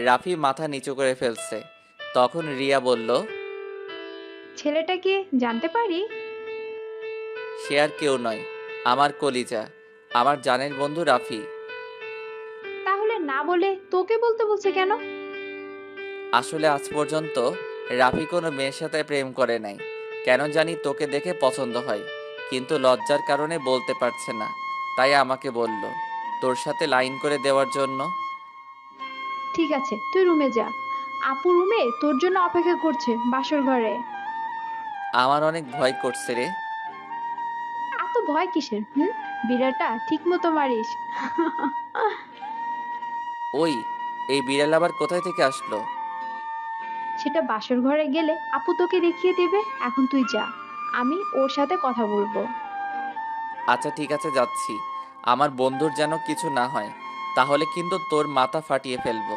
রাফি মাথা নিচু করে ফেলছে। তখন রিয়া বলল, ছেলেটা কি জানতে পারি? সে আর কেউ নয়, আমার কলিজা, আমার জানের বন্ধু রাফি। তাহলে না বলে তোকে বলতে বলছে কেন? আসলে আজ পর্যন্ত রাফি কোনো মেয়ের সাথে প্রেম করে নাই। কেন জানি তোকে দেখে পছন্দ হয়, কিন্তু লজ্জার কারণে বলতে পারছে না। তাই আমাকে বলল তোর সাথে লাইন করে দেওয়ার জন্য। ঠিক আছে, তুই রুমে যা। আপু রুমে তোর জন্য অপেক্ষা করছে বাসর ঘরে। আমার অনেক ভয় করছে রে। এত ভয় কিসের? বিড়ালটা ঠিক মতো মারিস। ওই, এই বিড়াল আবার কোথায় থেকে আসলো? সেটা বাসর ঘরে গেলে আপু তোকে দেখিয়ে দেবে। এখন তুই যা, আমি ওর সাথে কথা বলবো। আচ্ছা ঠিক আছে, যাচ্ছি। আমার বন্ধুর যেন কিছু না হয়, তাহলে কিন্তু তোর মাথা ফাটিয়ে ফেলবো।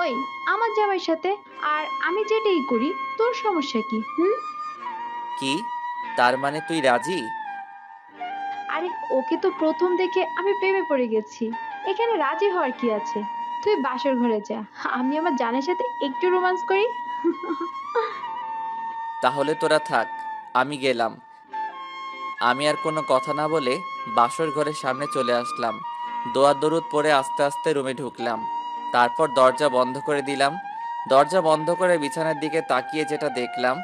ওই, আমার জামাইয়ের সাথে আর আমি যেটাই করি তোর সমস্যা কি? কি? তার মানে তুই রাজি? আরে ওকে তো প্রথম দেখে আমি প্রেমে পড়ে গেছি। এখানে রাজি হওয়ার কি আছে? তুই বাসর ঘরে যা, আমি আমার জানের সাথে একটু রোমান্স করি। তাহলে তোরা থাক, আমি গেলাম। আমি আর কোনো কথা না বলে বাসর ঘরের সামনে চলে আসলাম। দোয়া দরুদ পরে আস্তে আস্তে রুমে ঢুকলাম। তারপর দরজা বন্ধ করে দিলাম। দরজা বন্ধ করে বিছানার দিকে তাকিয়ে যেটা দেখলাম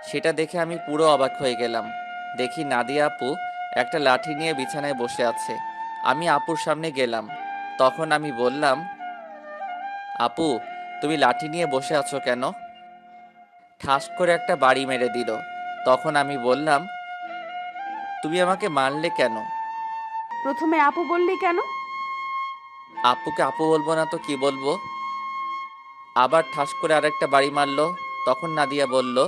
সেটা দেখে আমি পুরো অবাক হয়ে গেলাম। দেখি নাদিয়া আপু একটা লাঠি নিয়ে বিছানায় বসে আছে। আমি আপুর সামনে গেলাম। তখন আমি বললাম, আপু, তুমি লাঠি নিয়ে বসে আছো কেন? ঠাস করে একটা বাড়ি মেরে দিল। তখন আমি বললাম, তুমি আমাকে মারলে কেন? প্রথমে আপু বললি কেন? আপুকে আপু বলবো না তো কি বলবো? আবার ঠাস করে আরেকটা বাড়ি মারলো। তখন নাদিয়া বলল,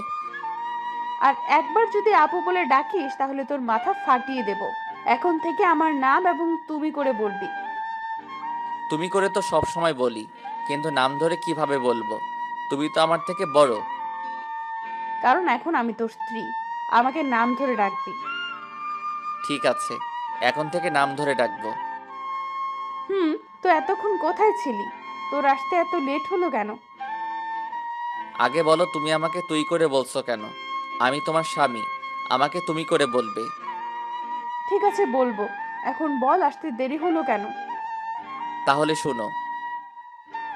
আর একবার যদি আপু বলে ডাকিস তাহলে তোর মাথা ফাটিয়ে দেব। এখন থেকে আমার নাম এবং তুমি করে বলবি। তুমি করে তো সব সময় বলি, কিন্তু নাম ধরে কিভাবে বলবো? তুমি তো আমার থেকে বড়। কারণ এখন আমি তোর স্ত্রী, আমাকে নাম ধরে ডাকবি। ঠিক আছে, এখন থেকে নাম ধরে ডাকবো। হুম, তো এতক্ষণ কোথায় ছিলি? তোর আসতে এত লেট হলো কেন? আগে বলো, তুমি আমাকে তুই করে বলছো কেন? আমি তোমার স্বামী, আমাকে তুমি করে বলবে। ঠিক আছে বলবো, এখন বল আসতে দেরি হলো কেন? তাহলে শোনো।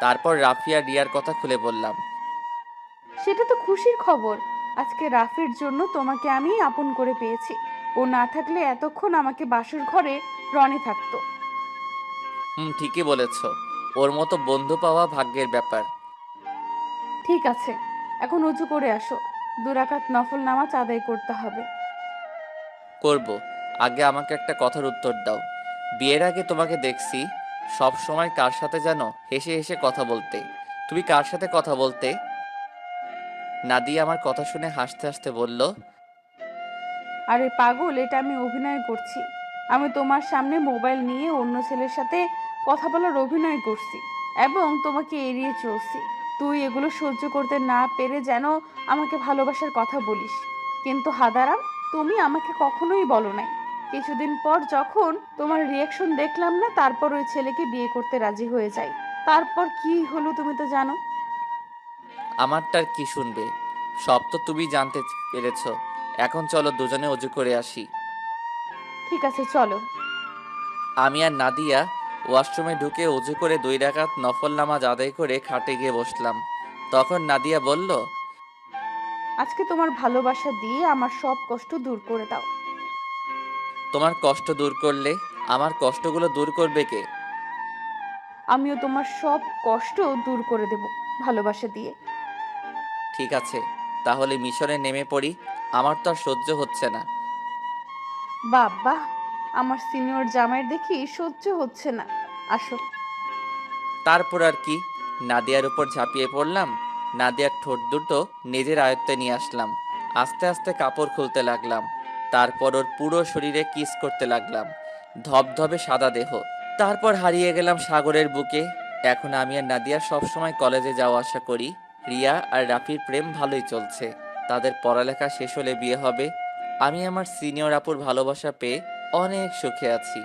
তারপর রাফিয়া রিয়ার কথা খুলে বললাম। সেটা তো খুশির খবর। আজকে রাফির জন্য তোমাকে আমি আপন করে পেয়েছি। ও না থাকলে এতক্ষণ আমাকে বাসর ঘরে রনি থাকতো। ঠিকই বলেছ। ওর মতো বন্ধু পাওয়া ভাগ্যের ব্যাপার। ঠিক আছে, এখন উঁচু করে আসো, 2 রাকাত নফল নামাজ আদায় করতে হবে। করব। আগে আমাকে একটা কথার উত্তর দাও। বিয়ের আগে তোমাকে দেখছি সব সময় কার সাথে যেন হেসে হেসে কথা বলতে। তুমি কার সাথে কথা বলতে? নাদিয়া আমার কথা শুনে হাসতে হাসতে বলল, আরে পাগল, এটা আমি অভিনয় করছি। আমি তোমার সামনে মোবাইল নিয়ে অন্য ছেলের সাথে কথা বলার অভিনয় করছি এবং তোমাকে এড়িয়ে চলছি। তুই এগুলো সহ্য করতে না পেরে যেন আমাকে ভালোবাসার কথা বলিস, কিন্তু হাদারাম, তুমি আমাকে কখনোই বলো নাই। কিছুদিন পর যখন তোমার রিয়াকশন দেখলাম না, তারপর ওই ছেলেকে বিয়ে করতে রাজি হয়ে যাই। তারপর কি হলো তুমি তো জানো। আমারটার কি শুনবে? সব তো তুমি জানতে পেরেছ। এখন চলো দুজনে অজু করে আসি। ঠিক আছে, চলো। আমি আর নাদিয়া ওয়াশরুমে ঢুকে অজু করে 2 রাকাত নফল নামাজ আদায় করে খাটে গিয়ে বসলাম। তখন নাদিয়া বলল, আজকে তোমার ভালোবাসা দিয়ে আমার সব কষ্ট দূর করে দাও। তোমার কষ্ট দূর করলে আমার কষ্টগুলো দূর করবে কে? আমিও তোমার সব কষ্ট দূর করে দেব ভালোবাসা দিয়ে। ঠিক আছে, তাহলে মিশনে নেমে পড়ি। আমার তো আর সহ্য হচ্ছে না। বাবা, আমার সিনিয়র জামাইয়ের দেখি সহ্য হচ্ছে না। আসো। তারপর আর কি, নাদিয়ার উপর ঝাঁপিয়ে পড়লাম। নাদিয়ার ঠোঁট দুটো নিজের আয়ত্তে নিয়ে আসলাম। আস্তে আস্তে কাপড় খুলতে লাগলাম। তারপর ওর পুরো শরীরে কিস করতে লাগলাম। ধবধবে সাদা দেহ। তারপর হারিয়ে গেলাম সাগরের বুকে। এখন আমি আর নাদিয়া সবসময় কলেজে যাওয়া আসা করি। রিয়া আর রাফির প্রেম ভালোই চলছে। তাদের পড়ালেখা শেষ হলে বিয়ে হবে। আমি আমার সিনিয়র আপুর ভালোবাসা পেয়ে অনেক সুখে আছি।